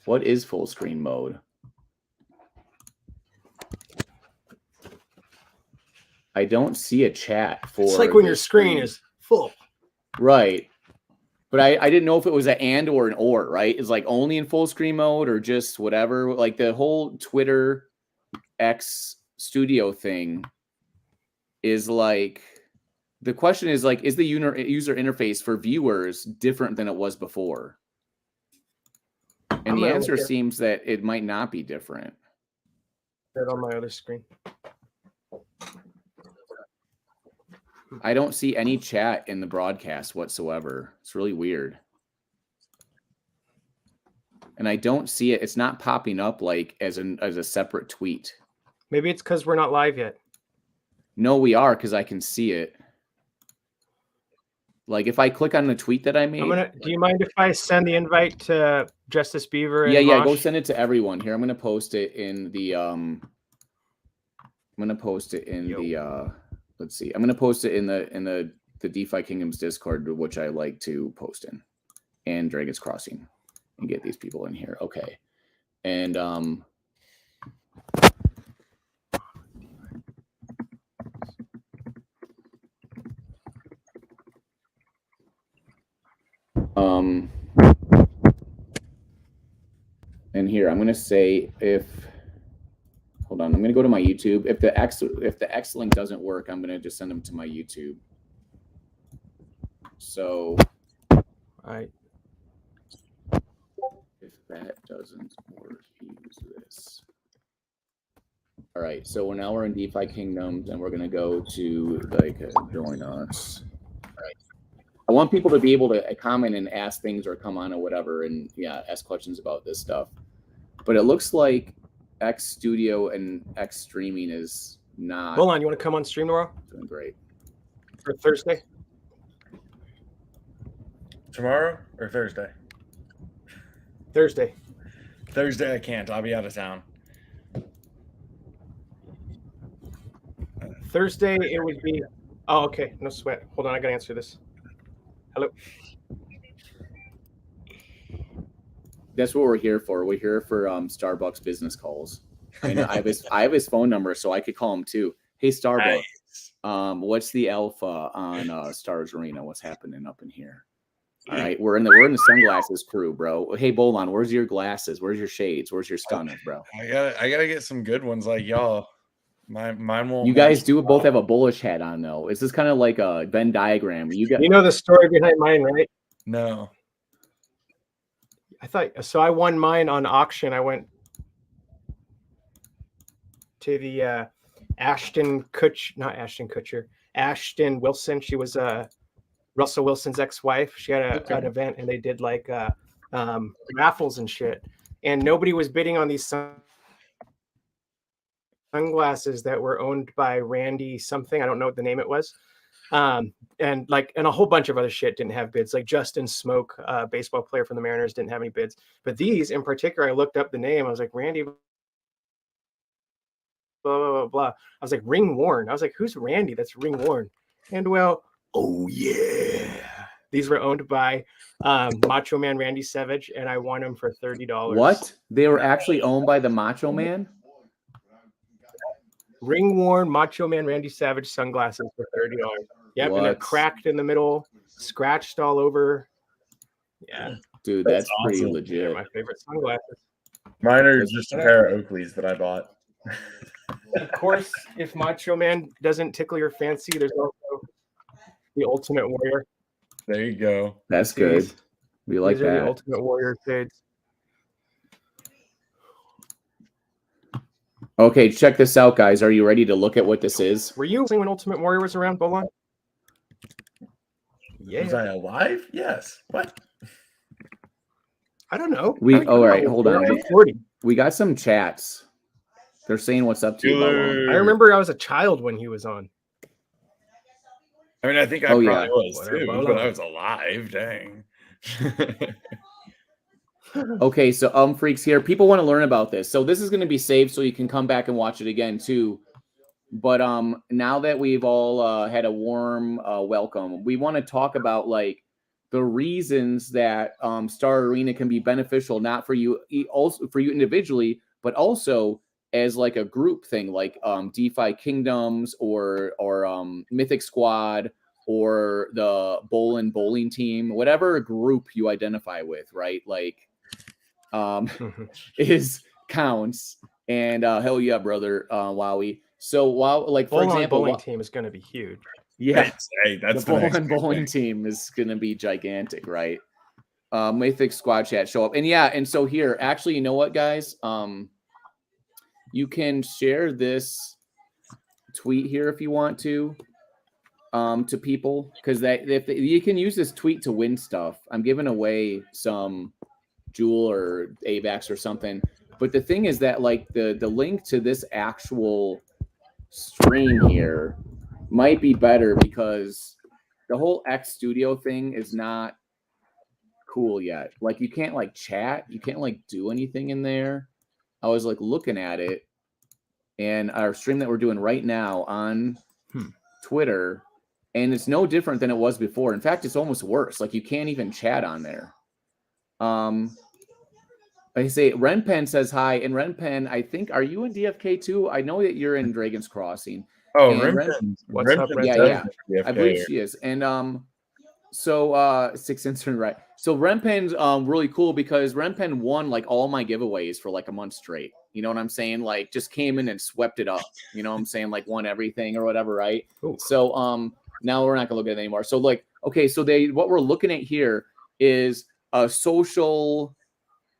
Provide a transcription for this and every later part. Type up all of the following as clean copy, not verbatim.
What is full screen mode? I don't see a chat for. It's like when your screen is full. Right. But I didn't know if it was an and or an or, right? It's like only in full screen mode or just whatever. Like the whole Twitter X Studio thing is like, the question is like, is the user interface for viewers different than it was before? And the answer seems that it might not be different. That on my other screen. I don't see any chat in the broadcast whatsoever. It's really weird. And I don't see it. It's not popping up like as a separate tweet. Maybe it's because we're not live yet. No, we are, because I can see it. Like if I click on the tweet that I made. Do you mind if I send the invite to Justice Beaver? And yeah, Mosh? go send it to everyone. Here, I'm gonna post it in the let's see. I'm gonna post it in the DeFi Kingdoms Discord, which I like to post in, and Dragon's Crossing, and get these people in here. Okay, and and here I'm gonna say hold on, I'm gonna go to my YouTube. If the X link doesn't work, I'm gonna just send them to my YouTube. So, right. If that doesn't work, use this. All right, so we're in DeFi Kingdoms, and we're gonna go to like join us. All right. I want people to be able to comment and ask things or come on or whatever, and yeah, ask questions about this stuff. But it looks like X Studio and X Streaming is not. Hold on, you want to come on stream tomorrow? Doing great. For Thursday? Tomorrow or Thursday? Thursday. Thursday I can't. I'll be out of town. Thursday it would be. Oh, okay. No sweat. Hold on, I gotta answer this. Hello. That's what we're here for. We're here for Starbucks business calls. And I have his phone number, so I could call him too. Hey Starbucks, nice. What's the alpha on StarsArena? What's happening up in here? All right, we're in the sunglasses crew, bro. Hey Bolon, where's your glasses? Where's your shades? Where's your stunners, bro? I gotta get some good ones like y'all. Mine won't. You guys both have a bullish hat on though. Is this kind of like a Venn diagram? You know the story behind mine, right? No. I thought so. I won mine on auction. I went to the Ashton Wilson. She was Russell Wilson's ex-wife. She had an event, and they did like raffles and shit. And nobody was bidding on these sunglasses that were owned by Randy something. I don't know what the name it was. And a whole bunch of other shit didn't have bids. Like Justin Smoke, baseball player from the Mariners, didn't have any bids. But these in particular, I looked up the name. I was like, Randy, blah, blah, blah, blah. I was like, Ring Worn. I was like, who's Randy? That's Ring Worn. And well, oh yeah. These were owned by Macho Man Randy Savage, and I won them for $30. What? They were actually owned by the Macho Man? Ring Worn Macho Man Randy Savage sunglasses for $30. Yep, and they're cracked in the middle, scratched all over. Yeah, dude, that's pretty awesome. Legit. They're my favorite sunglasses. Mine are just a pair of Oakleys that I bought. Of course, if Macho Man doesn't tickle your fancy, there's also the Ultimate Warrior. There you go. That's good. We like that. The Ultimate Warrior shades. Okay, check this out, guys. Are you ready to look at what this is? Were you when Ultimate Warrior was around, Bolon? Yeah. Was I alive? Yes. What? I don't know. All right, hold on. We got some chats. They're saying what's up to you, Bolon. I remember I was a child when he was on. I mean, I think I probably was too, but I was alive. Dang. Okay, so freaks here. People want to learn about this. So this is going to be saved so you can come back and watch it again too. But now that we've all had a warm welcome, we want to talk about like the reasons that StarsArena can be beneficial, not for you, also for you individually, but also as like a group thing, like DeFi Kingdoms or Mythic Squad or the bowling team, whatever group you identify with, right? Like is counts. And hell yeah, brother, Wowie. So like for example, bowling team is going to be huge. Yeah, hey, that's the bowling team is going to be gigantic, right? Mythic Squad chat show up, and yeah, and so here, actually, you know what, guys? You can share this tweet here if you want to people, because if you can use this tweet to win stuff. I'm giving away some Jewel or AVAX or something, but the thing is that like the link to this actual stream here might be better because the whole X Studio thing is not cool yet. Like you can't like chat, you can't like do anything in there. I was like looking at it, and our stream that we're doing right now on Twitter, and it's no different than it was before. In fact, it's almost worse. Like you can't even chat on there. I say Renpen says hi, and Renpen, I think, are you in DFK too? I know that you're in Dragon's Crossing. Oh, Renpen. What's up, Renpen? Yeah. I believe she is. And so Six Instant, right? So Renpen's really cool because Renpen won like all my giveaways for like a month straight. You know what I'm saying? Like just came in and swept it up. You know what I'm saying? Like won everything or whatever, right? Ooh. So now we're not gonna look at it anymore. So like, okay, so what we're looking at here is a social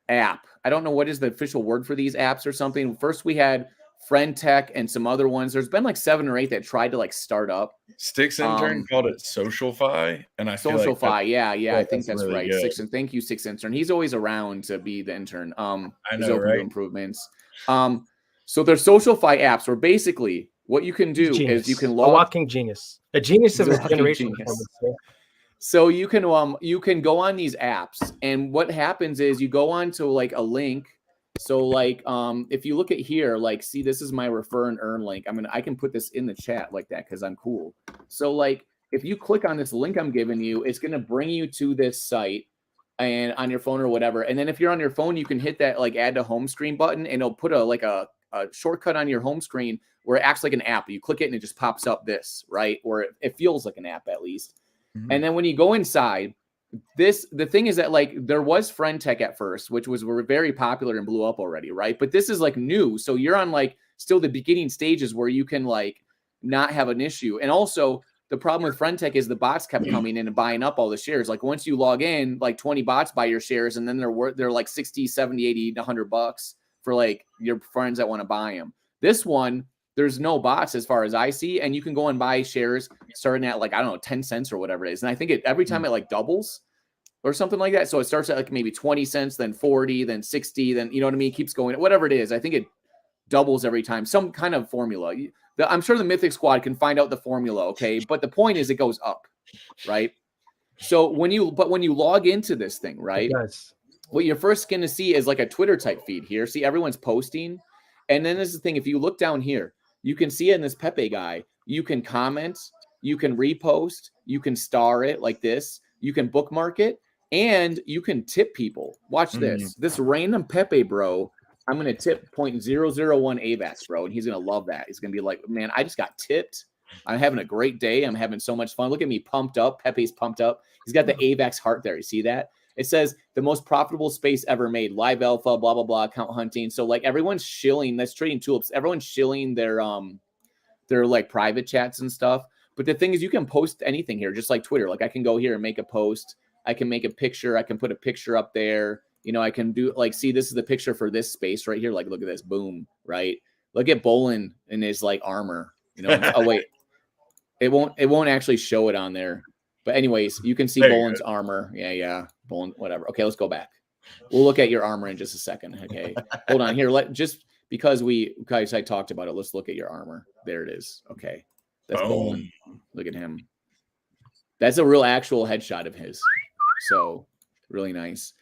app. I don't know what is the official word for these apps or something. First we had Friend Tech and some other ones. There's been like 7 or 8 that tried to like start up. Sticks intern called it SocialFi, and I feel like I think that's really right. Good. Thank you, Six Intern. He's always around to be the intern. I know, he's open right? to improvements. So there's SocialFi apps where basically what you can do is you can log a walking genius, a genius of his generation. So you can go on these apps, and what happens is you go on to like a link. So like if you look at here, like see, this is my refer and earn link. I can put this in the chat like that because I'm cool. So like if you click on this link I'm giving you, it's gonna bring you to this site and on your phone or whatever. And then if you're on your phone, you can hit that like add to home screen button, and it'll put a shortcut on your home screen where it acts like an app. You click it and it just pops up this, right? Or it feels like an app at least. Mm-hmm. And then when you go inside, the thing is that like there was Friend Tech at first, which were very popular and blew up already, right? But this is like new. So you're on like still the beginning stages where you can like not have an issue. And also the problem with Friend Tech is the bots kept coming in and buying up all the shares. Like once you log in, like 20 bots buy your shares, and then they're like 60, 70, 80, $100 for like your friends that want to buy them. This one, there's no bots as far as I see, and you can go and buy shares starting at like, I don't know, 10 cents or whatever it is. And I think every time it like doubles or something like that. So it starts at like maybe 20 cents, then 40, then 60, then, you know what I mean? It keeps going, whatever it is. I think it doubles every time, some kind of formula. I'm sure the Mythic Squad can find out the formula. Okay. But the point is it goes up, right? So when you log into this thing, right? What you're first going to see is like a Twitter type feed here. See, everyone's posting. And then this is the thing. If you look down here, you can see in this Pepe guy, you can comment, you can repost, you can star it like this, you can bookmark it, and you can tip people. Watch this. This random Pepe bro, I'm going to tip 0.001 AVAX, bro, and he's going to love that. He's going to be like, man, I just got tipped. I'm having a great day. I'm having so much fun. Look at me pumped up. Pepe's pumped up. He's got the AVAX heart there. You see that? It says the most profitable space ever made. Live alpha, blah, blah, blah, account hunting. So like everyone's shilling. That's trading tulips. Everyone's shilling their like private chats and stuff. But the thing is, you can post anything here, just like Twitter. Like I can go here and make a post. I can make a picture. I can put a picture up there. You know, I can do like, see, this is the picture for this space right here. Like, look at this. Boom. Right. Look at Bolin in his like armor. You know, oh wait, it won't actually show it on there. But anyways, you can see Bolin's armor. Yeah. Bolin, whatever. Okay, let's go back. We'll look at your armor in just a second. Okay. Hold on here. Because I talked about it, let's look at your armor. There it is. Okay. That's Bolin. Look at him. That's a real actual headshot of his. So really nice.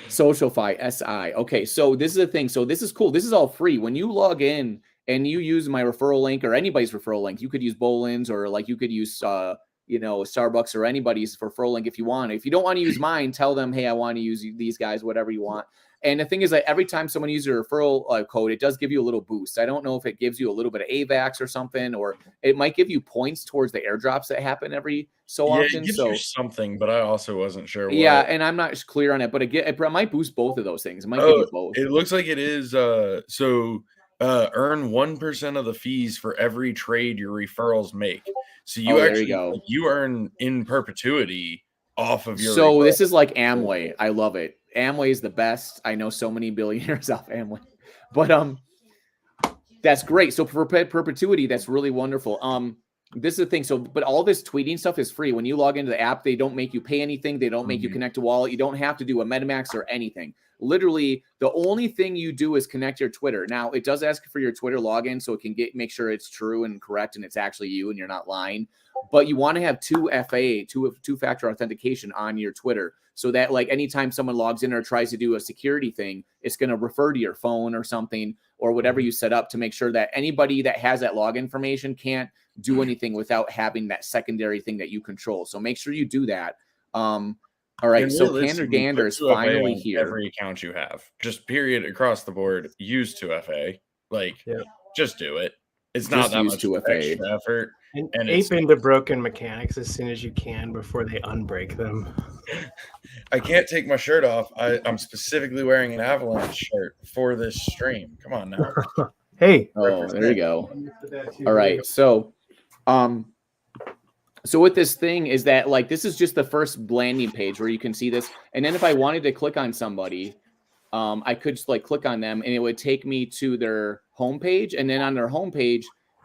SocialFi SI. Okay, so this is the thing. So this is cool. This is all free. When you log in and you use my referral link or anybody's referral link, you could use Bolin's, or like you could use Starbucks or anybody's referral link if you want. If you don't want to use mine, tell them, hey, I want to use these guys, whatever you want. And the thing is that every time someone uses a referral code, it does give you a little boost. I don't know if it gives you a little bit of AVAX or something, or it might give you points towards the airdrops that happen every so often. It gives you something, but I also wasn't sure what. Yeah, and I'm not clear on it, but it might boost both of those things. It might give you both. It looks like it is. Earn 1% of the fees for every trade your referrals make. So you earn in perpetuity off of your. So this is like Amway. I love it. Amway is the best. I know so many billionaires off Amway, but that's great. So for perpetuity, that's really wonderful. This is the thing. So, but all this tweeting stuff is free. When you log into the app, they don't make you pay anything. They don't make you connect a wallet. You don't have to do a MetaMask or anything. Literally, the only thing you do is connect your Twitter. Now, it does ask for your Twitter login, so it can make sure it's true and correct, and it's actually you, and you're not lying. But you want to have two-factor authentication on your Twitter, so that like anytime someone logs in or tries to do a security thing, it's going to refer to your phone or something or whatever you set up to make sure that anybody that has that log information can't do anything without having that secondary thing that you control. So make sure you do that. All right, so Candor Gander is finally here. Every account you have, just period across the board, use 2FA. Just do it. It's not that much extra effort. And ape into broken mechanics as soon as you can before they unbreak them. I can't take my shirt off. I'm specifically wearing an Avalanche shirt for this stream. Come on now. Hey. Oh, there you go. All right, so so with this thing is that like this is just the first landing page where you can see this, and then if I wanted to click on somebody, I could just like click on them and it would take me to their homepage, and then on their homepage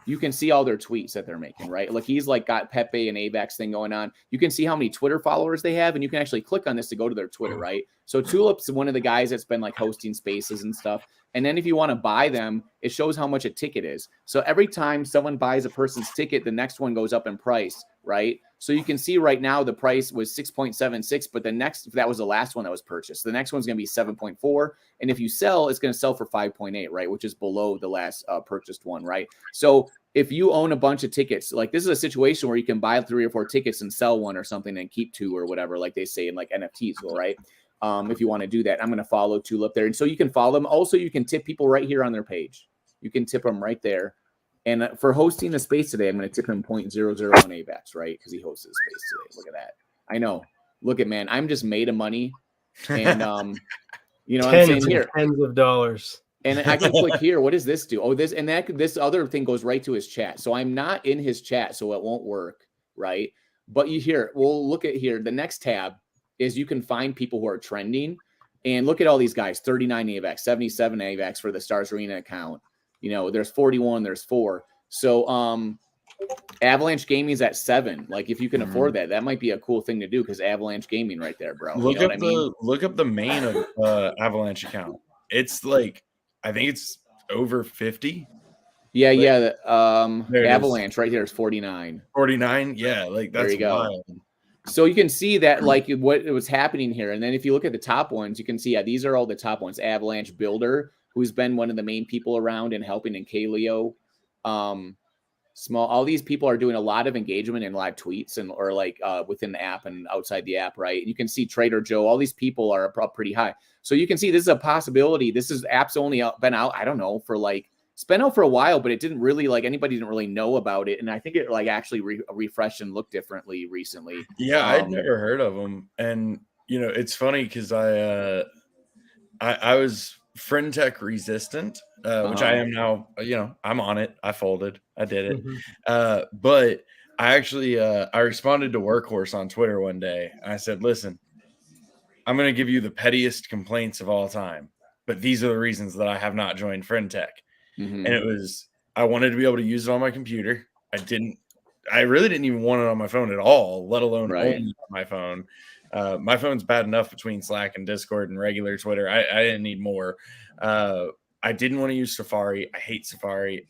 you can see all their tweets that they're making, right? Like he's like got Pepe and AVAX thing going on. You can see how many Twitter followers they have, and you can actually click on this to go to their Twitter, right? So Tulip's one of the guys that's been like hosting spaces and stuff. And then if you want to buy them, it shows how much a ticket is. So every time someone buys a person's ticket, the next one goes up in price, right? So you can see right now the price was 6.76, but that was the last one that was purchased. The next one's going to be 7.4. And if you sell, it's going to sell for 5.8, right? Which is below the last purchased one, right? So if you own a bunch of tickets, like this is a situation where you can buy 3 or 4 tickets and sell one or something and keep 2 or whatever, like they say in like NFTs, right? If you want to do that, I'm going to follow Tulip there. And so you can follow them. Also, you can tip people right here on their page. You can tip them right there. And for hosting the space today, I'm going to tip him 0.001 AVAX, right? Because he hosted the space today. Look at that. I know. Look at, man, I'm just made of money. And, you know what I'm saying here? Tens of dollars. And I can click here. What does this do? Oh, this other thing goes right to his chat. So I'm not in his chat, so it won't work, right? But we'll look at here. The next tab is you can find people who are trending. And look at all these guys, 39 AVAX, 77 AVAX for the StarsArena account. You know, there's 41, there's 4. So Avalanche Gaming is at 7. Like if you can afford that, that might be a cool thing to do because Avalanche Gaming right there, bro. Look up the main of Avalanche account. It's like I think it's over 50. Yeah, Avalanche right here is 49. 49, yeah, like that's wild. So you can see that like what was happening here. And then if you look at the top ones, you can see, these are all the top ones. Avalanche Builder, who's been one of the main people around and helping in Kaleo. All these people are doing a lot of engagement in live tweets or like within the app and outside the app, right? You can see Trader Joe. All these people are pretty high. So you can see this is a possibility. This is app's only been out, I don't know, for like, it's been out for a while, but it didn't really anybody didn't really know about it. And I think it actually refreshed and looked differently recently. Yeah, I'd never heard of them. And, you know, it's funny because I was FriendTech resistant, which I am now. You know, I'm on it. I folded. I did it. But I actually I responded to Workhorse on Twitter one day. And I said, listen, I'm going to give you the pettiest complaints of all time, but these are the reasons that I have not joined FriendTech. And it was, I wanted to be able to use it on my computer. I really didn't even want it on my phone at all, let alone only on my phone. My phone's bad enough between Slack and Discord and regular Twitter. I didn't need more. I didn't want to use Safari. I hate Safari.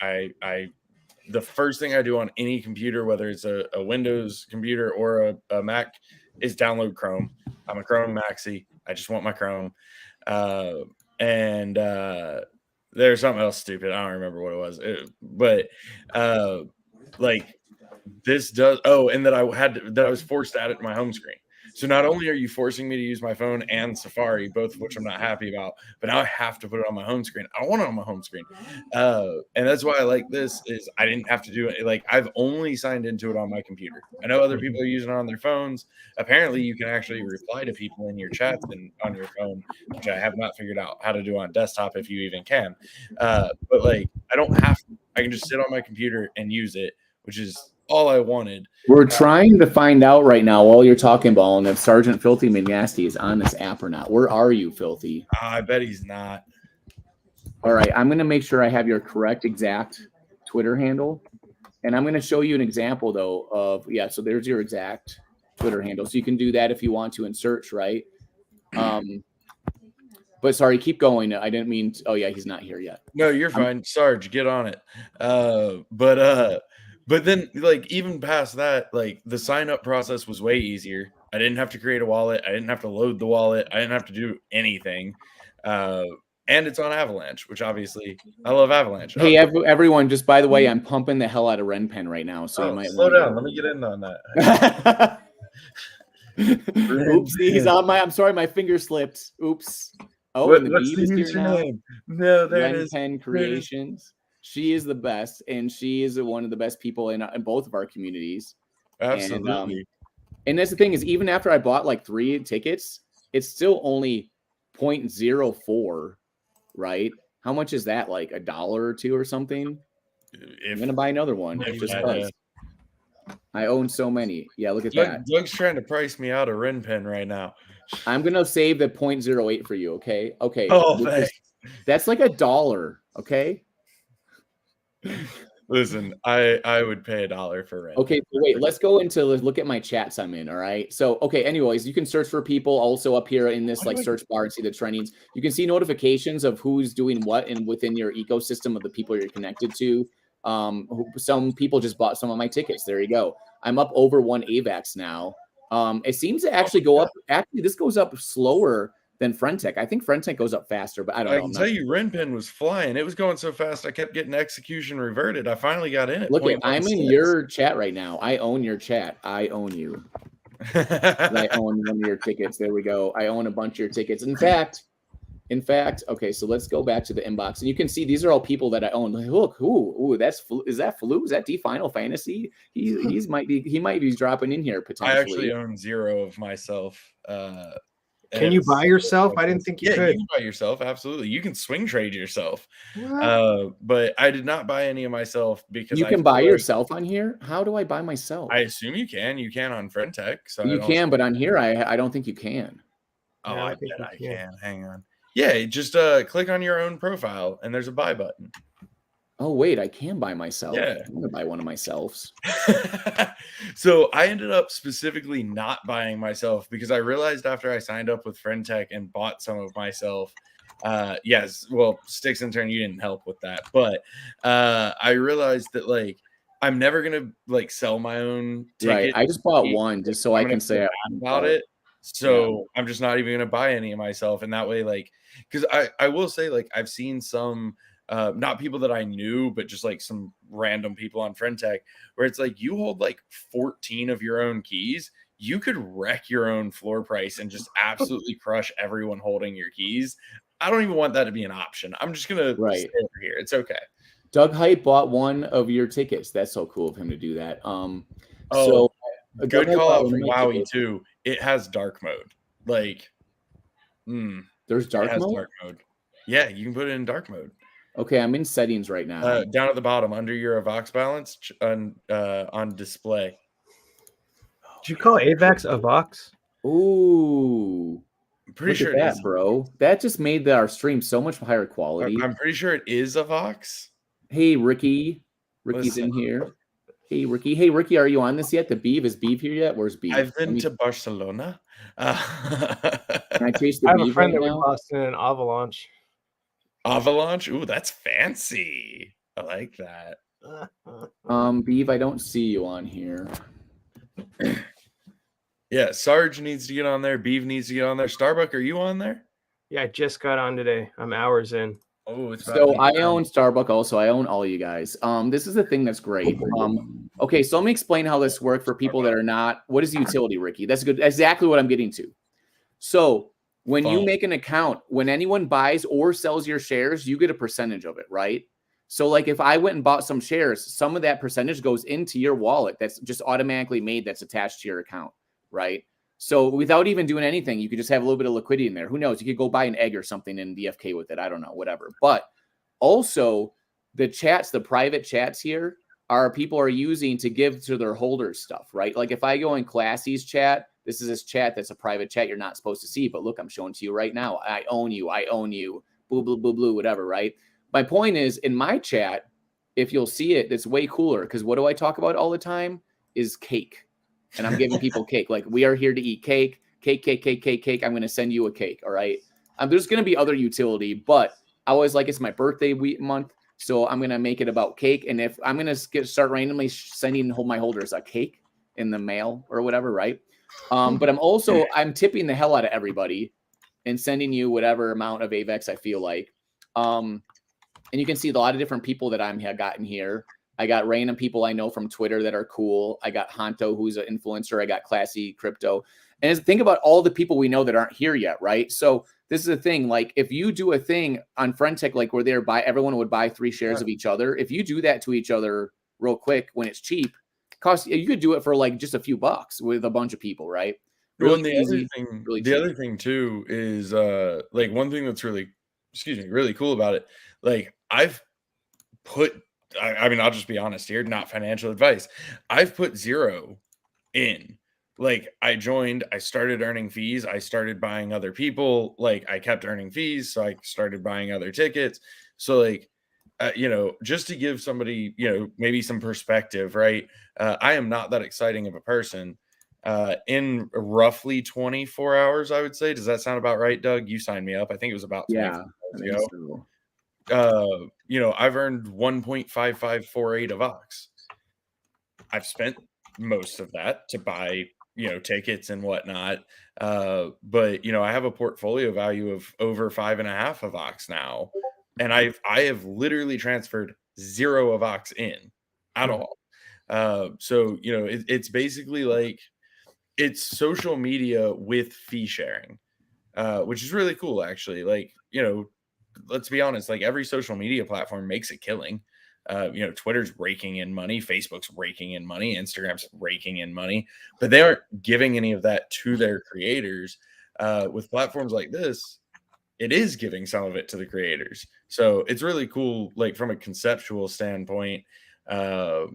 The first thing I do on any computer, whether it's a Windows computer or a Mac, is download Chrome. I'm a Chrome maxi. I just want my Chrome. There's something else stupid. I don't remember what it was. Like this does. Oh, and that I was forced to add it to my home screen. So not only are you forcing me to use my phone and Safari, both of which I'm not happy about, but now I have to put it on my home screen. I don't want it on my home screen. And that's why I like this is I didn't have to do it. Like I've only signed into it on my computer. I know other people are using it on their phones. Apparently you can actually reply to people in your chats and on your phone, which I have not figured out how to do on desktop if you even can. But like I don't have to. I can just sit on my computer and use it, which is all I wanted. We're trying to find out right now while you're talking, Ball, if Sergeant Filthy McNasty is on this app or not. Where are you, Filthy? I bet he's not. All right, I'm going to make sure I have your correct exact Twitter handle. And I'm going to show you an example, though, of, yeah, so there's your exact Twitter handle. So you can do that if you want to in search, right? But sorry, keep going. I didn't mean to, oh, yeah, he's not here yet. No, you're fine. Sarge, get on it. But then, like, even past that, like, the sign-up process was way easier. I didn't have to create a wallet. I didn't have to load the wallet. I didn't have to do anything. And it's on Avalanche, which obviously I love Avalanche. Hey, everyone, just by the way, I'm pumping the hell out of RenPen right now. So you might slow down. Let me get in on that. Oops, he's on my, I'm sorry, my finger slipped. Oops. Oh, What's and the the Beeb is here now. username? No, there it is. RenPen Creations. She is the best, and she is one of the best people in both of our communities. Absolutely. And that's the thing is, even after I bought like 3 tickets, it's still only 0.04, right? How much is that? Like $1 or $2 or something? I'm gonna buy another one. I own so many. Yeah, look at that. Doug's trying to price me out of RenPen right now. I'm gonna save the 0.08 for you. Okay. Okay. Oh, thanks. That's like $1. Okay. Listen, I would pay $1 for rent. Okay, so wait, let's go into look at my chats I'm in. All right. So okay, anyways, you can search for people also up here in this like search bar and see the trendings. You can see notifications of who's doing what and within your ecosystem of the people you're connected to. Some people just bought some of my tickets. There you go. I'm up over 1 AVAX now. It seems to actually go up. Actually, this goes up slower than Frentech. I think Frentech goes up faster, but I don't know. I can tell you, RenPen was flying. It was going so fast, I kept getting execution reverted. I finally got in it. Look, I'm in your chat right now. I own your chat. I own you. I own one of your tickets. There we go. I own a bunch of your tickets. In fact, okay, so let's go back to the inbox, and you can see these are all people that I own. Look, is that Flu? Is that D Final Fantasy? He might be dropping in here potentially. I actually own 0 of myself. Can you buy yourself? I didn't think you could. You can buy yourself. Absolutely. You can swing trade yourself. But I did not buy any of myself because you can buy yourself on here. How do I buy myself? I assume you can. You can on Frentech. So you can, but on here, I don't think you can. Oh, I bet I can. Hang on. Yeah, just click on your own profile and there's a buy button. Oh, wait, I can buy myself. Yeah. I'm going to buy one of myselfs. So I ended up specifically not buying myself because I realized after I signed up with Frentech and bought some of myself, yes, well, Sticks in turn, you didn't help with that. But I realized that, like, I'm never going to, like, sell my own ticket. Right, I just bought one just so I can say about it. So I'm just not even going to buy any of myself. And that way, like, because I will say, like, I've seen some not people that I knew, but just like some random people on Frentech where it's like you hold like 14 of your own keys. You could wreck your own floor price and just absolutely crush everyone holding your keys. I don't even want that to be an option. I'm just going to stay over here. It's okay. Doug Height bought one of your tickets. That's so cool of him to do that. So a good call out from Wowie too. It has dark mode. Like, there's dark mode? Dark mode. Yeah, you can put it in dark mode. Okay, I'm in settings right now. Down at the bottom, under your Avox balance on display. Did you call AVAX Avox? Ooh. I'm pretty sure it is, bro. That just made our stream so much higher quality. I'm pretty sure it is Avox. Hey, Ricky. Ricky's in here. Hey, Ricky. Hey, Ricky, are you on this yet? The Beeve? Is Beeve here yet? Where's Beeve? I've been to Barcelona. Can I chase the I have Beeve a friend right that now? we lost in an avalanche. Avalanche? Ooh, that's fancy. I like that. Beeve, I don't see you on here. Yeah, Sarge needs to get on there. Beeve needs to get on there. Starbuck, are you on there? Yeah, I just got on today. I'm hours in. Oh, it's about to So be I time. own Starbucks also. I own all you guys. This is the thing that's great. Okay, so let me explain how this works for people that are not. What is utility, Ricky? That's good. Exactly what I'm getting to. So when you Fun. make an account, when anyone buys or sells your shares, you get a percentage of it, right? So like if I went and bought some shares, some of that percentage goes into your wallet that's just automatically made that's attached to your account, right? So without even doing anything, you could just have a little bit of liquidity in there. Who knows? You could go buy an egg or something in DFK with it. I don't know, whatever. But also the chats, the private chats here are people are using to give to their holders stuff, right? Like if I go in Classy's chat, this is this chat that's a private chat you're not supposed to see, but look, I'm showing to you right now. I own you, boo, boo, boo, boo, whatever, right? My point is in my chat, if you'll see it, it's way cooler because what do I talk about all the time is cake. And I'm giving people cake. Like we are here to eat cake, cake, cake, cake, cake, cake. I'm going to send you a cake. All right. There's going to be other utility, but I always like it's my birthday month. So I'm going to make it about cake. And if I'm going to start randomly sending my holders a cake in the mail or whatever, right? But I'm tipping the hell out of everybody and sending you whatever amount of AVEX I feel like. And you can see a lot of different people that have gotten here. I got random people I know from Twitter that are cool. I got Honto, who's an influencer. I got Classy Crypto. And think about all the people we know that aren't here yet, right? So this is the thing. Like if you do a thing on FriendTech, like where everyone would buy 3 shares of each other. If you do that to each other real quick when it's cheap, you could do it for like just a few bucks with a bunch of people, right? Really Really easy. Really the cheap. other thing too is like one thing that's really cool about it. Like I've put I mean, I'll just be honest here, not financial advice. I've put 0 in. Like I joined, I started earning fees, I started buying other people, like I kept earning fees, so I started buying other tickets. So like just to give somebody, maybe some perspective, right? I am not that exciting of a person. In roughly 24 hours, I would say. Does that sound about right, Doug? You signed me up. I think it was about 24 hours ago. I've earned 1.5548 of Ox. I've spent most of that to buy, tickets and whatnot. But I have a portfolio value of over 5.5 of Ox now. And I have literally transferred 0 of Ox in at all. So it's basically like it's social media with fee sharing, which is really cool, actually. Like, let's be honest, like every social media platform makes a killing. Twitter's raking in money, Facebook's raking in money, Instagram's raking in money, but they aren't giving any of that to their creators. With platforms like this, it is giving some of it to the creators. So it's really cool, like from a conceptual standpoint, of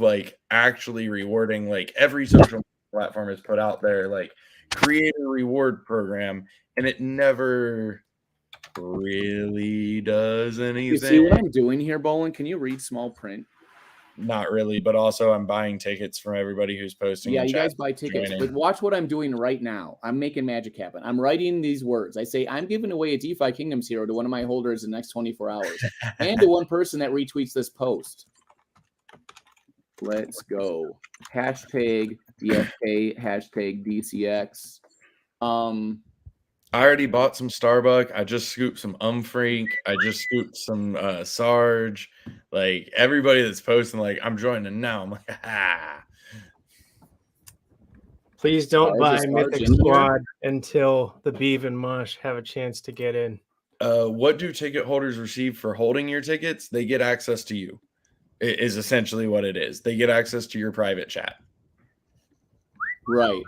like actually rewarding, like every social platform has put out there, like creator reward program, and it never really does anything. You see what I'm doing here, Bolin? Can you read small print? Not really, but also I'm buying tickets from everybody who's posting. Yeah, you guys buy tickets, but watch what I'm doing right now. I'm making magic happen. I'm writing these words. I say, I'm giving away a DeFi Kingdoms hero to one of my holders in the next 24 hours and to one person that retweets this post. Let's go. Hashtag DFK, hashtag DCX. I already bought some Starbucks. I just scooped some Umfreak. I just scooped some Sarge. Like everybody that's posting, like I'm joining now. I'm like, ah. Please don't buy Mythic Squad until the Beeve and Mush have a chance to get in. What do ticket holders receive for holding your tickets? They get access to you. It is essentially what it is. They get access to your private chat. Right.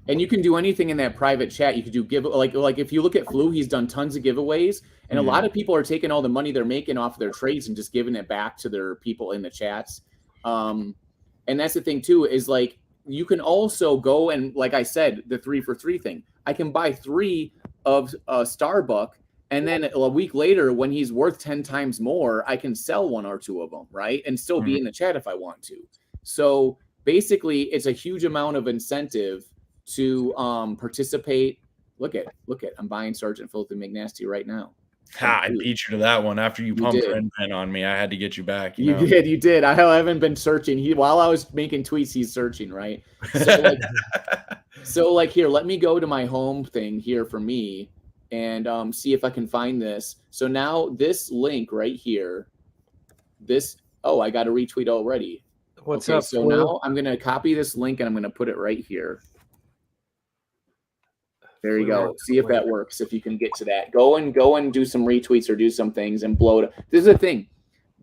And you can do anything in that private chat. You could do like if you look at Flu, he's done tons of giveaways, and a lot of people are taking all the money they're making off of their trades and just giving it back to their people in the chats. And that's the thing too, is like you can also go and, like I said, the 3 for 3 thing. I can buy 3 of Starbucks, and then a week later, when he's worth 10 times more, I can sell 1 or 2 of them, right, and still be in the chat if I want to. So basically, it's a huge amount of incentive to participate. Look at I'm buying Sergeant Filthy McNasty right now. I beat you to that one after you pumped Ren Pen on me. I had to get you back. You did. I haven't been searching. While I was making tweets, he's searching, right? So like here, let me go to my home thing here for me, and see if I can find this. So now this link right here, I got a retweet already. What's okay, up, so Flu? now I'm going to copy this link and I'm going to put it right here. There you go. See if that works. If you can get to that, go and do some retweets or do some things and blow it. This is the thing,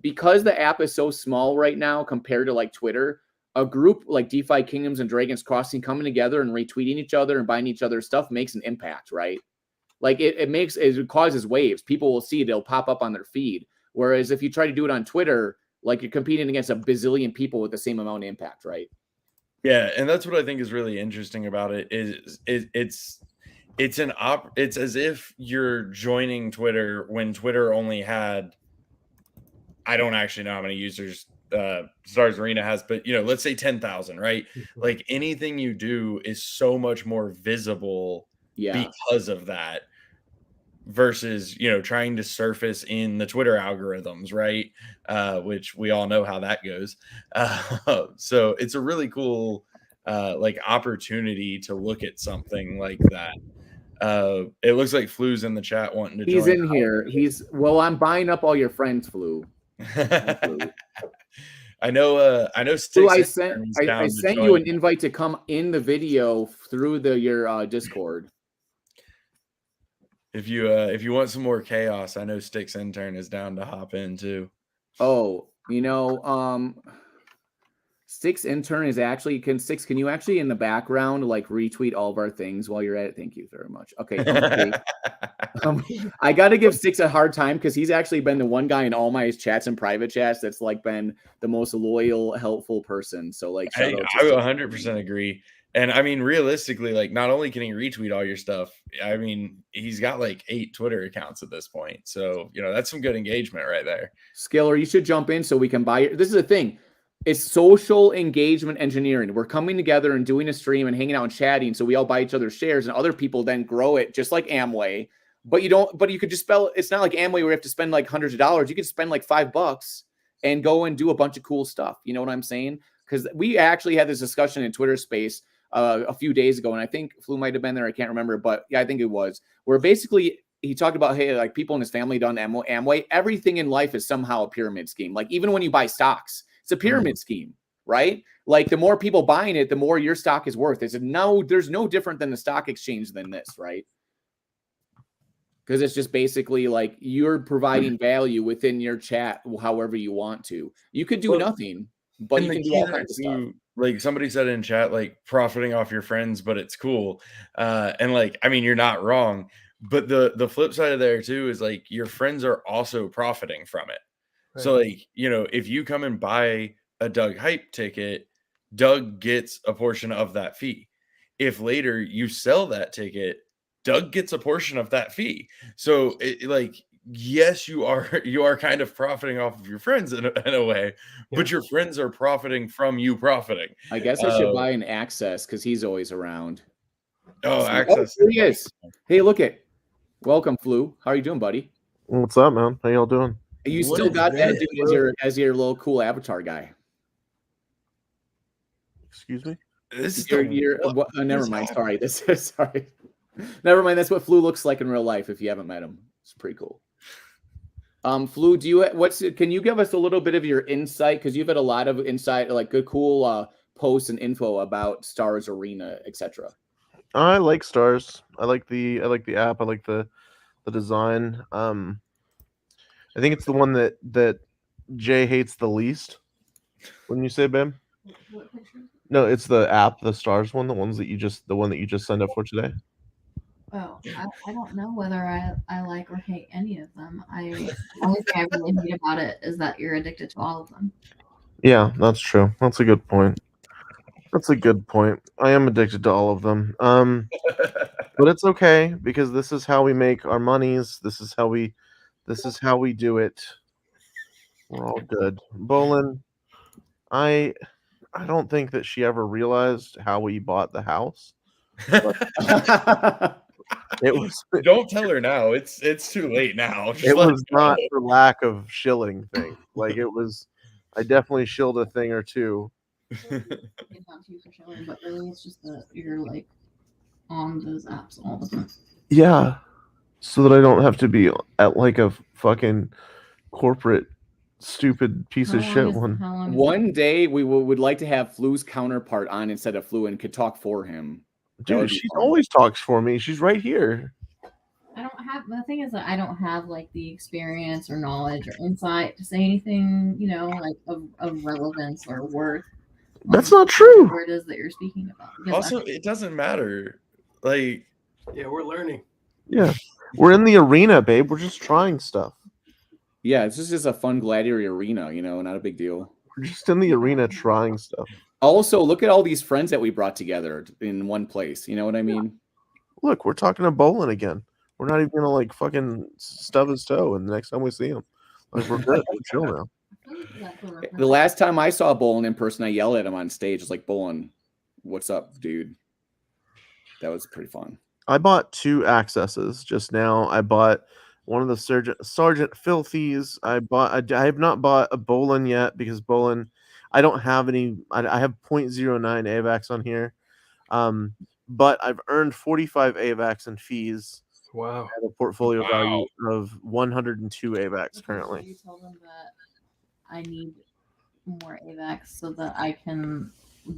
because the app is so small right now compared to like Twitter. A group like DeFi Kingdoms and Dragons Crossing coming together and retweeting each other and buying each other's stuff makes an impact, right? Like it causes waves. People will see it. It'll pop up on their feed. Whereas if you try to do it on Twitter, like you're competing against a bazillion people with the same amount of impact, right? Yeah, and that's what I think is really interesting about it it's as if you're joining Twitter when Twitter only had, I don't actually know how many users StarsArena has, but let's say 10,000, right? Like anything you do is so much more visible because of that versus trying to surface in the Twitter algorithms, right? Which we all know how that goes. So it's a really cool like opportunity to look at something like that. It looks like Flu's in the chat wanting to join. He's in here. I'm buying up all your friends, Flu. I know Flu, I sent you an invite to come in the video through your Discord. If you want some more chaos, I know Sticks Intern is down to hop in too. Oh, Sticks Intern is actually can you actually in the background like retweet all of our things while you're at it? Thank you very much. Okay. I got to give Sticks a hard time because he's actually been the one guy in all my chats and private chats that's like been the most loyal, helpful person. So like, I 100% agree. And I mean, realistically, like not only can he retweet all your stuff, I mean, he's got like 8 Twitter accounts at this point. So, that's some good engagement right there. Skiller, you should jump in so we can buy it. This is the thing. It's social engagement engineering. We're coming together and doing a stream and hanging out and chatting. So we all buy each other's shares and other people then grow it just like Amway. But you could just it's not like Amway where you have to spend like hundreds of dollars. You could spend like $5 and go and do a bunch of cool stuff. You know what I'm saying? Because we actually had this discussion in Twitter space a few days ago. And I think Flu might have been there. I can't remember, but yeah, I think it was where basically he talked about, hey, like people in his family done Amway. Everything in life is somehow a pyramid scheme. Like even when you buy stocks, it's a pyramid scheme, right? Like the more people buying it, the more your stock is worth. There's no different than the stock exchange than this, right? Because it's just basically like you're providing value within your chat however you want to. You could do nothing, but you can do all kinds of stuff. Like somebody said in chat, like profiting off your friends, but it's cool. And like, I mean, you're not wrong. But the flip side of there too is like your friends are also profiting from it. Right. So like, if you come and buy a Doug Hype ticket, Doug gets a portion of that fee. If later you sell that ticket, Doug gets a portion of that fee. So yes, you are kind of profiting off of your friends in a way, but your friends are profiting from you profiting. I guess I should buy an Access because he's always around. Oh, Access. Here he is. Hey, welcome, Flu. How are you doing, buddy? What's up, man? How y'all doing? You still got that dude as your little cool avatar guy. Excuse me? Never mind. Sorry. Sorry. Never mind. That's what Flu looks like in real life. If you haven't met him, it's pretty cool. Flu, can you give us a little bit of your insight? Because you've had a lot of insight, like good, cool posts and info about StarsArena, etc. I like Stars. I like the app. I like the design. I think it's the one that Jay hates the least. Wouldn't you say, babe? What picture? No, it's the app, the Stars one, the one that you just signed up for today. Oh, I don't know whether I like or hate any of them. The only thing I really hate about it is that you're addicted to all of them. Yeah, that's true. That's a good point. I am addicted to all of them. But it's okay because this is how we make our monies. This is how we do it. We're all good. Bolin, I don't think that she ever realized how we bought the house. It was. Don't tell her now. It's too late now. It was not for lack of shilling things. Like it was. I definitely shilled a thing or two. It's not too for shilling, but really, it's just that you're like on those apps all the time. Yeah, so that I don't have to be at like a fucking corporate stupid piece of shit one. How long is One day we would like to have Flu's counterpart on instead of Flu and could talk for him. That would Dude, be she fun. always talks for me. She's right here. I don't have the thing is that I don't have like the experience or knowledge or insight to say anything, you know, like of relevance or worth. That's not Whatever true. it is that you're speaking about. Because Also, it doesn't matter. Like, Yeah, we're learning. Yeah. We're in the arena, babe. We're just trying stuff. Yeah, this is just a fun gladiator arena, you know, not a big deal. We're just in the arena trying stuff. Also, look at all these friends that we brought together in one place. You know what I mean? Look, we're talking to Bolin again. We're not even gonna like fucking stub his toe, and the next time we see him, like we're good. We're chill now. The last time I saw Bolin in person, I yelled at him on stage. It's like, Bolin, what's up, dude? That was pretty fun. I bought 2 accesses just now. I bought one of the Sergeant Filthies. I have not bought a Bolin yet because Bolin, I don't have any. I have 0.09 AVAX on here, but I've earned 45 AVAX in fees. Wow. I have a portfolio value of 102 AVAX currently. You tell them that I need more AVAX so that I can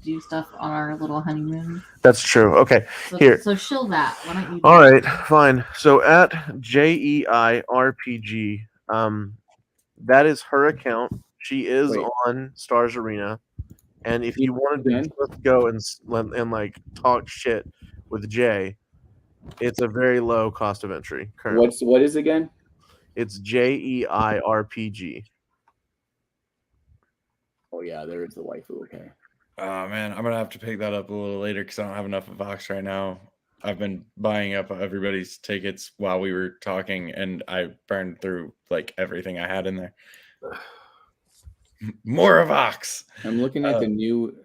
do stuff on our little honeymoon. That's true. Okay, So, here. So shill that. Why don't you? All right, fine. So at JEIRPG, that is her account. She is on StarsArena, and if you wanted to just go and like talk shit with Jay, it's a very low cost of entry. Currently. What is again? It's JEIRPG. Oh yeah, there is the waifu. Okay. Oh man, I'm gonna have to pick that up a little later because I don't have enough of Vox right now. I've been buying up everybody's tickets while we were talking, and I burned through like everything I had in there. More Vox. I'm looking at the new.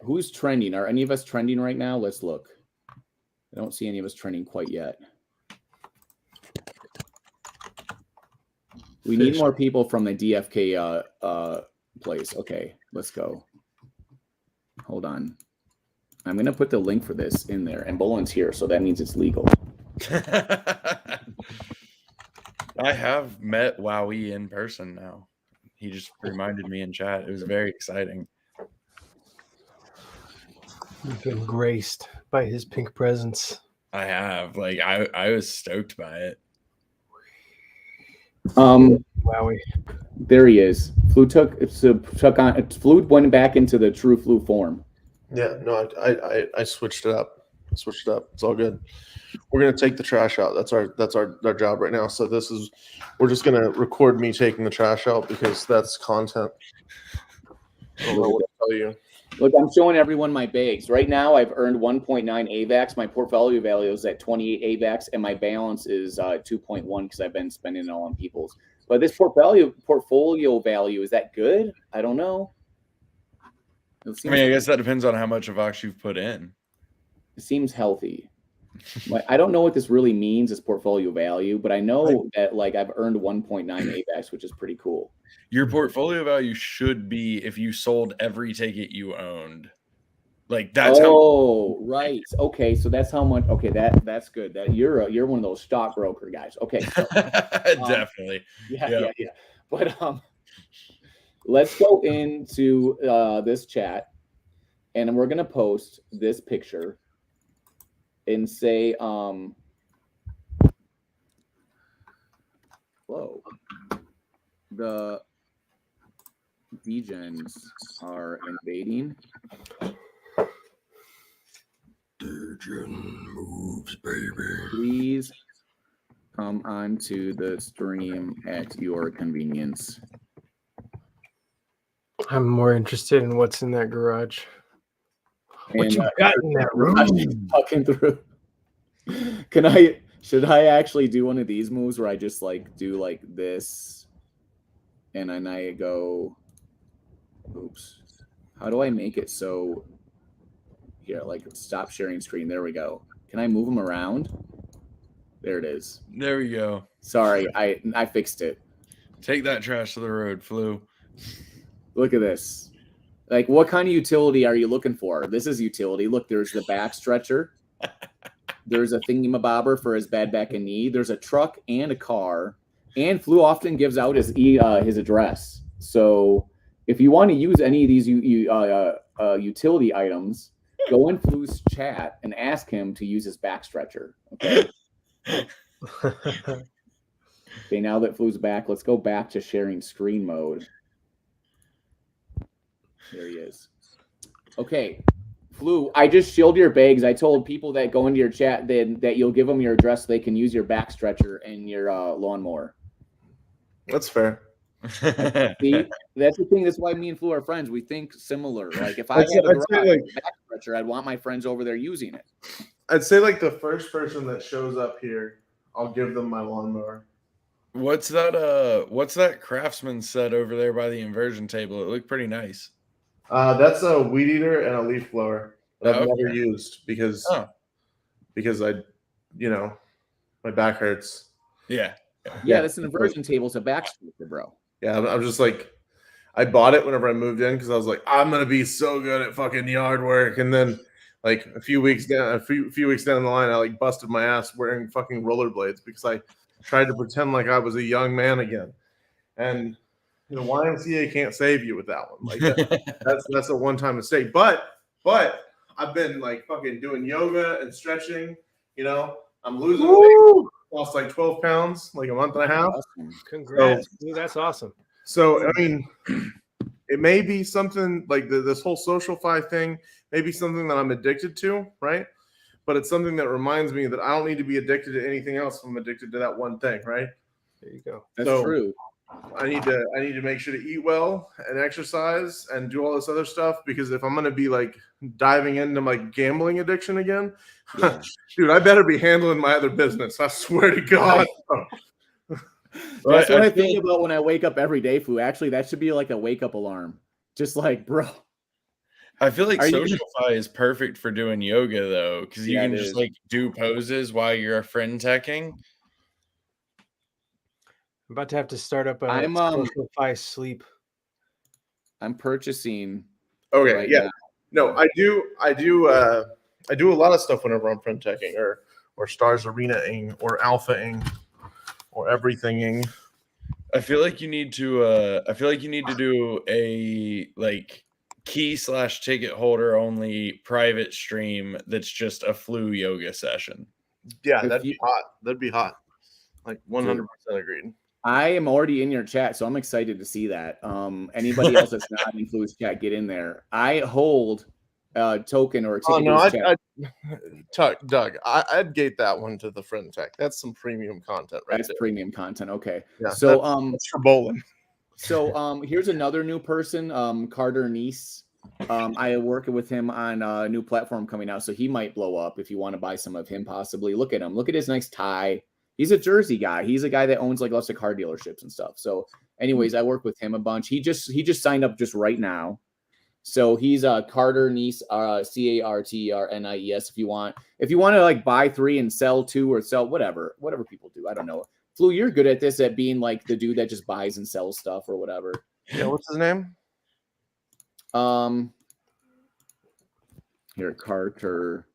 Who's trending? Are any of us trending right now? Let's look. I don't see any of us trending quite yet. We need more people from the DFK place. Okay, let's go. Hold on. I'm going to put the link for this in there. And Bolin's here, so that means it's legal. I have met Wowie in person now. He just reminded me in chat. It was very exciting. You've been graced by his pink presence. I have. Like, I was stoked by it. Wowie. There he is. Flu Flu went back into the true Flu form. Yeah, no, I switched it up. It's all good. We're gonna take the trash out. That's our job right now. So we're just gonna record me taking the trash out because that's content. I don't know what to tell you. Look, I'm showing everyone my bags. Right now, I've earned 1.9 AVAX. My portfolio value is at 28 AVAX, and my balance is 2.1 because I've been spending it all on people's. But this portfolio value, is that good? I don't know. I mean, I guess that depends on how much of Vox you've put in. It seems healthy. I don't know what this really means as portfolio value, but I know that like I've earned 1.9 AVAX, which is pretty cool. Your portfolio value should be if you sold every ticket you owned. Like that's right. Okay, so that's how much. Okay, that's good. That you're one of those stockbroker guys. Okay, so, definitely. Yeah. But let's go into this chat, and we're gonna post this picture and say, "Whoa, the degens are invading." Degen moves, baby. Please come onto the stream at your convenience. I'm more interested in what's in that garage. What And, you got in that room? Talking through. Should I actually do one of these moves where I just like do like this and then I go, oops. How do I make it so here, like stop sharing screen? There we go. Can I move them around? There it is. There we go. Sorry, I fixed it. Take that trash to the road, Flu. Look at this. Like, what kind of utility are you looking for? This is utility. Look, there's the back stretcher. There's a thingamabobber for his bad back and knee. There's a truck and a car. And Flu often gives out his address. So if you want to use any of these utility items, go in Flu's chat and ask him to use his back stretcher. Okay. Okay, now that Flu's back, let's go back to sharing screen mode. There he is. Okay, Flu, I just shielded your bags. I told people that go into your chat that you'll give them your address so they can use your back stretcher and your lawnmower. That's fair. See, that's the thing. That's why me and Flu are friends. We think similar. Like if I had a garage back stretcher, I'd want my friends over there using it. I'd say like the first person that shows up here, I'll give them my lawnmower. What's that Craftsman set over there by the inversion table? It looked pretty nice. That's a weed eater and a leaf blower that I've never used because I, my back hurts. Yeah. Yeah, that's an inversion table. It's a back stretcher, bro. Yeah, I'm just like, I bought it whenever I moved in because I was like, I'm gonna be so good at fucking yard work, and then like a few weeks down the line, I like busted my ass wearing fucking rollerblades because I tried to pretend like I was a young man again, and the YMCA can't save you with that one. Like that's a one-time mistake. But I've been like fucking doing yoga and stretching. I'm losing weight. Lost like 12 pounds, like a month and a half. Congrats. Dude, that's awesome. So, I mean, it may be something like this whole SocialFi thing, maybe something that I'm addicted to, right? But it's something that reminds me that I don't need to be addicted to anything else if I'm addicted to that one thing, right? There you go. That's true. I need to make sure to eat well and exercise and do all this other stuff, because if I'm going to be like diving into my gambling addiction again, dude, I better be handling my other business. I swear to God. That's what I think about when I wake up every day, Flu. Actually, that should be like a wake up alarm. Just like, bro. I feel like SocialFi is perfect for doing yoga though, because you can just like do poses while you're friend teching. I'm about to have to start up a SocialFi sleep. I'm purchasing. Okay, right yeah. now. No, I do a lot of stuff whenever I'm friend teching or StarsArena-ing or Alpha-ing or everything-ing. I feel like you need to do a like key/ticket holder only private stream that's just a Flu yoga session. Yeah, that'd be hot. That'd be hot. Like 100% agreed. I am already in your chat, so I'm excited to see that. Anybody else that's not in Flu's chat, get in there. I hold a token or a ticket. Doug, I'd gate that one to the friend tech. That's some premium content, right? That's premium content. Okay. Yeah, so that's for bowling. So here's another new person, Carter Nice. I work with him on a new platform coming out, so he might blow up if you want to buy some of him possibly. Look at him. Look at his nice tie. He's a Jersey guy. He's a guy that owns like lots of car dealerships and stuff. So anyways, I work with him a bunch. He just signed up just right now. So he's Carter Nice, CarterNies. If you want to like buy 3 and sell 2 or sell whatever people do. I don't know. Flu, you're good at this, at being like the dude that just buys and sells stuff or whatever. Yeah, what's his name? Here, Carter.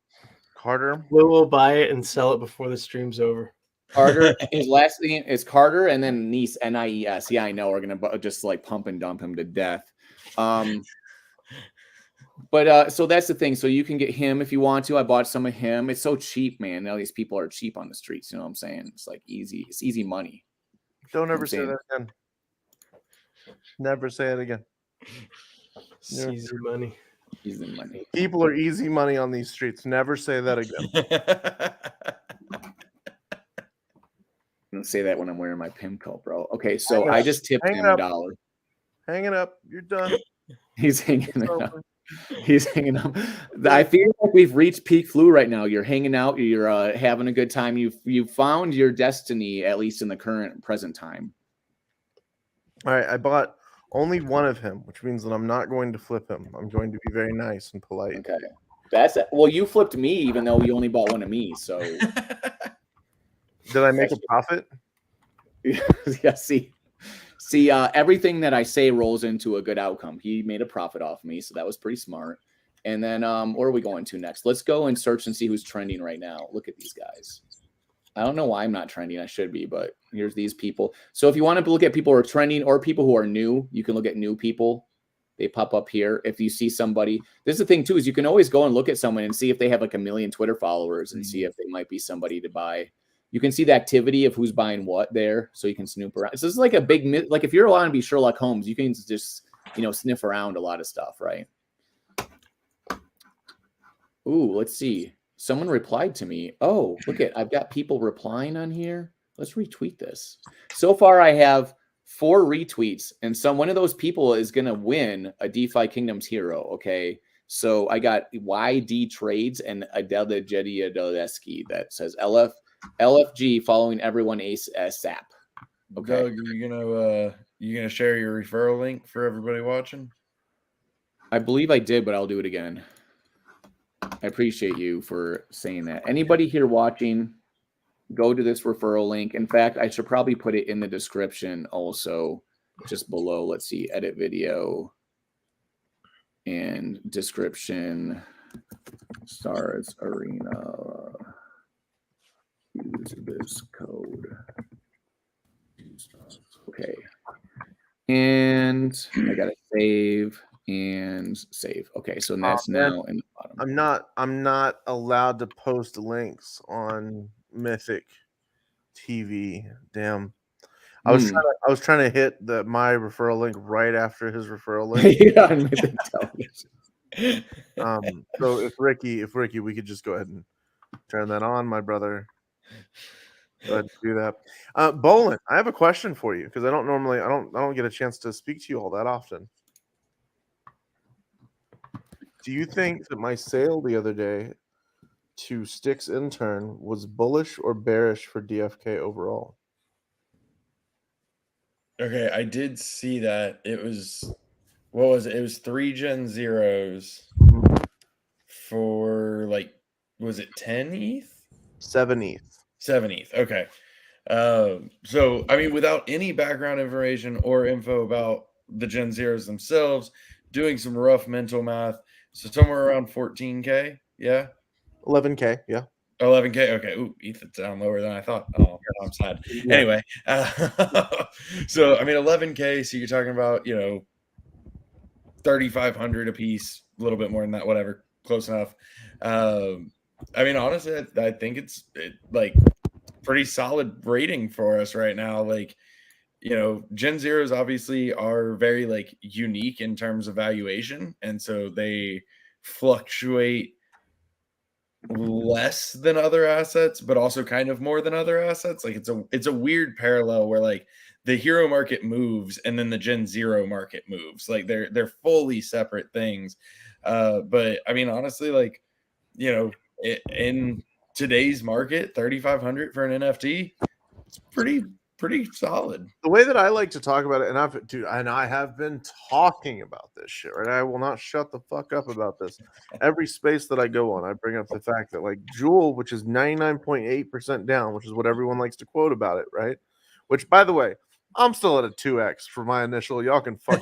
We'll buy it and sell it before the stream's over. Carter. His last name is Carter, and then Nice, Nies. Yeah, I know. We're gonna just like pump and dump him to death. But so that's the thing. So you can get him if you want to. I bought some of him. It's so cheap, man. Now these people are cheap on the streets. You know what I'm saying? It's like easy. It's easy money. Don't ever say that again. Never say it again. It's easy money. Easy money. People are easy money on these streets. Never say that again. I'm gonna say that when I'm wearing my PIMCO, bro. Okay, so I just tipped him $1. Hang it up. You're done. He's hanging it up. He's hanging up. I feel like we've reached peak Flu right now. You're hanging out. You're having a good time. You found your destiny, at least in the present time. All right, I bought only one of him, which means that I'm not going to flip him. I'm going to be very nice and polite. Okay, that's it. Well, you flipped me, even though you only bought one of me. So, did I make a profit? Yeah. See, everything that I say rolls into a good outcome. He made a profit off me, so that was pretty smart. And then where are we going to next? Let's go and search and see who's trending right now. Look at these guys. I don't know why I'm not trending. I should be, but here's these people. So if you want to look at people who are trending or people who are new, you can look at new people. They pop up here. If you see somebody, this is the thing too, is you can always go and look at someone and see if they have like 1 million Twitter followers and see if they might be somebody to buy. You can see the activity of who's buying what there, so you can snoop around. So this is like a big, like if you're allowed to be Sherlock Holmes, you can just, sniff around a lot of stuff, right? Ooh, let's see. Someone replied to me. Oh, look at, I've got people replying on here. Let's retweet this. So far, I have 4 retweets, and one of those people is going to win a DeFi Kingdoms hero. Okay. So I got YD Trades and Adela Jediodoleski that says LFG following everyone ASAP. Okay. Doug, are you gonna share your referral link for everybody watching? I believe I did, but I'll do it again. I appreciate you for saying that. Anybody here watching, go to this referral link. In fact, I should probably put it in the description also, just below. Let's see, edit video and description. StarsArena. Use this code. Okay. And I got to save and save. Okay, so that's now in the bottom. I'm not allowed to post links on Mythic TV. Damn. I was trying to hit my referral link right after his referral link. Yeah, on Mythic Television. So if Ricky, we could just go ahead and turn that on, my brother. Go ahead and do that. Bolin, I have a question for you because I don't get a chance to speak to you all that often. Do you think that my sale the other day to Sticks Intern was bullish or bearish for DFK overall? Okay, I did see that. It was, what was it? It was 3 Gen Zeros for like, was it 10 ETH? 7 ETH. 7 ETH. Okay. So I mean, without any background information or info about the Gen Zeros themselves, doing some rough mental math, so somewhere around 14K, yeah, 11K, yeah, 11K. Okay, ooh, ETH is down lower than I thought. Oh, I'm sad. Yeah. Anyway, so I mean, 11K. So you're talking about 3,500 a piece, a little bit more than that, whatever, close enough. I mean, honestly, I think it's like pretty solid rating for us right now. Like, Gen Zeros obviously are very like unique in terms of valuation, and so they fluctuate less than other assets, but also kind of more than other assets. Like it's a weird parallel where like the hero market moves and then the Gen Zero market moves. Like they're fully separate things. But I mean, honestly, like in today's market, 3,500 for an NFT, it's pretty solid. The way that I like to talk about it, and I have been talking about this shit, right? I will not shut the fuck up about this. Every space that I go on, I bring up the fact that like Jewel, which is 99.8% down, which is what everyone likes to quote about it, right? Which, by the way, I'm still at a 2x for my initial. Y'all can fuck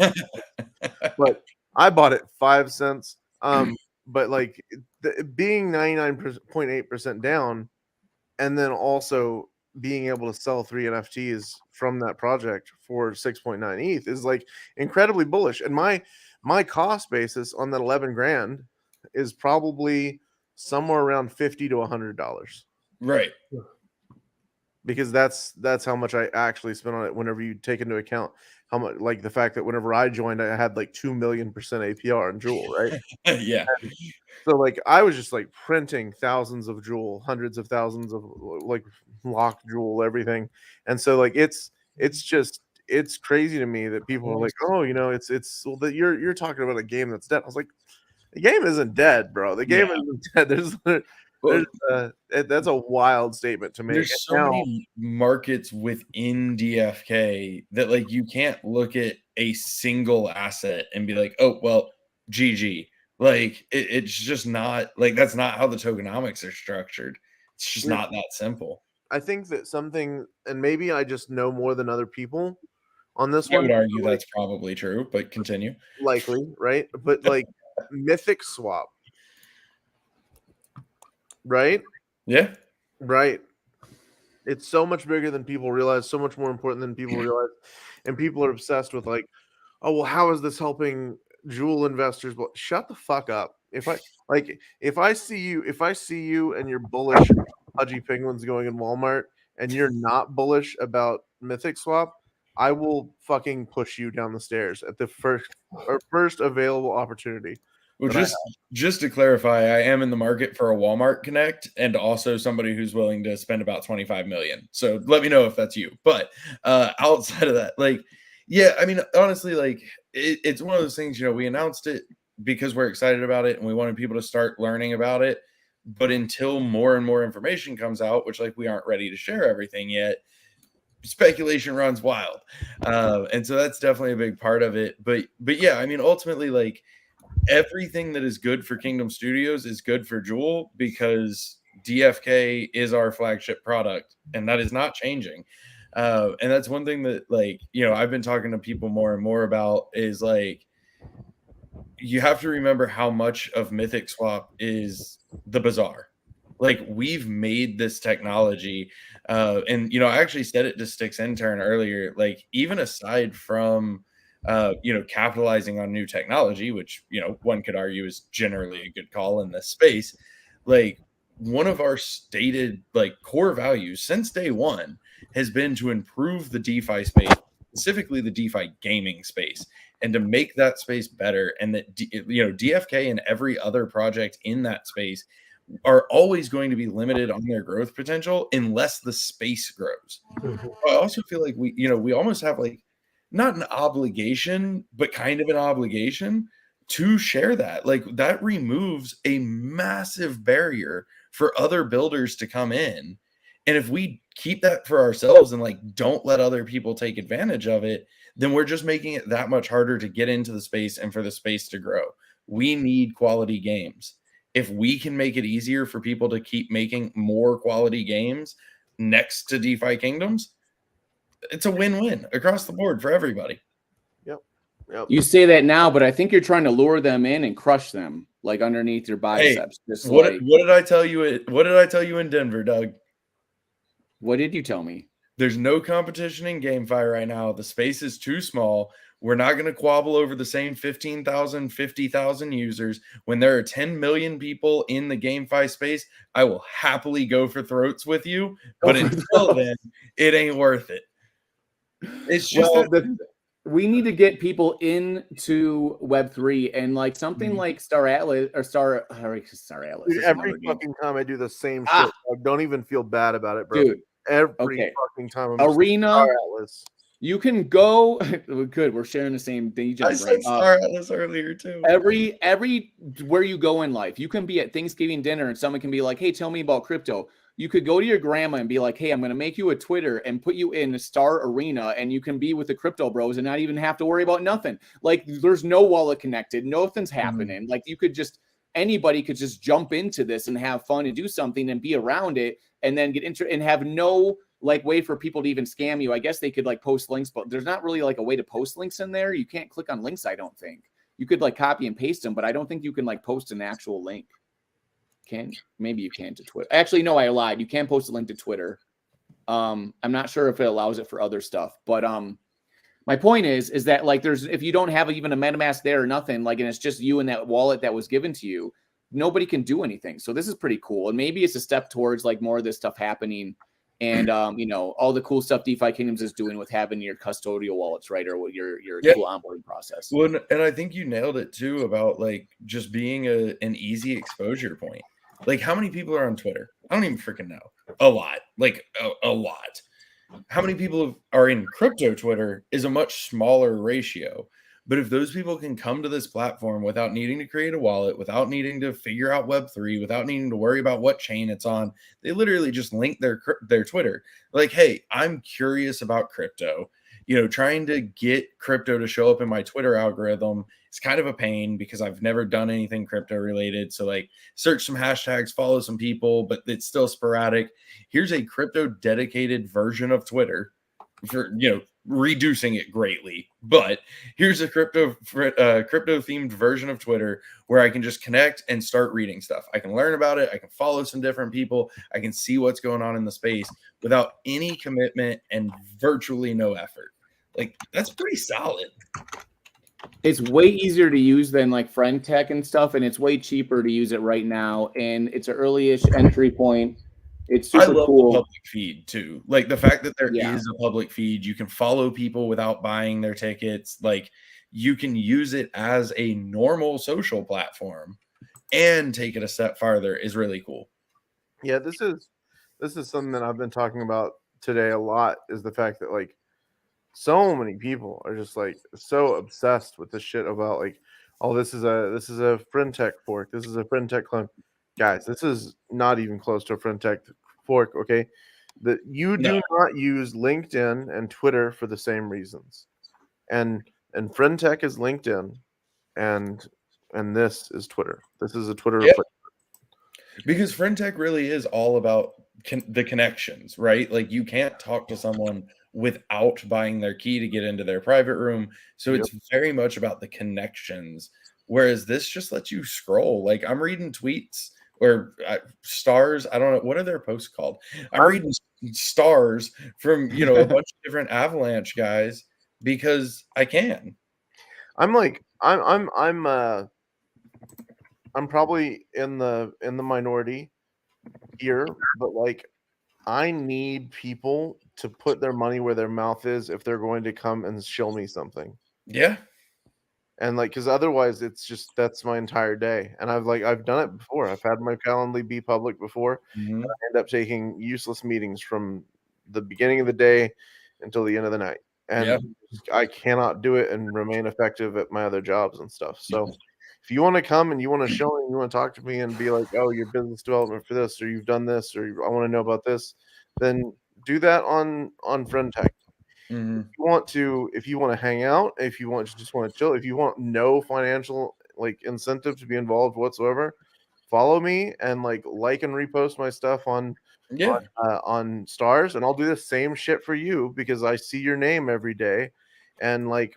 but I bought it 5 cents. But like being 99.8% down, and then also being able to sell 3 NFTs from that project for 6.9 ETH is like incredibly bullish. And my cost basis on that 11 grand is probably somewhere around $50 to $100. Right. Because that's how much I actually spent on it whenever you take into account how much, like the fact that whenever I joined, I had like 2 million% APR on Jewel, right? Yeah. And so like I was just like printing thousands of Jewel, hundreds of thousands of like locked Jewel, everything. And so like it's crazy to me that people are like, oh, it's well, that you're talking about a game that's dead. I was like, the game isn't dead, bro. The game isn't dead. That's a wild statement to make. There's so many markets within DFK that like you can't look at a single asset and be like, oh well, GG. Like it's just not like that's not how the tokenomics are structured. It's just not that simple. I think that something, and maybe I just know more than other people on this I one. would argue that's probably true, but continue. Likely, right? But like Mythic Swap. Right? Yeah. Right. It's so much bigger than people realize, so much more important than people realize. And people are obsessed with like, oh, well, how is this helping jewel investors? Well, shut the fuck up. If I see you and you're bullish Pudgy Penguins going in Walmart and you're not bullish about Mythic Swap, I will fucking push you down the stairs at the first available opportunity. Well, just to clarify, I am in the market for a Walmart Connect and also somebody who's willing to spend about 25 million. So let me know if that's you. But outside of that, like, yeah, I mean, honestly, like it's one of those things, we announced it because we're excited about it and we wanted people to start learning about it. But until more and more information comes out, which like we aren't ready to share everything yet, speculation runs wild. And so that's definitely a big part of it. But yeah, I mean, ultimately, like, everything that is good for Kingdom Studios is good for Jewel because DFK is our flagship product, and that is not changing. And that's one thing that, like, I've been talking to people more and more about is like, you have to remember how much of Mythic Swap is the bazaar. Like, we've made this technology, and I actually said it to Sticks Intern earlier. Like, even aside from capitalizing on new technology, which one could argue is generally a good call in this space, like one of our stated like core values since day one has been to improve the DeFi space, specifically the DeFi gaming space, and to make that space better. And that DFK and every other project in that space are always going to be limited on their growth potential unless the space grows. I also feel like we almost have like not an obligation, but kind of an obligation to share that. Like, that removes a massive barrier for other builders to come in. And if we keep that for ourselves and like don't let other people take advantage of it, then we're just making it that much harder to get into the space and for the space to grow. We need quality games. If we can make it easier for people to keep making more quality games next to DeFi Kingdoms, it's a win-win across the board for everybody. Yep. You say that now, but I think you're trying to lure them in and crush them like underneath your biceps. Hey, what did I tell you? What did I tell you in Denver, Doug? What did you tell me? There's no competition in GameFi right now. The space is too small. We're not going to quabble over the same 15,000, 50,000 users. When there are 10 million people in the GameFi space, I will happily go for throats with you. But until then, it ain't worth it. It's just we need to get people into Web3 and like something like Star Atlas or Star Atlas. Dude, every fucking time I do the same shit, I don't even feel bad about it, bro. Dude, every fucking time. I'm Arena. Star Atlas. You can go. Good, we're sharing the same thing. I said Star Atlas earlier too. Every where you go in life, you can be at Thanksgiving dinner and someone can be like, "Hey, tell me about crypto." You could go to your grandma and be like, "Hey, I'm going to make you a Twitter and put you in StarsArena, and you can be with the crypto bros and not even have to worry about nothing. Like, there's no wallet connected, nothing's happening. Like, you could just anybody could just jump into this and have fun and do something and be around it, and then get into and have no like way for people to even scam you. I guess they could like post links, but there's not really like a way to post links in there. You can't click on links. I don't think you could like copy and paste them, but I don't think you can like post an actual link. Maybe you can to Twitter. Actually, no, I lied. You can post a link to Twitter. I'm not sure if it allows it for other stuff, but my point is that like if you don't have even a MetaMask there or nothing, like, and it's just you and that wallet that was given to you, nobody can do anything. So this is pretty cool, and maybe it's a step towards like more of this stuff happening, and all the cool stuff DeFi Kingdoms is doing with having your custodial wallets, right, or your cool onboarding process. Well, and I think you nailed it too about like just being an easy exposure point. Like, how many people are on Twitter? I don't even freaking know. A lot. Like, a lot. How many people are in crypto Twitter is a much smaller ratio. But if those people can come to this platform without needing to create a wallet, without needing to figure out Web3, without needing to worry about what chain it's on, they literally just link their Twitter. Like, hey, I'm curious about crypto. Trying to get crypto to show up in my Twitter algorithm is kind of a pain because I've never done anything crypto related. So like search some hashtags, follow some people, but it's still sporadic. Here's a crypto dedicated version of Twitter for, reducing it greatly. But here's a crypto themed version of Twitter where I can just connect and start reading stuff. I can learn about it. I can follow some different people. I can see what's going on in the space without any commitment and virtually no effort. Like, that's pretty solid. It's way easier to use than like Friend Tech and stuff, and it's way cheaper to use it right now. And it's an early-ish entry point. It's I super love cool. the public feed too. Like the fact that there is Yeah. a public feed, you can follow people without buying their tickets. Like you can use it as a normal social platform and take it a step farther is really cool. Yeah, this is something that I've been talking about today a lot, is the fact that like so many people are just like so obsessed with this shit about like, oh, this is a friend tech fork, this is a friend tech clone. Guys, this is not even close to a friend tech fork, okay? That you do not use LinkedIn and Twitter for the same reasons. And friend tech is LinkedIn, and this is Twitter. This is a Twitter replacement. Because friend tech really is all about the connections, right? Like you can't talk to someone without buying their key to get into their private room. So it's very much about the connections. Whereas this just lets you scroll. Like I'm reading tweets or stars. I don't know. What are their posts called? I'm reading stars from, a bunch of different Avalanche guys because I can. I'm probably in the minority here, but like I need people to put their money where their mouth is if they're going to come and show me something. Yeah. And like, because otherwise it's just, that's my entire day. And I've done it before. I've had my Calendly be public before. Mm-hmm. And I end up taking useless meetings from the beginning of the day until the end of the night. And I cannot do it and remain effective at my other jobs and stuff. So if you want to come and you want to show me, you want to talk to me and be like, oh, your business development for this, or you've done this, or I want to know about this, then do that on Friend Tech. Mm-hmm. If you want to hang out, if you just want to chill, if you want no financial like incentive to be involved whatsoever, follow me and like and repost my stuff on Stars, and I'll do the same shit for you because I see your name every day, and like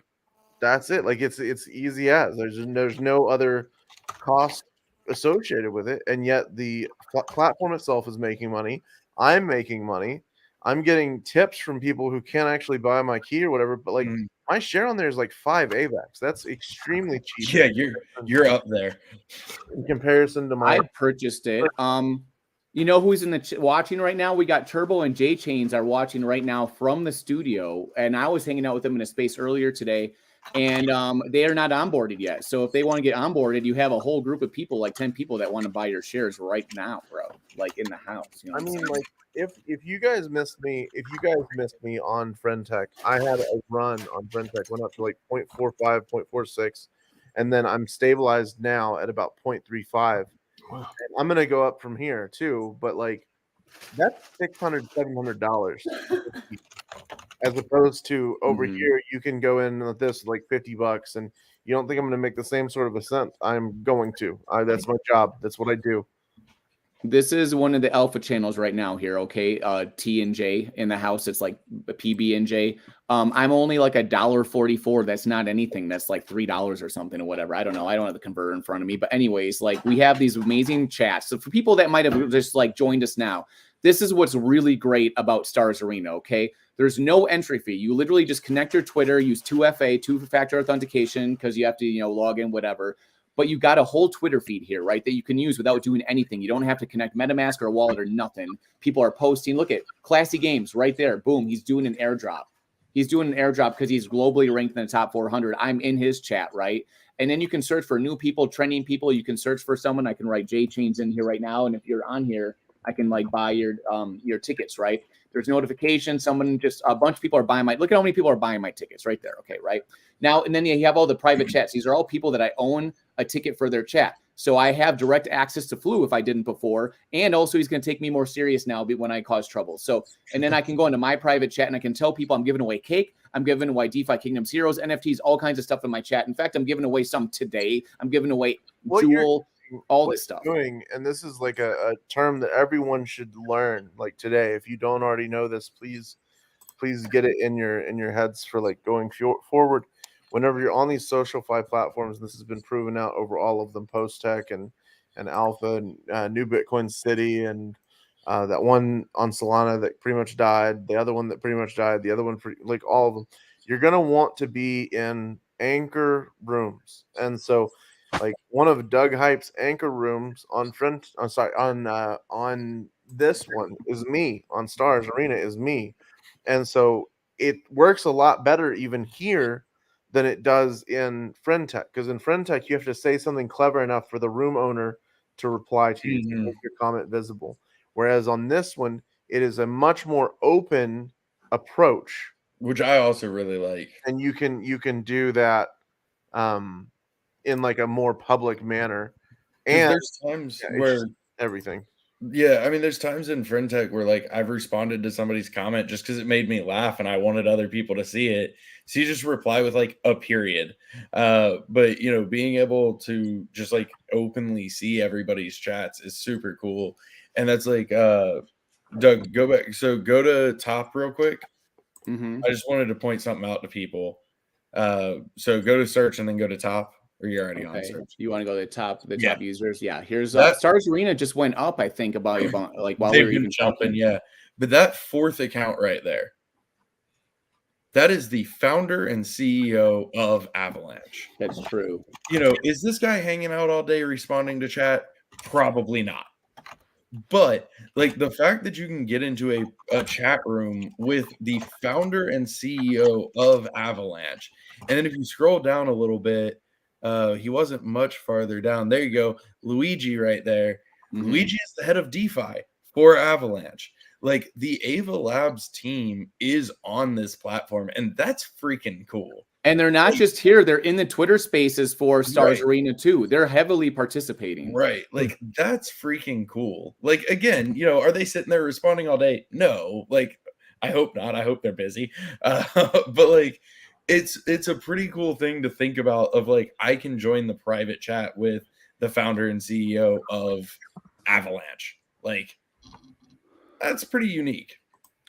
that's it. Like it's easy as there's no other cost associated with it, and yet the platform itself is making money. I'm making money. I'm getting tips from people who can't actually buy my key or whatever, but like my share on there is like 5 AVAX. That's extremely cheap. Yeah, you're up there in comparison to my. I purchased it. You know who's in the watching right now? We got Turbo and J Chains are watching right now from the studio, and I was hanging out with them in a space earlier today, and they are not onboarded yet. So if they want to get onboarded, you have a whole group of people, like 10 people, that want to buy your shares right now, bro. Like in the house. You know I mean, like if you guys missed me, on Friend Tech, I had a run on Friend Tech, went up to like 0.45, 0.46, and then I'm stabilized now at about 0.35. Wow. And I'm gonna go up from here too, but like that's $600, $700 as opposed to over here you can go in with this like $50, and you don't think I'm gonna make the same sort of ascent? I'm going to. That's my job. That's what I do. This is one of the alpha channels right now here, okay? T and J in the house. It's like PB and J. I'm only like $1.44. That's not anything. That's like $3 or something or whatever. I don't know. I don't have the converter in front of me. But anyways, like we have these amazing chats. So for people that might have just like joined us now, this is what's really great about StarsArena, okay? There's no entry fee. You literally just connect your Twitter, use 2FA, two-factor authentication, because you have to, log in, whatever. But you got a whole Twitter feed here, right, that you can use without doing anything. You don't have to connect MetaMask or a wallet or nothing. People are posting. Look at Classy Games right there. Boom, he's doing an airdrop. He's doing an airdrop because he's globally ranked in the top 400. I'm in his chat, right? And then you can search for new people, trending people. You can search for someone. I can write J Chains in here right now. And if you're on here, I can like buy your tickets, right? There's notifications. A bunch of people are buying look at how many people are buying my tickets right there. Okay, right now. And then you have all the private chats. These are all people that I own a ticket for their chat. So I have direct access to Flu if I didn't before. And also he's going to take me more serious now when I cause trouble. So, and then I can go into my private chat and I can tell people I'm giving away cake. I'm giving away DeFi Kingdoms Heroes, NFTs, all kinds of stuff in my chat. In fact, I'm giving away some today. I'm giving away Jewel, all this stuff. And this is like a term that everyone should learn like today. If you don't already know this, please please get it in your heads for like going forward. Whenever you're on these SocialFi platforms, this has been proven out over all of them, Post Tech and Alpha and New Bitcoin City and that one on Solana that pretty much died, the other one that pretty much died, the other one like all of them. You're gonna want to be in anchor rooms, and so like one of Doug Hype's anchor rooms on this one is me on StarsArena is me, and so it works a lot better even here than it does in FriendTech, because in FriendTech you have to say something clever enough for the room owner to reply to you, to make your comment visible. Whereas on this one, it is a much more open approach, which I also really like. and you can do that in like a more public manner. And there's times where everything. Yeah, I mean, there's times in FriendTech where like I've responded to somebody's comment just because it made me laugh and I wanted other people to see it. So you just reply with like a period. But you know, being able to just like openly see everybody's chats is super cool. And that's like Doug, go back. So go to top real quick. I just wanted to point something out to people. So go to search and then go to top. Or you're already on search. You want to go to the top users? Yeah. Here's That- StarsArena just went up, I think, about like while we they've were been even jumping, talking. yeah. But that fourth account right there, that is the founder and CEO of Avalanche. That's true. You know, is this guy hanging out all day responding to chat? Probably not. But like the fact that you can get into a chat room with the founder and CEO of Avalanche, and then if you scroll down a little bit, he wasn't much farther down. There you go, Luigi right there. Luigi is the head of DeFi for Avalanche. Like the Ava Labs team is on this platform, and that's freaking cool. And they're not just here, they're in the Twitter spaces for StarsArena too. They're heavily participating. Right. Like that's freaking cool. Like again, you know, are they sitting there responding all day? No. Like I hope not. I hope they're busy. But like it's a pretty cool thing to think about of like I can join the private chat with the founder and CEO of Avalanche. Like that's pretty unique.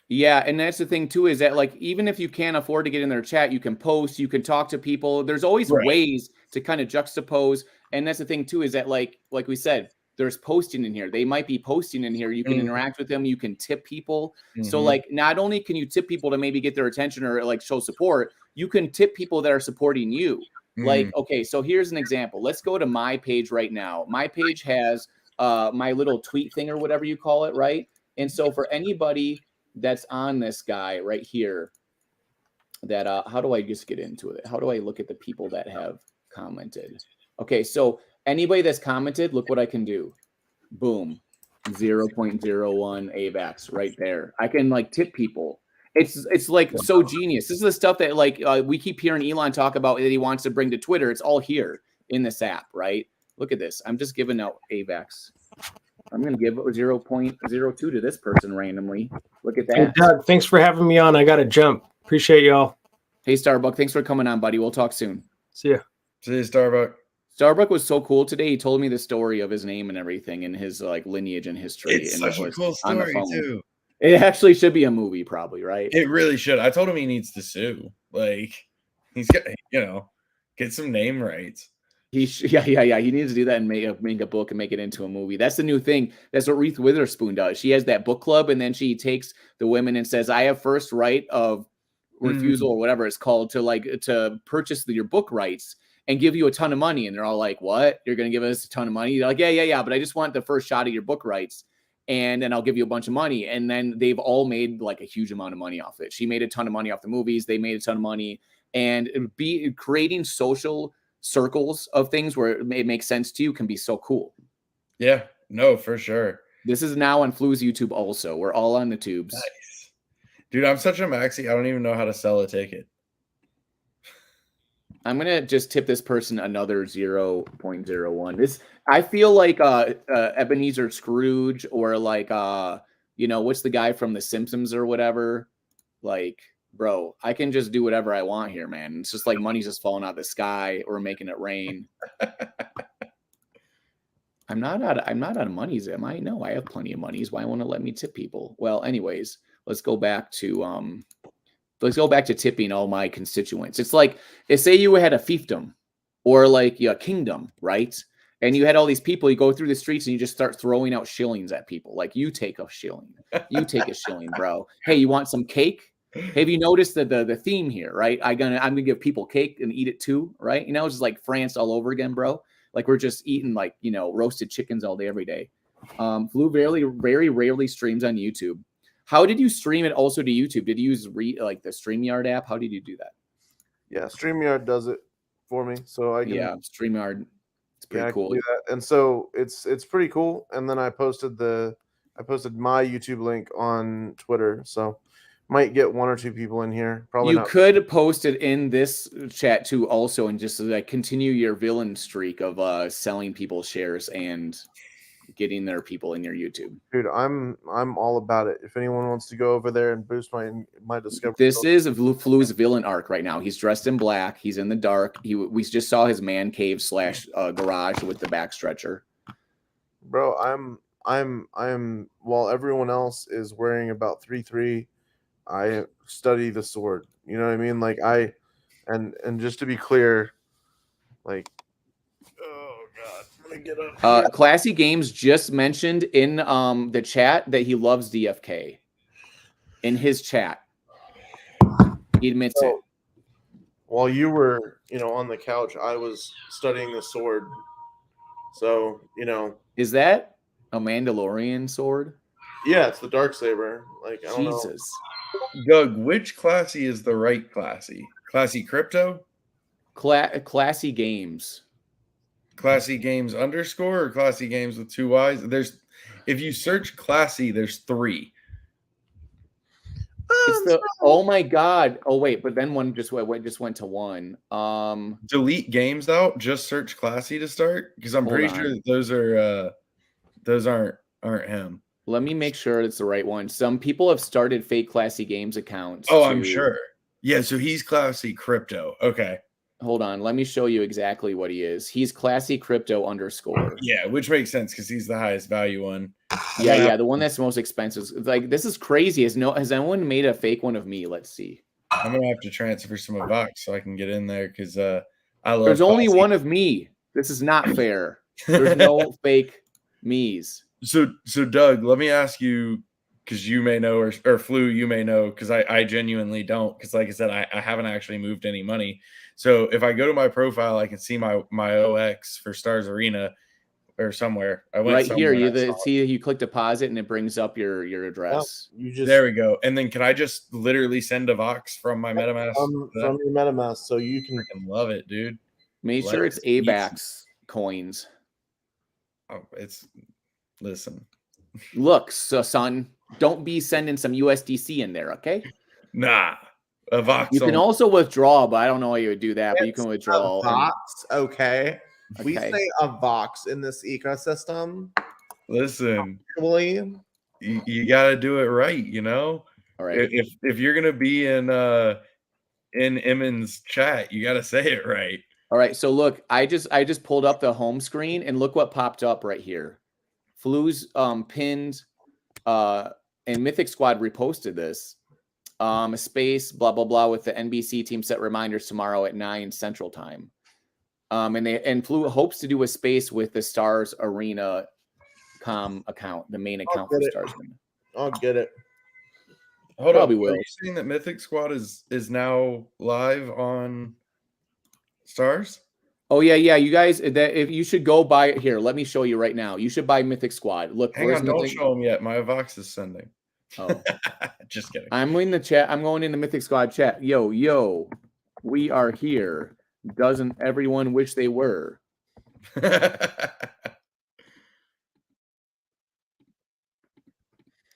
Yeah, and that's the thing too, is that like even if you can't afford to get in their chat, you can post, you can talk to people. There's always ways to kind of juxtapose. And that's the thing too, is that like we said, there's posting in here. They might be posting in here. You can interact with them, you can tip people. So like not only can you tip people to maybe get their attention or like show support, you can tip people that are supporting you. Like, okay, so here's an example. Let's go to my page right now. My page has my little tweet thing or whatever you call it, right? And so for anybody that's on this guy right here, that how do I just get into it? How do I look at the people that have commented? Okay, so anybody that's commented, look what I can do. Boom, 0.01 AVAX right there. I can like tip people. It's like so genius. This is the stuff that like we keep hearing Elon talk about that he wants to bring to Twitter. It's all here in this app, right? Look at this. I'm just giving out AVAX. I'm going to give 0.02 to this person randomly. Look at that. Hey, Doug, thanks for having me on. I got to jump. Appreciate y'all. Hey, Starbuck. Thanks for coming on, buddy. We'll talk soon. See ya. See you, Starbuck. Starbuck was so cool today. He told me the story of his name and everything and his like lineage and history. It's such a cool story too. It actually should be a movie, probably, right? It really should. I told him he needs to sue. Like he's got, you know, get some name rights. Yeah. He needs to do that and make a book and make it into a movie. That's the new thing. That's what Reese Witherspoon does. She has that book club, and then she takes the women and says, "I have first right of refusal or whatever it's called to purchase your book rights and give you a ton of money." And they're all like, "What? You're going to give us a ton of money?" They're like, "Yeah. But I just want the first shot of your book rights, and then I'll give you a bunch of money." And then they've all made like a huge amount of money off it. She made a ton of money off the movies. They made a ton of money, and creating social circles of things where it makes sense to you can be so cool. Yeah, no, for sure. This is now on Flu's YouTube also. We're all on the tubes. Nice. Dude, I'm such a maxi. I don't even know how to sell a ticket. I'm going to just tip this person another 0.01. This, I feel like Ebenezer Scrooge or like, what's the guy from The Simpsons or whatever? Like, bro, I can just do whatever I want here, man. It's just like money's just falling out of the sky or making it rain. I'm not out of monies, am I? No, I have plenty of monies. Why won't it let me tip people? Well, anyways, let's go back to let's go back to tipping all my constituents. It's like, say you had a fiefdom or like a kingdom, right? And you had all these people, you go through the streets and you just start throwing out shillings at people. Like, you take a shilling. You take a shilling, bro. Hey, you want some cake? Hey, have you noticed the theme here, right? I'm gonna give people cake and eat it too, right? You know, it's just like France all over again, bro. Like, we're just eating like, you know, roasted chickens all day, every day. Flu very rarely streams on YouTube. How did you stream it also to YouTube? Did you use like the StreamYard app? How did you do that? Yeah, StreamYard does it for me, so I can. Yeah, StreamYard. It's pretty cool. Do that. And so it's pretty cool. And then I posted my YouTube link on Twitter, so might get 1 or 2 people in here. Probably you not. Could post it in this chat too, also, and just like continue your villain streak of selling people shares and getting their people in your YouTube. Dude, I'm all about it. If anyone wants to go over there and boost my discovery. This is Flu's villain arc right now. He's dressed in black. He's in the dark. We just saw his man cave / garage with the back stretcher. Bro, I'm while everyone else is worrying about 3-3, I study the sword. You know what I mean? Like and just to be clear, like, oh god, let me get up. Classy Games just mentioned in the chat that he loves DFK. In his chat, he admits it. While you were, on the couch, I was studying the sword. So, is that a Mandalorian sword? Yeah, it's the Darksaber. Like, I don't Jesus. Doug, which Classy is the right Classy? Classy Crypto? Classy Games. Classy Games _ or Classy Games with 2 Y's? If you search Classy, there's 3. Oh my god. Oh wait, but then one just went to 1. Delete games out. Just search Classy to start, because I'm pretty sure that those aren't him. Let me make sure it's the right one. Some people have started fake Classy Games accounts. Oh, I'm sure. Yeah, so he's Classy Crypto. Okay. Hold on. Let me show you exactly what he is. He's Classy Crypto _ Yeah, which makes sense because he's the highest value one. Yeah, the one that's most expensive. Like, this is crazy. Has anyone made a fake one of me? Let's see. I'm gonna have to transfer some of Vox so I can get in there because I love. There's only one of me. This is not fair. There's no fake me's. So Doug, let me ask you, because you may know, or Flu, you may know, because I genuinely don't, because like I said, I haven't actually moved any money. So if I go to my profile, I can see my OX for StarsArena or somewhere. I went right somewhere here. You click deposit and it brings up your address. There we go. And then can I just literally send a Vox from my MetaMask? From your MetaMask, so you can love it, dude. Make sure it's AVAX coins. Oh, listen. Look, son, don't be sending some USDC in there, okay? Nah. A Vox. You can also withdraw, but I don't know how you would do that. But you can withdraw. A Vox, okay. We say a Vox in this ecosystem. Listen, you got to do it right, All right. If you're gonna be in Emmons' chat, you got to say it right. All right. So look, I just pulled up the home screen and look what popped up right here. Flu's pinned, and Mythic Squad reposted this. Space, blah, blah, blah, with the NBC team set reminders tomorrow at 9 Central Time. And Flu hopes to do a space with the StarsArena account, the main account for StarsArena. I'll get it. Hold on. Are you saying that Mythic Squad is now live on Stars? Oh yeah. You guys, if you should go buy it here. Let me show you right now. You should buy Mythic Squad. Look, hang on, don't show them yet. My Vox is sending. Oh, just kidding. I'm in the chat. I'm going in the Mythic Squad chat. Yo, we are here. Doesn't everyone wish they were?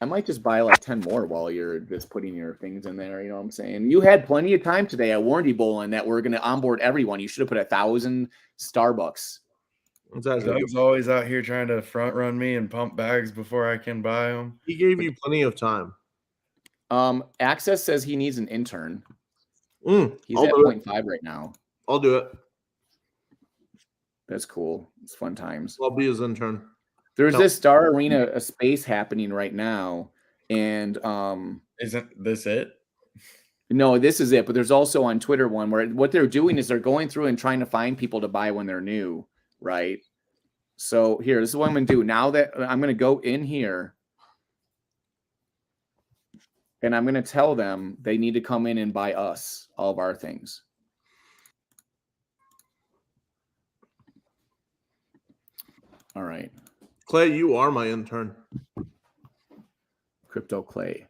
I might just buy like 10 more while you're just putting your things in there. You know what I'm saying? You had plenty of time today. I warned you, Bolin, that we're going to onboard everyone. You should have put 1,000 Starbucks. Doug's always out here trying to front run me and pump bags before I can buy them. He gave you plenty of time. Access says he needs an intern. He's at 0.5 right now. I'll do it. That's cool. It's fun times. I'll be his intern. There's this StarsArena a space happening right now, and isn't this it? No, this is it. But there's also on Twitter one where what they're doing is they're going through and trying to find people to buy when they're new, right? So here, this is what I'm going to do. Now that I'm going to go in here and I'm going to tell them they need to come in and buy us all of our things. All right. Clay, you are my intern. Crypto Clay.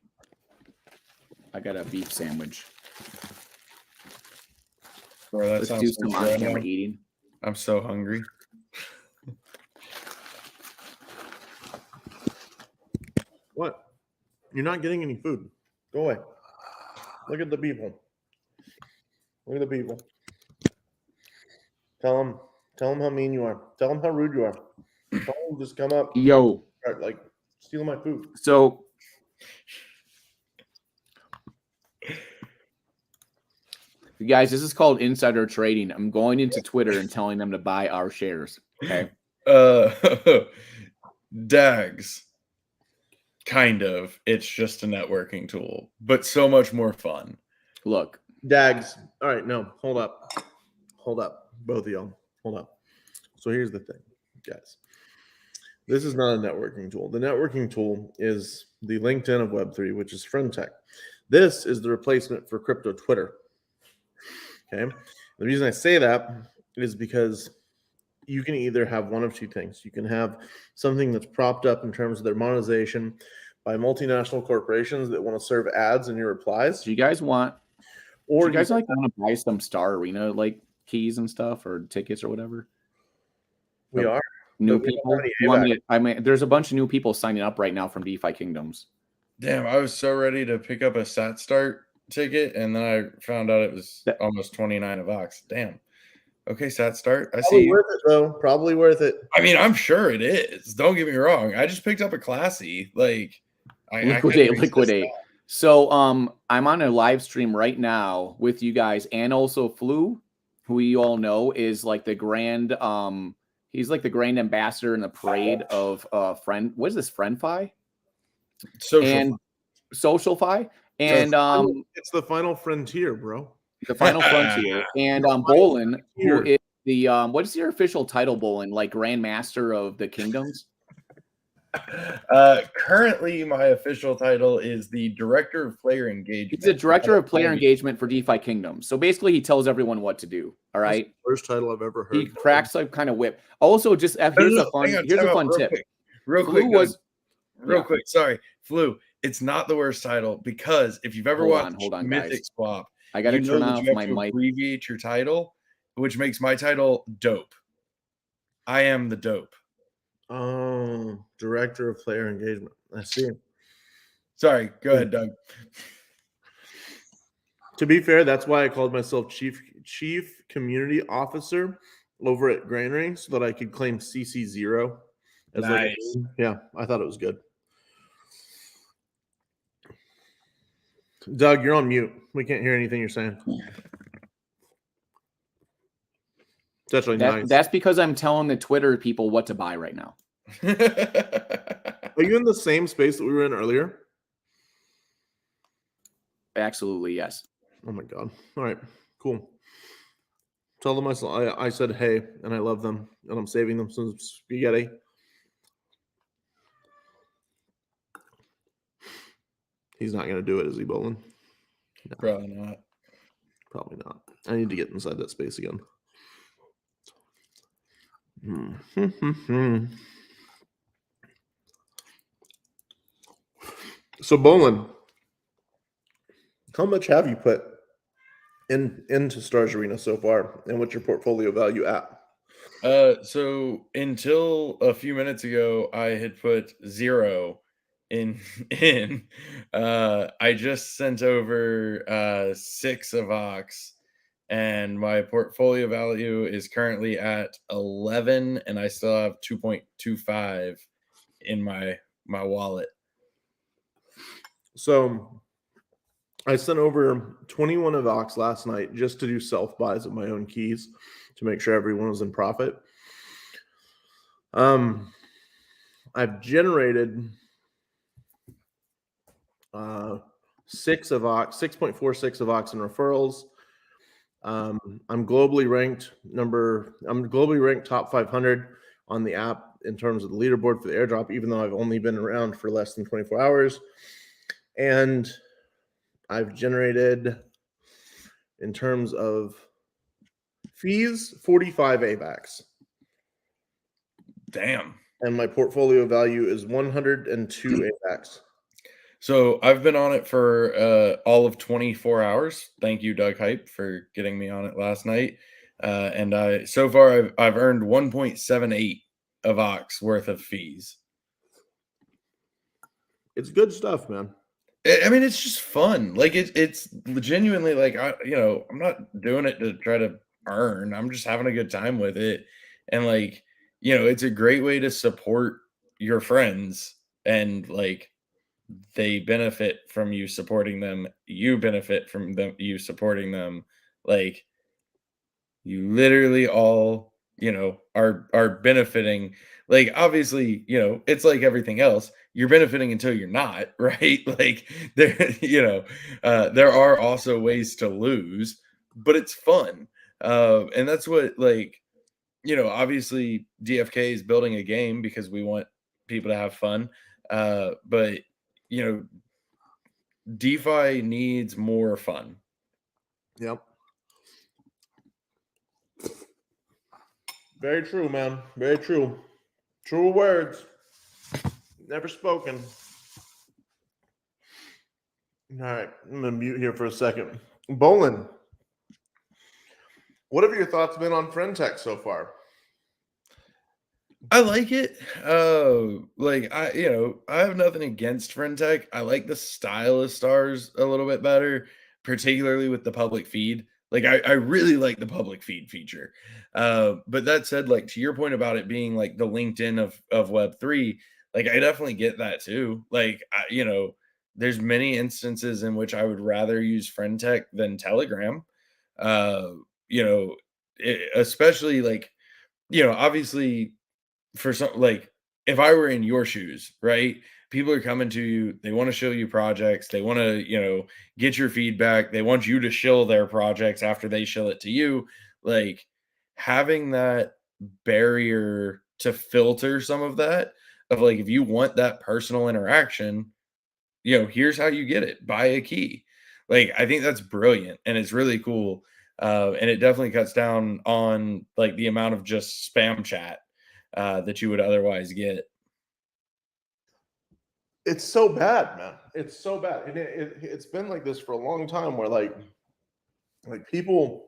I got a beef sandwich. Bro, that Let's sounds do so some good. on-camera eating. I'm so hungry. What? You're not getting any food. Go away. Look at the people. Look at the people. Tell them how mean you are. Tell them how rude you are. Tell them just come up, Yo. start like stealing my food. So you guys, this is called insider trading. I'm going into Twitter and telling them to buy our shares. Okay. Dags. Kind of. It's just a networking tool, but so much more fun. Look. Dags. All right, no, hold up. Hold up. Both of y'all. Hold up. So here's the thing, guys. This is not a networking tool. The networking tool is the LinkedIn of Web3, which is FriendTech. This is the replacement for crypto Twitter. Okay. The reason I say that is because you can either have one of two things. You can have something that's propped up in terms of their monetization by multinational corporations that want to serve ads in your replies. Do you guys want, or do you guys like want to buy some StarsArena like keys and stuff or tickets or whatever? We are. New But we don't people. have any You want AVAC. me to, I mean, there's a bunch of new people signing up right now from DeFi Kingdoms. Damn, I was so ready to pick up a Sat Start ticket, and then I found out it was almost 29 Vox. Damn. Okay, Sat Start. I Probably see. worth it though. Probably worth it. I mean, I'm sure it is. Don't get me wrong. I just picked up a Classy. Like, Liquidate. So I'm on a live stream right now with you guys, and also Flu, who you all know is like the grand he's like the grand ambassador in the parade of friend. What is this? FriendFi? SocialFi. And it's the final frontier, bro. The final frontier. And Bolin, who is the what is your official title, Bolin? Like Grand Master of the Kingdoms? Currently, my official title is the Director of Player Engagement. He's the Director of Player Engagement for DeFi Kingdoms. So basically, he tells everyone what to do. All right. That's the first title I've ever heard. He cracks like kind of whip. Also, just here's a fun tip. Real quick. Sorry, Flu. It's not the worst title because if you've ever watched Mythic guys. Swap, I got to turn off my mic. Abbreviate your title, which makes my title dope. I am the dope. Oh, Director of Player Engagement. I see. Sorry, go ahead, Doug. To be fair, that's why I called myself Chief Community Officer over at Granary so that I could claim CC0 as nice. Yeah, I thought it was good. Doug, you're on mute. We can't hear anything you're saying. It's actually nice. That's because I'm telling the Twitter people what to buy right now. Are you in the same space that we were in earlier? Absolutely, yes. Oh my god. All right, cool. Tell them I said hey, and I love them, and I'm saving them some spaghetti. He's not going to do it, is he, Bolin? No. Probably not. Probably not. I need to get inside that space again. So, Bolin, how much have you put into StarsArena so far, and what's your portfolio value at? So until a few minutes ago, I had put 0 in. I just sent over 6 Vox, and my portfolio value is currently at 11, and I still have 2.25 in my wallet. So I sent over 21 Vox last night just to do self buys of my own keys to make sure everyone was in profit. I've generated 6 of Ox, 6.46 of Ox in referrals. I'm globally ranked top 500 on the app in terms of the leaderboard for the airdrop, even though I've only been around for less than 24 hours. And I've generated, in terms of fees, 45 AVAX. Damn. And my portfolio value is 102 AVAX. So I've been on it for all of 24 hours. Thank you, Doug Hype, for getting me on it last night. And so far I've earned 1.78 of Ox worth of fees. It's good stuff, man. I mean, it's just fun. Like it's genuinely like I'm not doing it to try to earn. I'm just having a good time with it, and like it's a great way to support your friends, and like they benefit from you supporting them. You benefit from you supporting them. Like you literally all are benefiting. Like obviously it's like everything else, you're benefiting until you're not, right? Like there are also ways to lose, but it's fun. And that's what, like, obviously DFK is building a game because we want people to have fun, but DeFi needs more fun. Yep. Very true, man. Very true. True words. Never spoken. All right. I'm going to mute here for a second. Bolin, what have your thoughts been on FriendTech so far? I like it. Like I have nothing against FriendTech. I like the style of Stars a little bit better, particularly with the public feed. Like I really like the public feed feature. But that said, like to your point about it being like the LinkedIn of Web3, like I definitely get that too. Like there's many instances in which I would rather use FriendTech than Telegram. Especially like obviously for some, like if I were in your shoes, right? People are coming to you, they want to show you projects, they want to, get your feedback, they want you to shill their projects after they shill it to you. Like having that barrier to filter some of that, of like if you want that personal interaction, here's how you get it. Buy a key. Like I think that's brilliant and it's really cool. And it definitely cuts down on like the amount of just spam chat that you would otherwise get. It's so bad, man. It's so bad. And it's been like this for a long time where like people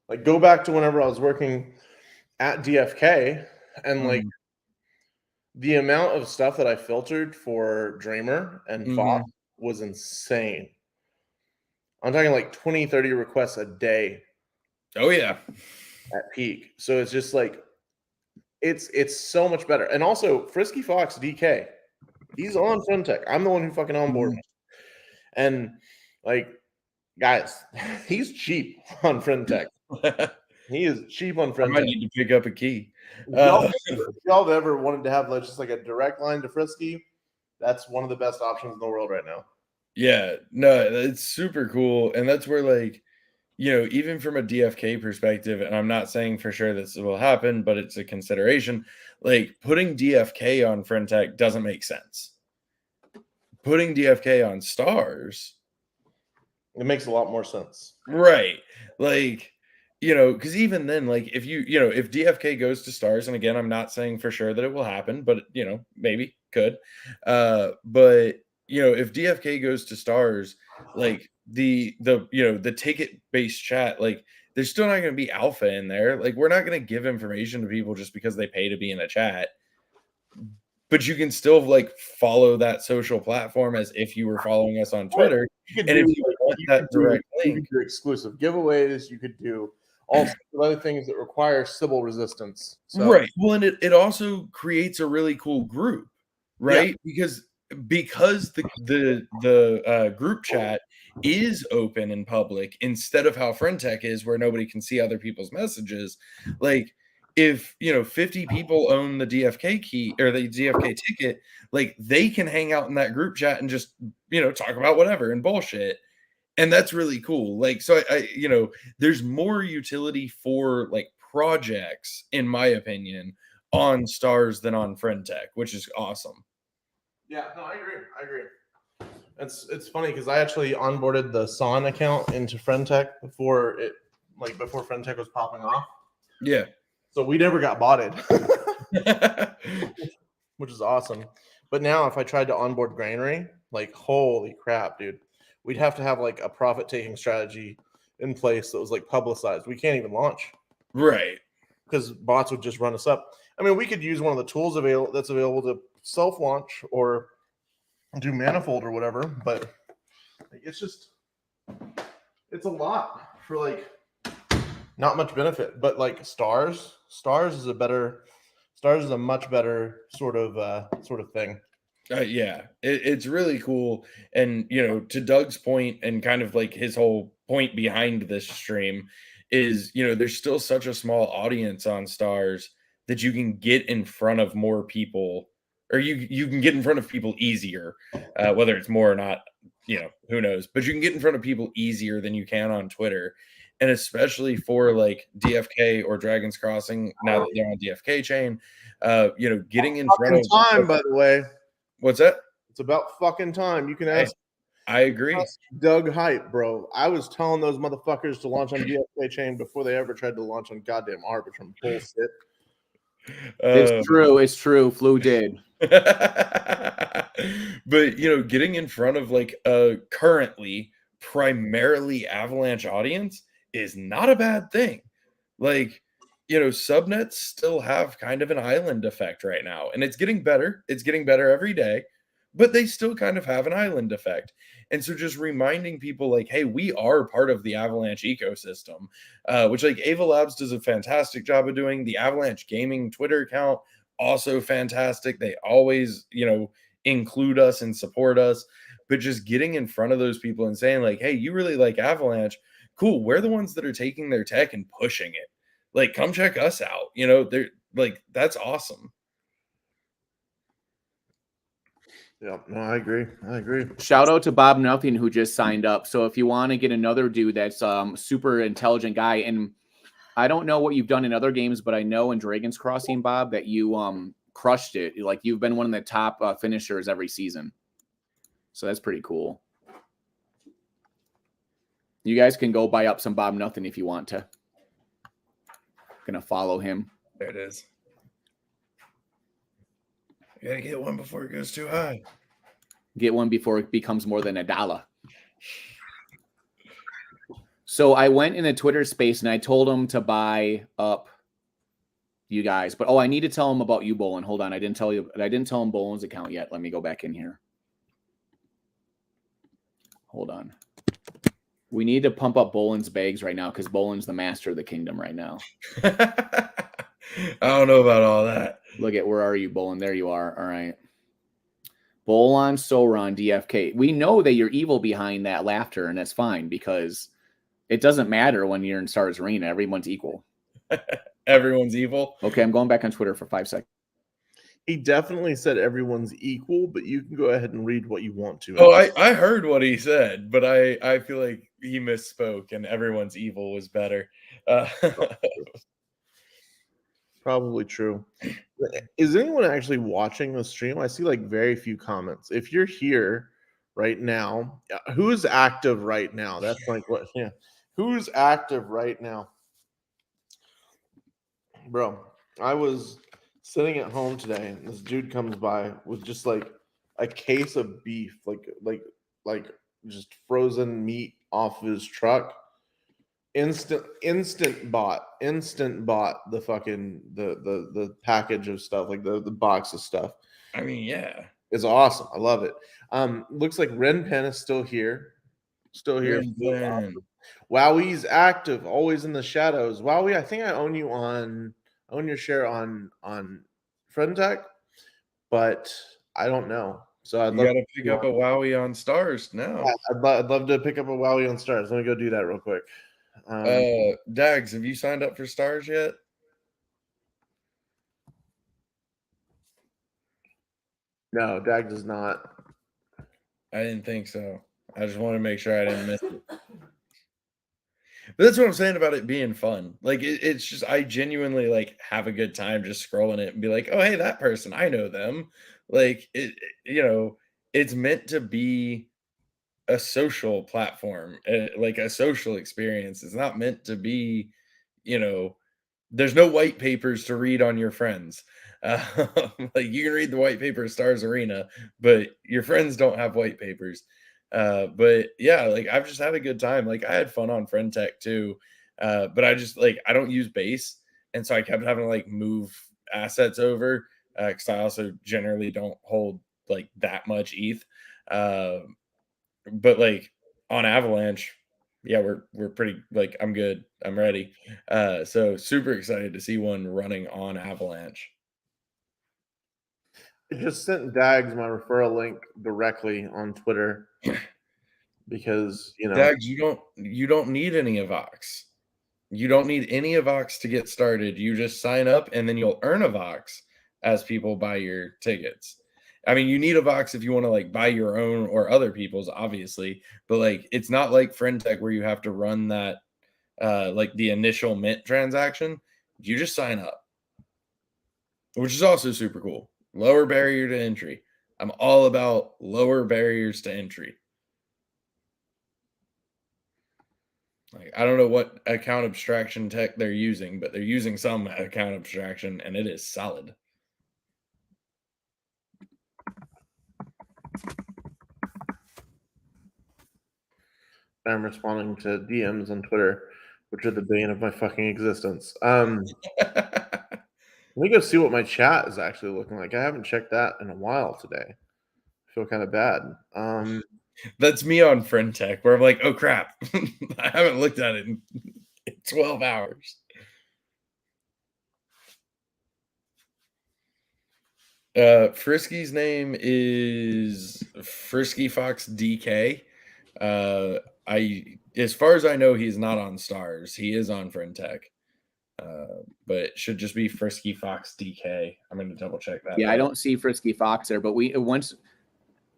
like go back to whenever I was working at DFK and like the amount of stuff that I filtered for Dreamer and Fox was insane. I'm talking like 20, 30 requests a day. Oh yeah. At peak. So it's just like it's so much better. And also Frisky Fox DK, he's on FriendTech. I'm the one who fucking onboarded him. And like guys, he's cheap on FriendTech. He is cheap on FriendTech. I might need to pick up a key. If y'all have ever wanted to have like just like a direct line to Frisky, that's one of the best options in the world right now. Yeah, no, it's super cool. And that's where like, even from a DFK perspective, and I'm not saying for sure this will happen, but it's a consideration. Like putting DFK on FriendTech doesn't make sense. Putting DFK on Stars, it makes a lot more sense. Right. Like, because even then, like if if DFK goes to Stars, and again, I'm not saying for sure that it will happen, but maybe could. But if DFK goes to Stars, like the ticket based chat, like there's still not going to be alpha in there. Like we're not going to give information to people just because they pay to be in a chat. But you can still like follow that social platform as if you were following us on Twitter. And if you want that direct link, you could do exclusive giveaways, you could do all sorts of other things that require Sybil resistance. So. Right. Well, and it also creates a really cool group, right? Yeah. Because the group chat is open and public instead of how FriendTech is, where nobody can see other people's messages. Like if 50 people own the DFK key or the DFK ticket, like they can hang out in that group chat and just talk about whatever and bullshit. And that's really cool. Like, so I there's more utility for like projects, in my opinion, on Stars than on Friend Tech, which is awesome. Yeah, no, I agree. It's funny because I actually onboarded the Son account into Friend Tech before Friend Tech was popping off. Yeah. So we never got botted, which is awesome. But now if I tried to onboard Granary, like holy crap, dude, we'd have to have like a profit taking strategy in place that was like publicized. We can't even launch. Right. Because bots would just run us up. I mean, we could use one of the tools that's available to self-launch or do Manifold or whatever, but it's a lot for like not much benefit. But like Stars is a much better sort of thing. Yeah, it's really cool. And to Doug's point and kind of like his whole point behind this stream is there's still such a small audience on Stars that you can get in front of more people, or you can get in front of people easier, whether it's more or not, who knows, but you can get in front of people easier than you can on Twitter. And especially for like DFK or Dragon's Crossing, now that they're on DFK chain, getting in front of time, by the way. What's that? It's about fucking time. You can ask. I agree. Doug Hype, bro. I was telling those motherfuckers to launch on DFK chain before they ever tried to launch on goddamn Arbitrum. Bullshit. It's true. It's true. Flu did. But getting in front of like a currently primarily Avalanche audience is not a bad thing. Like, subnets still have kind of an island effect right now, and it's getting better. It's getting better every day, but they still kind of have an island effect. And so just reminding people like, hey, we are part of the Avalanche ecosystem, which like Ava Labs does a fantastic job of doing. The Avalanche Gaming Twitter account, also fantastic. They always, include us and support us. But just getting in front of those people and saying like, hey, you really like Avalanche? Cool. We're the ones that are taking their tech and pushing it. Like, come check us out. They're like, that's awesome. Yeah, no, I agree. Shout out to Bob Nothing who just signed up. So if you want to get another dude that's super intelligent guy, and I don't know what you've done in other games, but I know in Dragon's Crossing, Bob, that you crushed it. Like you've been one of the top finishers every season. So that's pretty cool. You guys can go buy up some Bob Nothing if you want to. Gonna follow him. There it is. You gotta get one before it goes too high. Get one before it becomes more than $1. So I went in the Twitter space and I told him to buy up you guys. But I need to tell him about you, Bolin. Hold on. I didn't tell him Bolin's account yet. Let me go back in here. Hold on. We need to pump up Bolin's bags right now because Bolin's the master of the kingdom right now. I don't know about all that. Look at, where are you, Bolin? There you are. All right. Bolon, Sauron, DFK. We know that you're evil behind that laughter, and that's fine because it doesn't matter when you're in StarsArena. Everyone's equal. Everyone's evil. Okay, I'm going back on Twitter for 5 seconds. He definitely said everyone's equal, but you can go ahead and read what you want to. Oh, I heard what he said, but I feel like he misspoke and everyone's evil was better. Probably true. Is anyone actually watching the stream? I see like very few comments. If you're here right now, who's active right now? That's like what, yeah. Who's active right now? Bro, I was sitting at home today and this dude comes by with just like a case of beef, like just frozen meat off his truck. Instant bought the fucking the package of stuff, like the box of stuff. I mean, yeah, it's awesome. I love it. Looks like Ren Pen is still here. Wowie's active, always in the shadows. Wowie, I think I own your share on Friend Tech, but I don't know. So I'd love to pick up a Wowie on Stars now. I'd love to pick up a Wowie on Stars. Let me go do that real quick. Dags, have you signed up for Stars yet? No, Dag does not. I didn't think so. I just want to make sure I didn't miss it. But that's what I'm saying about it being fun. Like it's just I genuinely like have a good time just scrolling it and be like, oh hey, that person, I know them. Like it's meant to be a social platform, like a social experience. It's not meant to be, you know, there's no white papers to read on your friends. Like you can read the white paper of StarsArena, but your friends don't have white papers. But yeah, like I've just had a good time. Like I had fun on Friend Tech too. But I just like I don't use base, and so I kept having to like move assets over because I also generally don't hold like that much ETH. Uh, but like on Avalanche, yeah, we're pretty like I'm good. I'm ready. So super excited to see one running on Avalanche. I just sent Dags my referral link directly on Twitter because Dags, you don't need any of Vox. You don't need any of Vox to get started. You just sign up and then you'll earn a Vox as people buy your tickets. I mean, you need a Vox if you want to like buy your own or other people's, obviously, but like it's not like Friend Tech where you have to run that like the initial mint transaction. You just sign up, which is also super cool. Lower barrier to entry. I'm all about lower barriers to entry. Like I don't know what account abstraction tech they're using, but they're using some account abstraction and it is solid. I'm responding to DMs on Twitter, which are the bane of my fucking existence. Let me go see what my chat is actually looking like. I haven't checked that in a while today. I feel kind of bad. That's me on Friend Tech where I'm like, oh crap. I haven't looked at it in 12 hours. Frisky's name is Frisky Fox DK. I as far as I know, he's not on Stars. He is on Friend Tech. But it should just be Frisky Fox DK. I'm gonna double check that. Yeah, I don't see Frisky Fox there, but we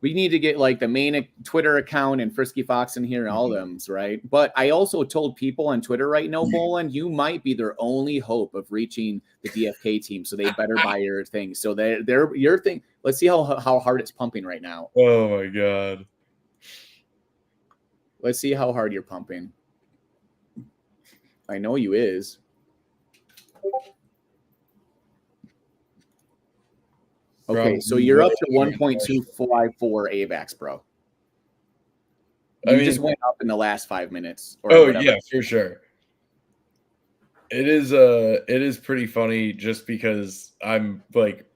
need to get like the main Twitter account and Frisky Fox in here and all of them, right? But I also told people on Twitter right now, Bolin, you might be their only hope of reaching the DFK team, so they better buy your thing. So they're your thing. Let's see how hard it's pumping right now. Oh my god. Let's see how hard you're pumping. I know you is. Okay, so you're up to 1.254 AVAX, bro. You just went up in the last 5 minutes. Or whatever. Yeah, for sure. It is pretty funny just because I'm like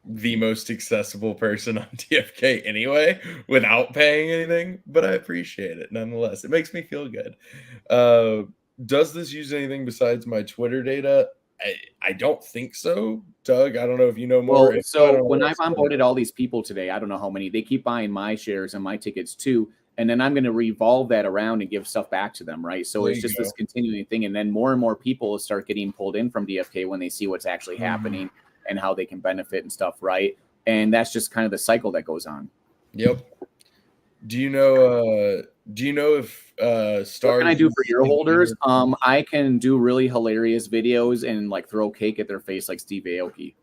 the most accessible person on DFK anyway, without paying anything, but I appreciate it nonetheless. It makes me feel good. Does this use anything besides my Twitter data? I don't think so, Doug. I don't know if you know more. Well, so when I've onboarded all these people today, I don't know how many, they keep buying my shares and my tickets too. And then I'm going to revolve that around and give stuff back to them, right? So it's just this continuing thing. And then more and more people start getting pulled in from DFK when they see what's actually happening and how they can benefit and stuff, right? And that's just kind of the cycle that goes on. Yep. Do you know if Stars, what can I do for your holders? I can do really hilarious videos and like throw cake at their face like Steve Aoki.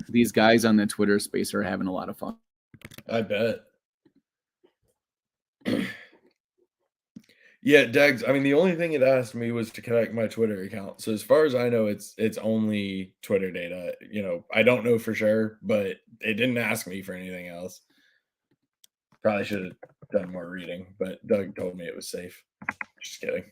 These guys on the Twitter space are having a lot of fun. I bet. Yeah, Degs. I mean, the only thing it asked me was to connect my Twitter account. So as far as I know, it's only Twitter data. You know, I don't know for sure, but it didn't ask me for anything else. Probably should have done more reading, but Doug told me it was safe. Just kidding.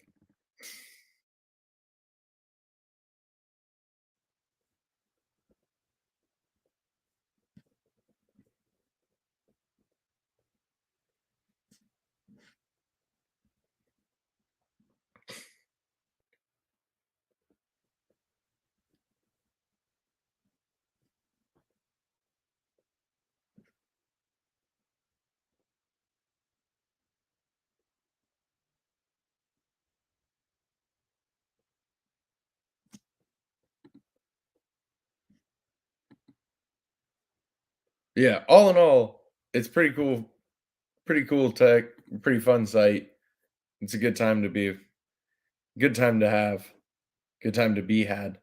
Yeah, all in all, it's pretty cool. Pretty cool tech, pretty fun site. It's a good time to be, good time to have, good time to be had.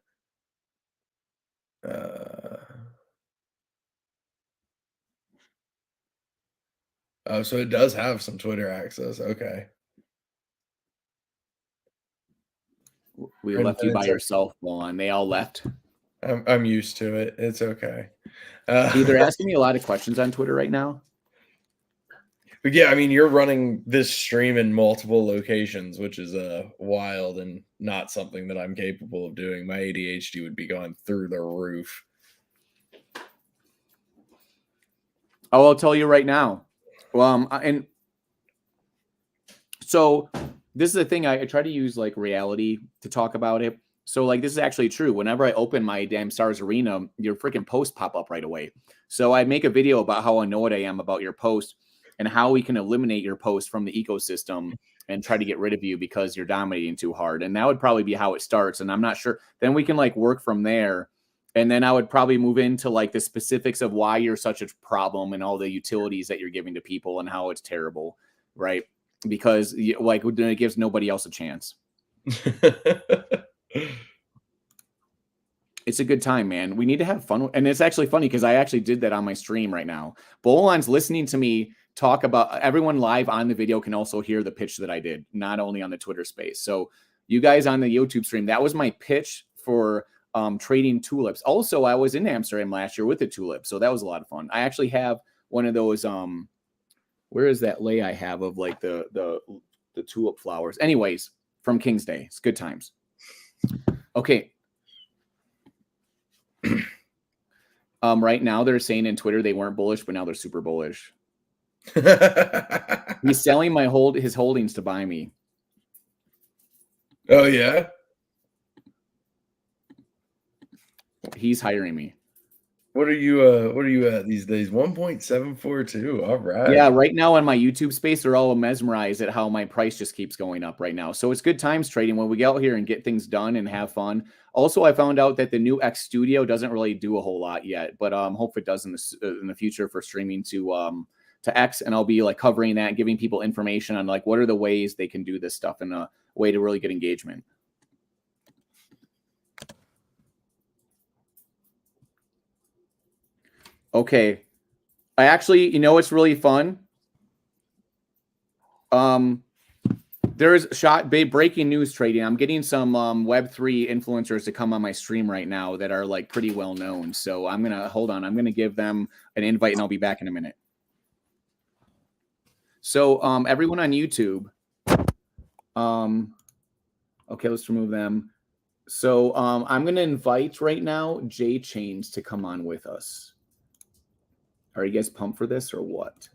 Uh, oh, so it does have some Twitter access. Okay. We And left you by it's a- yourself, Juan. They all left. I'm used to it. It's okay. See, they're asking me a lot of questions on Twitter right now. But yeah, I mean, you're running this stream in multiple locations, which is wild and not something that I'm capable of doing. My ADHD would be going through the roof. Oh, I'll tell you right now. And so this is the thing. I try to use like reality to talk about it. So like this is actually true. Whenever I open my damn StarsArena, your freaking posts pop up right away. So I make a video about how annoyed I am about your post and how we can eliminate your post from the ecosystem and try to get rid of you because you're dominating too hard. And that would probably be how it starts. And I'm not sure. Then we can like work from there. And then I would probably move into like the specifics of why you're such a problem and all the utilities that you're giving to people and how it's terrible, right? Because like it gives nobody else a chance. It's a good time, man. We need to have fun. And it's actually funny because I actually did that on my stream right now. Bolan's listening to me talk about, everyone live on the video can also hear the pitch that I did, not only on the Twitter space. So you guys on the YouTube stream, that was my pitch for trading tulips. Also, I was in Amsterdam last year with the tulip. So that was a lot of fun. I actually have one of those, where is that lay I have of like the tulip flowers? Anyways, from King's Day. It's good times. Okay. Right now they're saying in Twitter they weren't bullish, but now they're super bullish. He's selling his holdings to buy me. Oh yeah. He's hiring me. What are you at these days? 1.742. All right. Yeah, right now on my YouTube space, they're all mesmerized at how my price just keeps going up right now. So it's good times trading when we get out here and get things done and have fun. Also, I found out that the new X Studio doesn't really do a whole lot yet, but hope it does in the future for streaming to X, and I'll be like covering that, giving people information on like what are the ways they can do this stuff in a way to really get engagement. Okay. I actually, it's really fun. There's breaking news trading. I'm getting some Web3 influencers to come on my stream right now that are like pretty well known. So I'm going to give them an invite and I'll be back in a minute. So everyone on YouTube, okay, let's remove them. So I'm going to invite right now J Chains to come on with us. Are you guys pumped for this or what?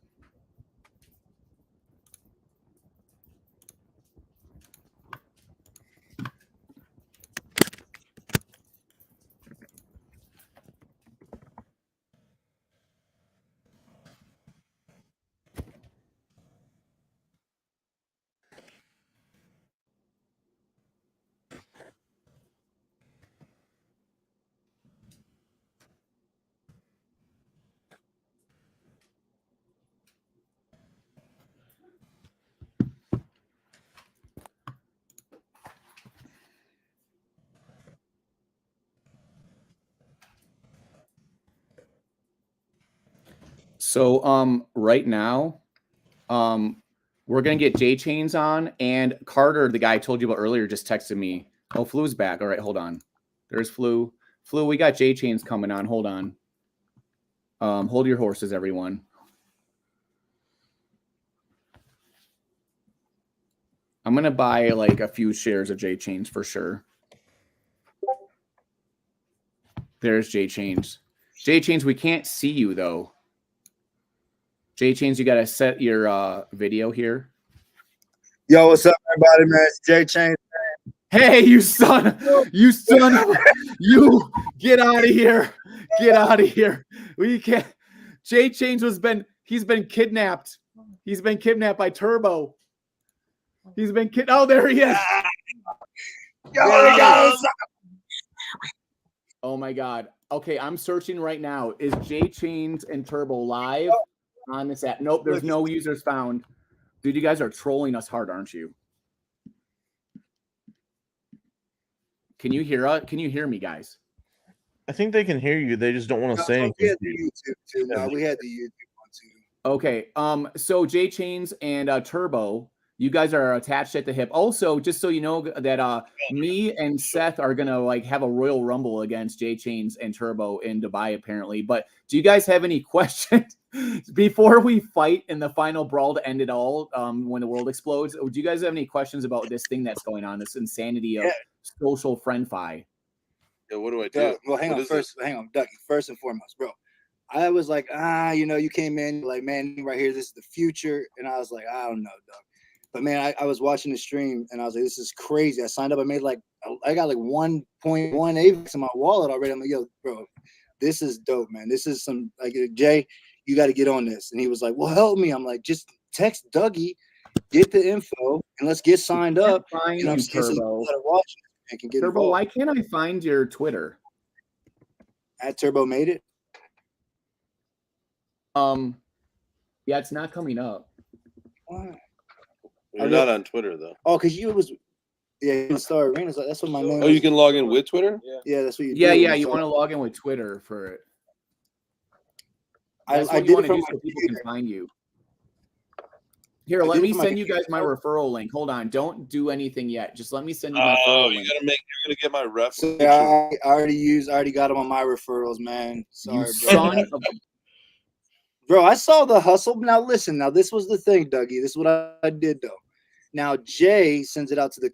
So right now, we're gonna get J Chains on, and Carter, the guy I told you about earlier, just texted me. Oh, Flu's back. All right, hold on. There's Flu. Flu, we got J Chains coming on. Hold on. Hold your horses, everyone. I'm gonna buy like a few shares of J Chains for sure. There's J Chains. J Chains, we can't see you though. J Chains, you gotta set your video here. Yo, what's up, everybody, man? It's J Chain. Hey, you get out of here. Get out of here. We can't. J Chains he's been kidnapped. He's been kidnapped by Turbo. He's been Oh, there he is. Yo, Oh Oh my God. Okay, I'm searching right now. Is J Chains and Turbo live on this app? Nope, there's no users found. Dude, you guys are trolling us hard, aren't you? Can you hear us? Can you hear me, guys? I think they can hear you. They just don't want to say We anything. had the YouTube too. No, we had the YouTube one too. Okay. So J Chains and Turbo, you guys are attached at the hip. Also, just so you know that me and Seth are gonna like have a Royal Rumble against J Chains and Turbo in Dubai, apparently. But do you guys have any questions before we fight in the final brawl to end it all? When the world explodes, do you guys have any questions about this thing that's going on? This insanity of social friend-fi? Yeah, what do I do? Yeah, well, hang What on is first. Hang on, Ducky. First and foremost, bro. I was like, you came in like, man, right here, this is the future, and I was like, I don't know, dog. But man, I was watching the stream, and I was like, this is crazy. I signed up. I got like 1.1 AVAX in my wallet already. I'm like, yo, bro, this is dope, man. This is some like Jay, you got to get on this. And he was like, well, help me. I'm like, just text Dougie, get the info, and let's get signed up. Find And I'm you, saying, so Turbo. you watch and can get Turbo, involved. why can't I find your Twitter? At Turbo made it. Yeah, it's not coming up. Why? You're not on Twitter though. Oh, because you was StarsArena. That's what my name. Oh, you can log in with Twitter? Yeah, that's what you. Yeah, do. yeah. You So want to log in with Twitter for it. I That's what did you it want to from do my so people computer. can find you. Here, I let did it me from my send you guys computer. my referral link. Hold on. Don't do anything yet. Just let me send you my Oh, referral you're link. gonna get my ref. So I already got them on my referrals, man. Sorry, You bro. son of Bro, I saw the hustle. Now listen. Now this was the thing, Dougie. This is what I did though. Now Jay sends it out to the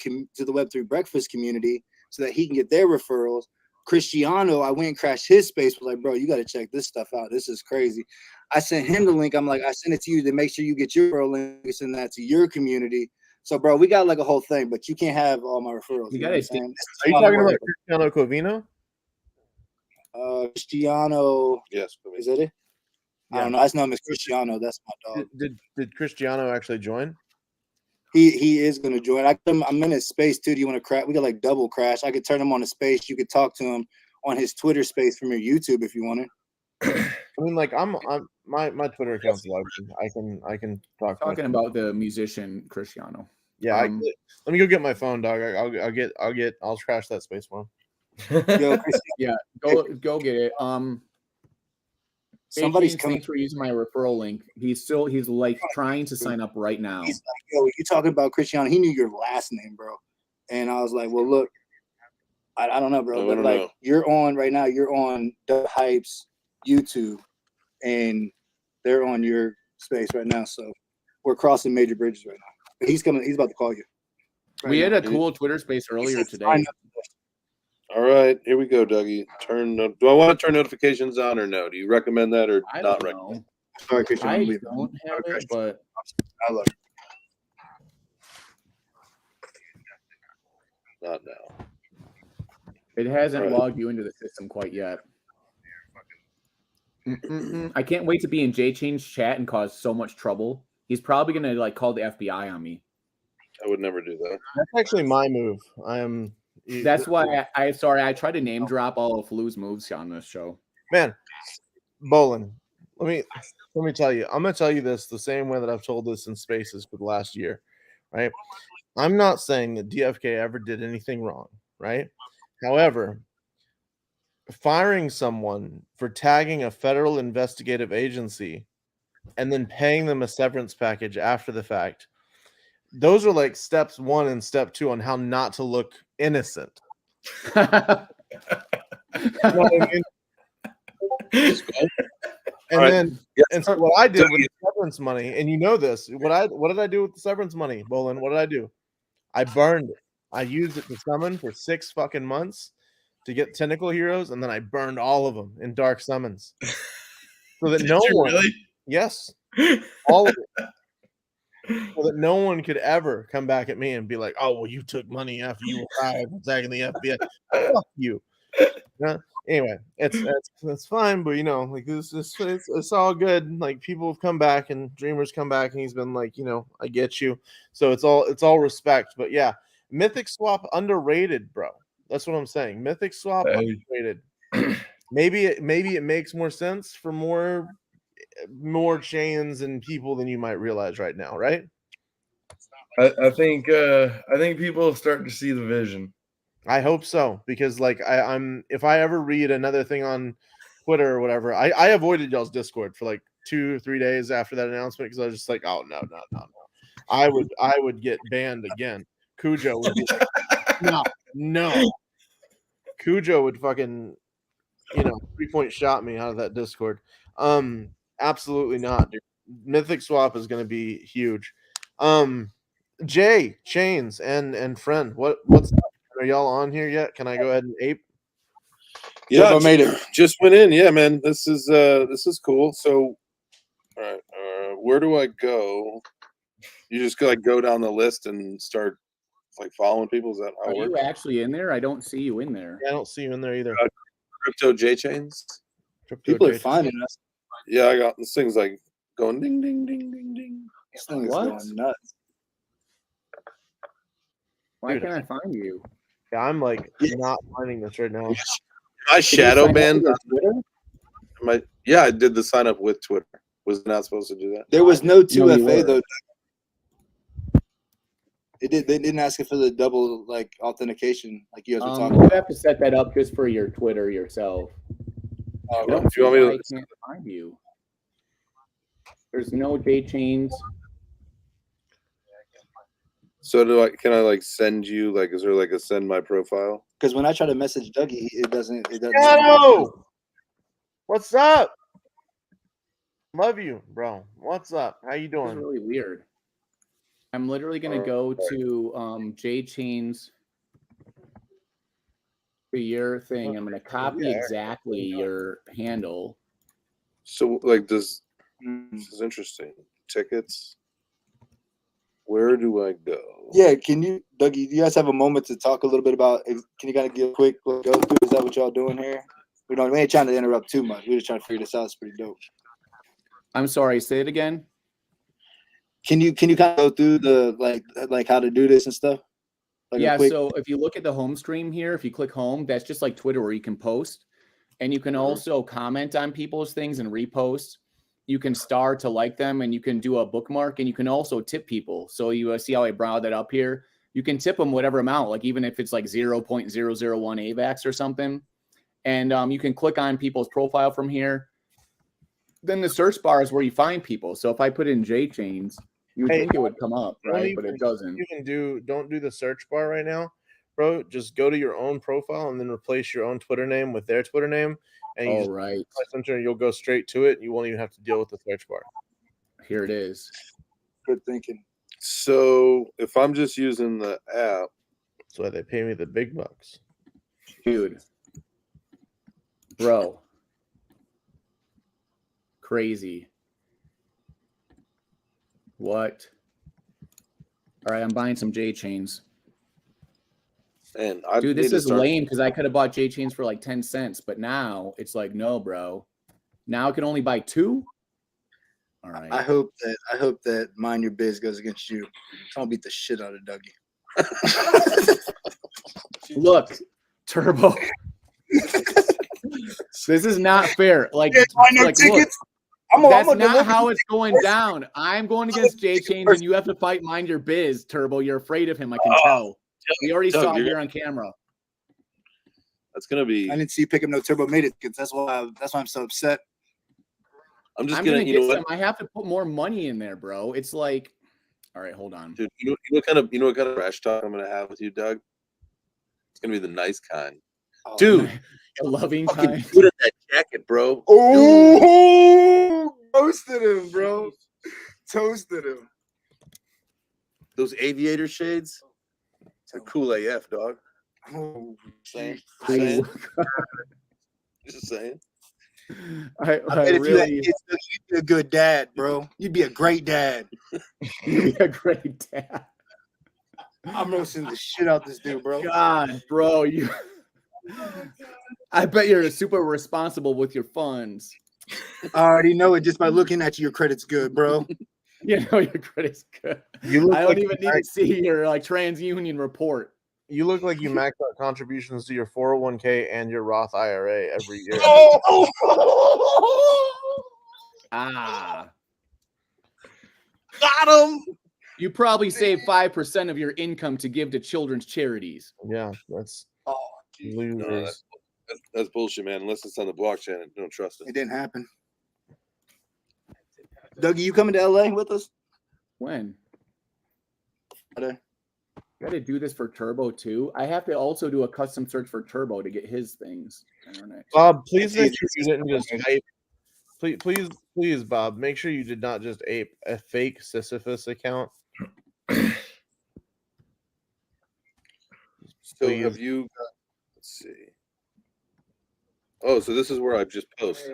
Web3 Breakfast community so that he can get their referrals. Cristiano, I went and crashed his space. Was like, bro, you got to check this stuff out. This is crazy. I sent him the link. I'm like, I sent it to you to make sure you get your referral link. Send that to your community. So, bro, we got like a whole thing, but you can't have all my referrals. You know gotta what I'm stay- saying? Are you talking about Cristiano Covino? Cristiano. Yes, Is that it? I don't know. I just know him as Cristiano. That's my dog. Did Cristiano actually join? He is going to join. I'm in his space too. Do you want to crash? We got like double crash. I could turn him on the space. You could talk to him on his Twitter space from your YouTube if you wanted. I mean, like I'm my Twitter account's logged in. I can talk. talking about the musician Cristiano. Yeah, let me go get my phone, dog. I'll trash that space for him. Yo, Yeah, go get it. somebody's James, coming. thanks for using my referral link. He's like trying to sign up right now. He's like, yo, you talking about Cristiano? He knew your last name, bro. And I was like, well, look, I don't know, bro. But like, you're on right now. You're on the Hype's YouTube, and they're on your space right now. So we're crossing major bridges right now. But he's coming. He's about to call you. We had a cool Twitter space earlier today. All right, here we go, Dougie. Do I want to turn notifications on or no? Do you recommend that or I not don't recommend? know. Sorry, Cristiano. I leave. don't have it, but I love it. Not now. it hasn't Right. logged you into the system quite yet. I can't wait to be in J Chain's chat and cause so much trouble. He's probably gonna like call the FBI on me. I would never do that. That's actually my move. I am. That's why I tried to name drop all of Flu's moves on this show. Man, Bolin, let me tell you. I'm gonna tell you this the same way that I've told this in spaces for the last year, right? I'm not saying that DFK ever did anything wrong, right? However, firing someone for tagging a federal investigative agency and then paying them a severance package after the fact, those are like steps 1 and step 2 on how not to look innocent. You know what I mean? And Right. then, and so what I did with the severance money, and you know this, what did I do with the severance money, Bolin? What did I do? I burned it. I used it to summon for 6 fucking months to get tentacle heroes, and then I burned all of them in dark summons, so that no one, yes, all of it, so that no one could ever come back at me and be like, "Oh, well, you took money after you arrived attacking the FBI." Fuck you. Yeah. Anyway, it's fine, but you know, like it's all good. Like people have come back and Dreamer's come back, and he's been like, you know, I get you. So it's all respect. But yeah, Mythic Swap underrated, bro. That's what I'm saying. Mythic Swap underrated. maybe it makes more sense for more chains and people than you might realize right now, right? I think people are starting to see the vision. I hope so, because like I'm if I ever read another thing on Twitter or whatever, I avoided y'all's Discord for like 2 or 3 days after that announcement because I was just like, oh no. I would get banned again. Cujo would be like, no. Cujo would fucking 3-point shot me out of that Discord. Absolutely not, dude. Mythic Swap is gonna be huge. Jay, Chains, and Friend, what's up? Are y'all on here yet? Can I go ahead and ape? Yeah, I made it. Just went in. Yeah, man. This is cool. So, all right, where do I go? You just go down the list and start like following people. Is that how Are it you works? actually in there? I don't see you in there. Yeah, I don't see you in there either. Crypto J Chains. Crypto People are J. finding us. Yeah, I got this thing's like going ding ding ding ding ding. This thing is What? going nuts. Why Dude. can't I find you? Yeah, I'm like not finding this right now. My Did you shadow sign up banned. with your Twitter? Yeah, I did the sign up with Twitter. Was not supposed to do that. There was no 2FA were. though. They didn't ask it for the double like authentication like you guys were talking You about. have to set that up just for your Twitter yourself. I If don't you see want me why to- I can't find you. There's no J Chains. So can I like send you like? Is there like a send my profile? Because when I try to message Dougie, it doesn't. Shadow! What's up? Love you, bro. What's up? How you This is doing? really weird. I'm literally gonna go to J Chains to your thing. I'm gonna copy exactly your handle. So like this is interesting. Tickets. Where do I go? Yeah, can you, Dougie? Do you guys have a moment to talk a little bit about? Can you kind of give a quick go through? Is that what y'all doing here? We ain't trying to interrupt too much. We're just trying to figure this out. It's pretty dope. I'm sorry. Say it again. Can you kind of go through the like how to do this and stuff? Like Yeah. So if you look at the home stream here, if you click home, that's just like Twitter where you can post, and you can also comment on people's things and repost. You can star to like them, and you can do a bookmark, and you can also tip people. So you see how I brought that up here? You can tip them whatever amount, like even if it's like 0.001 AVAX or something. And you can click on people's profile from here. Then the search bar is where you find people. So if I put in J Chains, you would think it would come up, right? But it doesn't. You can don't do the search bar right now, bro. Just go to your own profile and then replace your own Twitter name with their Twitter name. And you just press enter, and you'll go straight to it. You won't even have to deal with the search bar. Here it is. Good thinking. So if I'm just using the app, that's why they pay me the big bucks, dude. Bro, crazy. What? All right, I'm buying some J Chains. And dude, this is lame because I could have bought J Chains for like 10 cents, but now it's like, no, bro. Now I can only buy 2. All right. I hope that Mind Your Biz goes against you. I'll beat the shit out of Dougie. Look, Turbo. This is not fair. Like, look, that's not how it's going down. I'm going against J Chains, and you have to fight Mind Your Biz, Turbo. You're afraid of him, I can tell. We already saw it here on camera. That's gonna be. I didn't see you pick up no Turbo made it because that's why I'm so upset. I'm gonna get some. I have to put more money in there, bro. It's like, all right, hold on, dude. You know what kind of trash talk I'm gonna have with you, Doug? It's gonna be the nice kind, dude. The loving kind. Good at that jacket, bro. Oh, toasted him, bro. Toasted him. Those aviator shades. They're cool AF, dog. Oh, saying. Just saying. I really, you'd be a good dad, bro. You'd be a great dad. You'd be a great dad. I'm roasting the shit out this dude, bro. God, bro, you. I bet you're super responsible with your funds. I already know it just by looking at you. Your credit's good, bro. You know your credit's good. I don't even need to see your like TransUnion report. You look like you max out contributions to your 401k and your Roth IRA every year. Ah, Got him. you probably save 5% of your income to give to children's charities. Yeah, that's Oh, geez. No, losers. that's bullshit, man. Unless it's on the blockchain, I don't trust It it. didn't happen. Dougie, you coming to LA with us? When? Friday. Got to do this for Turbo too. I have to also do a custom search for Turbo to get his things. Bob, please That's make sure you didn't just ape. Please, Bob, make sure you did not just ape a fake Sisyphus account. So Please. have you got, let's see. Oh, so this is where I just post.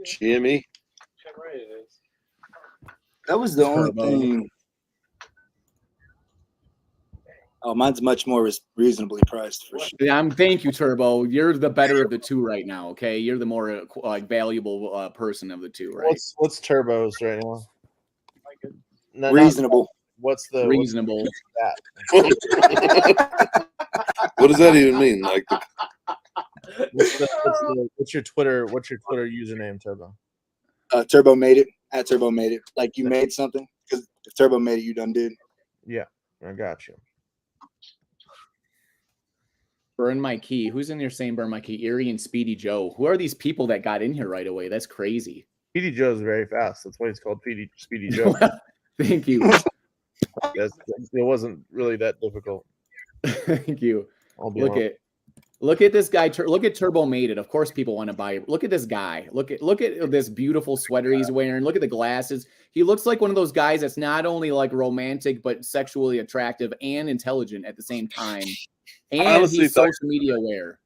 GME. That was the only Turbo. thing. Oh, mine's much more reasonably priced for sure. Yeah, thank you, Turbo. You're the better of the two right now. Okay, you're the more like valuable person of the two, right? What's turbos right now? No, not- Reasonable. what's the Reasonable. What does that even mean? Like, what's your Twitter username, Turbo? Turbo made it. At Turbo made it. Like you made something. Because if Turbo made it, you done did. Yeah, I got you. Burn my key. Who's in there saying burn my key? Erie and Speedy Joe. Who are these people that got in here right away? That's crazy. Speedy Joe's very fast. That's why he's called Speedy Joe. Thank you. It wasn't really that difficult. Thank you. I'll be Look honest. at this guy. Look at Turbo made it. Of course, people want to buy it. Look at this guy. Look at this beautiful sweater he's wearing. Look at the glasses. He looks like one of those guys that's not only like romantic but sexually attractive and intelligent at the same time. And honestly he's thought- social media aware.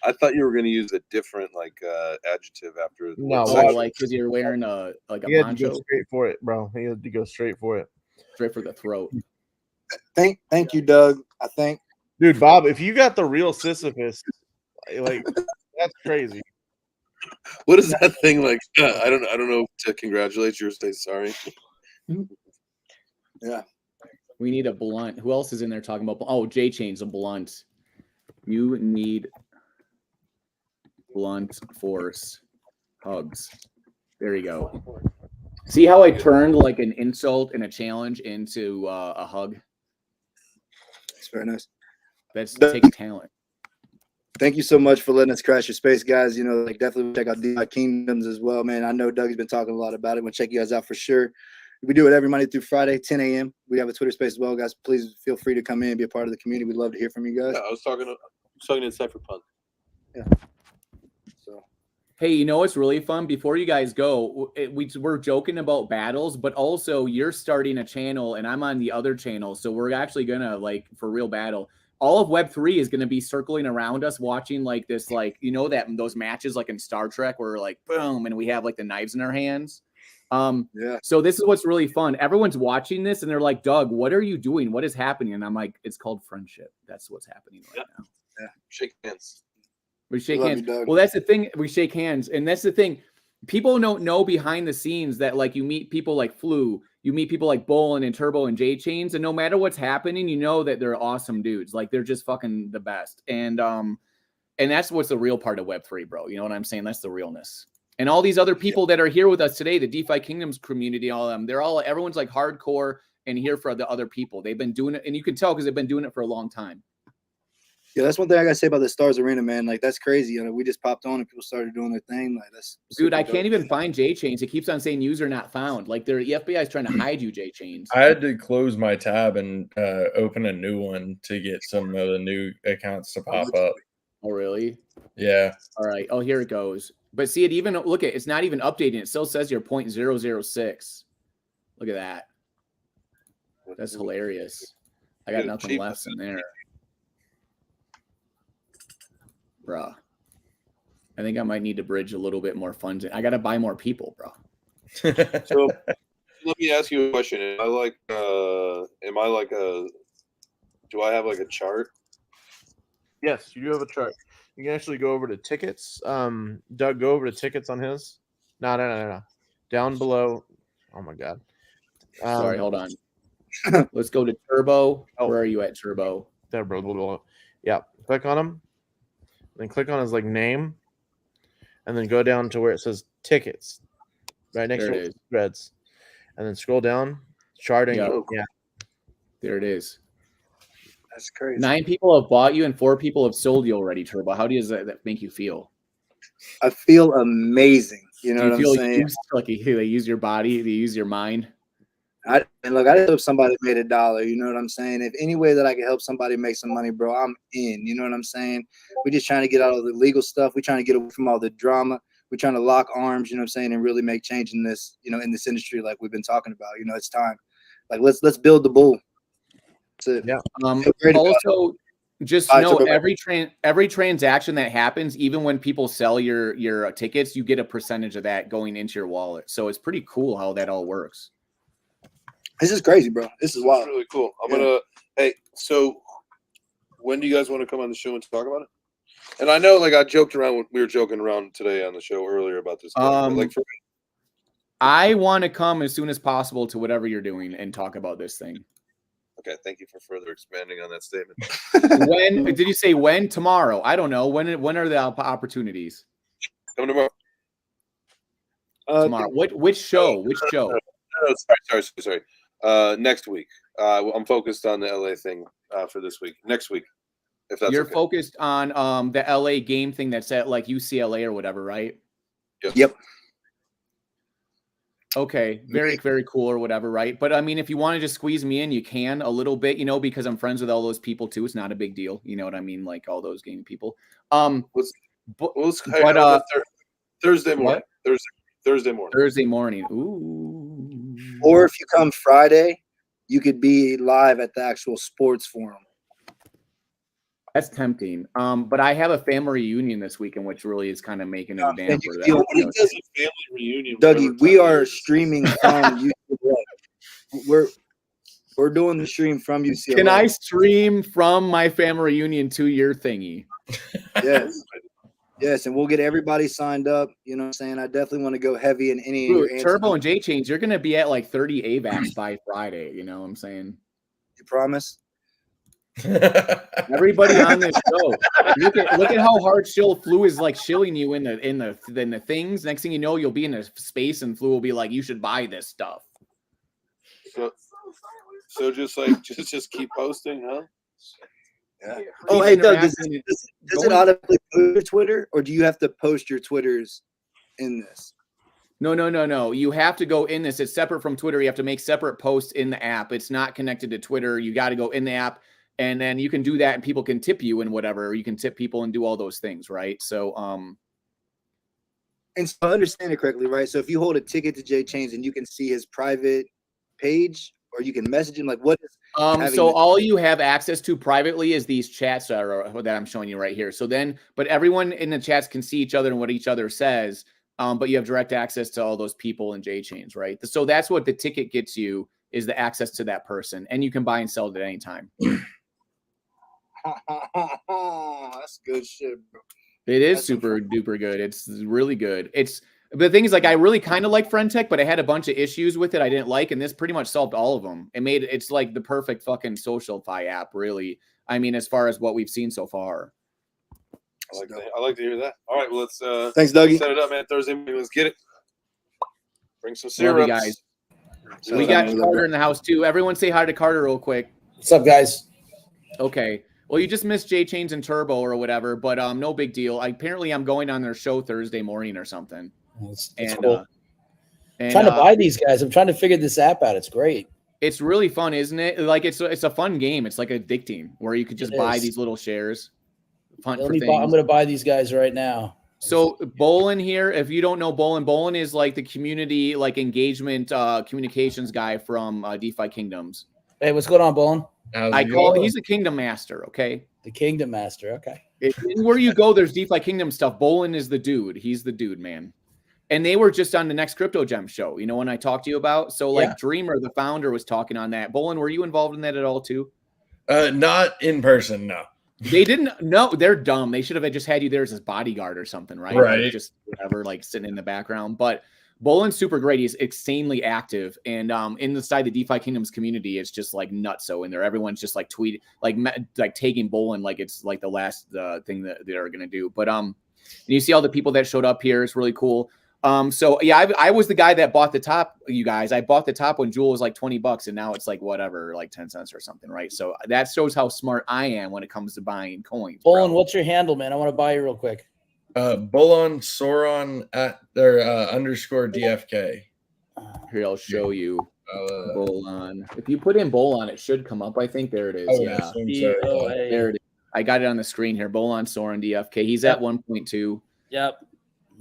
I thought you were going to use a different adjective after. No, Oh, Well, like because you're wearing a He had to poncho go straight for it, bro. He had to go straight for it. straight for the throat. Thank you, Doug. I think. Dude, Bob, if you got the real Sisyphus, like that's crazy. What is that thing like? I don't know to congratulate you or say sorry. Yeah. We need a blunt. Who else is in there talking about? Oh, J Chain's a blunt. You need blunt force hugs. There you go. See how I turned like an insult and a challenge into a hug? It's very nice. That takes talent. Thank you so much for letting us crash your space, guys. You know, like definitely check out DI Kingdoms as well, man. I know Doug's been talking a lot about it. We'll check you guys out for sure. We do it every Monday through Friday, 10 a.m. We have a Twitter space as well, guys. Please feel free to come in and be a part of the community. We'd love to hear from you guys. Yeah, I was talking to Cypherpunk. Yeah. So Hey, you know what's really fun? Before you guys go, we're joking about battles, but also you're starting a channel and I'm on the other channel. So we're actually going to like for real battle. All of Web3 is going to be circling around us watching like this, like, you know, that those matches like in Star Trek where like boom, and we have like the knives in our hands. yeah. So this is what's really fun. Everyone's watching this and they're like, Doug, what are you doing? What is happening? And I'm like, it's called friendship. That's what's happening right now. Yeah. Shake hands. We shake Love hands. you, Doug. Well, that's the thing. We shake hands. And that's the thing. People don't know behind the scenes that like you meet people like Flu, you meet people like Bolin and Turbo and J Chains, and no matter what's happening, you know that they're awesome dudes. Like they're just fucking the best. And that's what's the real part of Web3, bro. You know what I'm saying? That's the realness. And all these other people that are here with us today, the DeFi Kingdoms community, all of them, everyone's like hardcore and here for the other people. They've been doing it, and you can tell because they've been doing it for a long time. Yeah, that's one thing I gotta say about the StarsArena, man. Like that's crazy. You know, we just popped on and people started doing their thing. Like that's Dude, I super can't dope. even find J Chains. It keeps on saying user not found. Like the FBI is trying to hide you, J Chains. I had to close my tab and open a new one to get some of the new accounts to pop up. Oh, really? Yeah. All right. Oh, here it goes. But see, it's not even updating. It still says you're 0.006. Look at that. That's hilarious. I got nothing left in there. Bruh. I think I might need to bridge a little bit more funds. I got to buy more people, bro. So let me ask you a question. Do I have like a chart? Yes, you do have a chart. You can actually go over to tickets. Doug, go over to tickets on his. No. Down below. Oh my God. Sorry, hold on. Let's go to Turbo. Oh. Where are you at, Turbo? There, bro. Blah, blah, blah. Yeah. Click on him. Then click on his like name. And then go down to where it says tickets. Right next There to it is. threads. And then scroll down. Charting. Yep. Yeah. There it is. That's crazy. 9 people have bought you and 4 people have sold you already, Turbo. How does that make you feel? I feel amazing. You know Do you what feel I'm saying? used, like they use your body, they use your mind? And look, I hope somebody made $1. You know what I'm saying? If any way that I can help somebody make some money, bro, I'm in. You know what I'm saying? We're just trying to get out of the legal stuff. We're trying to get away from all the drama. We're trying to lock arms, you know what I'm saying, and really make change in this, you know, in this industry like we've been talking about. You know, it's time. Like let's build the bull. That's it. Yeah. Also, just All right, know Turbo. every transaction that happens, even when people sell your tickets, you get a percentage of that going into your wallet. So it's pretty cool how that all works. This is crazy, bro. This is wild. It's really cool. I'm gonna. Hey, so when do you guys want to come on the show and talk about it? And I know, like, I joked around. We were joking around today on the show earlier about this. But, like, for I want to come as soon as possible to whatever you're doing and talk about this thing. okay, thank you for further expanding on that statement. When did you say when? Tomorrow? I don't know. When are the opportunities? Come tomorrow. Tomorrow. Which show? Which show? No, sorry. Next week. I'm focused on the LA thing for this week. Next week, if that's You're okay. focused on the LA game thing that's at like UCLA or whatever, right? Yep. Okay, very, very cool or whatever, right? But I mean, if you want to just squeeze me in, you can a little bit, you know, because I'm friends with all those people too. It's not a big deal, you know what I mean? Like all those gaming people. Thursday morning. What? Thursday morning. Thursday morning. Ooh. Or if you come Friday, you could be live at the actual sports forum. That's tempting. But I have a family reunion this weekend, which really is kind of making a damper. Yo, Family reunion. Dougie, we are streaming from UCLA. We're doing the stream from UCLA. Can I stream from my family reunion to your thingy? Yes. Yes, and we'll get everybody signed up. You know what I'm saying? I definitely want to go heavy in any Dude, Turbo and J Chains, you're gonna be at like 30 AVACs by Friday, you know what I'm saying? You promise? Everybody on this show, look at how hard Flu is like shilling you in the things. Next thing you know, you'll be in a space and Flu will be like, you should buy this stuff. So just keep posting, huh? Yeah. Oh, hey Doug, does it automatically post your Twitter, or do you have to post your Twitters in this? No. You have to go in this. It's separate from Twitter. You have to make separate posts in the app. It's not connected to Twitter. You got to go in the app. And then you can do that and people can tip you and whatever. You can tip people and do all those things, right? So and so I understand it correctly, right? So if you hold a ticket to J Chains and you can see his private page or you can message him, like what is so all you have access to privately is these chats that I'm showing you right here. So then, but everyone in the chats can see each other and what each other says. But you have direct access to all those people in J Chains, right? So that's what the ticket gets you, is the access to that person. And you can buy and sell it at any time. That's good shit, bro. It is super duper good. It's really good. The thing is, like, I really kind of like Friend Tech, but I had a bunch of issues with it I didn't like, and this pretty much solved all of them. It's like the perfect fucking social-fi app, really. I mean, as far as what we've seen so far. I like to hear that. All right, well, let's thanks, Dougie. Set it up, man. Thursday morning, let's get it. Bring some Love you syrups. guys. We got Carter in the house too. Everyone say hi to Carter real quick. What's up, guys? Okay. Well, you just missed J Chains and Turbo or whatever, but no big deal. Apparently, I'm going on their show Thursday morning or something. That's cool. I'm trying to buy these guys. I'm trying to figure this app out. It's great. It's really fun, isn't it? Like it's a fun game. It's like addicting, where you could just buy these little shares. I'm going to buy these guys right now. So Bolin here, if you don't know Bolin is like the community, like engagement communications guy from DeFi Kingdoms. Hey, what's going on, Bolin? He's a Kingdom Master, okay? The Kingdom Master, okay. Where you go, there's DeFi Kingdom stuff. Bolin is the dude. He's the dude, man. And they were just on the next Crypto Gem show, you know, when I talked to you about. So, like, Dreamer, the founder, was talking on that. Bolin, were you involved in that at all, too? Not in person, no. They didn't. No, they're dumb. They should have just had you there as his bodyguard or something, right? Right. Like just whatever, like sitting in the background. But Bolin's super great. He's insanely active, and inside the DeFi Kingdoms community, it's just like nutso in there. Everyone's just like tweeting, like taking Bolin like it's like the last thing that they're gonna do. But and you see all the people that showed up here. It's really cool. So yeah, I was the guy that bought the top. You guys, I bought the top when Jewel was like $20, and now it's like whatever, like 10 cents or something, right? So that shows how smart I am when it comes to buying coins. Bolin, what's your handle, man? I want to buy you real quick. Bolon Sauron at their _ DFK. Here, I'll show you. Bolon. If you put in Bolon, it should come up. I think there it is. Oh, yeah, B-O-A. there it is. I got it on the screen here. Bolon Sauron DFK. He's at 1.2. Yep.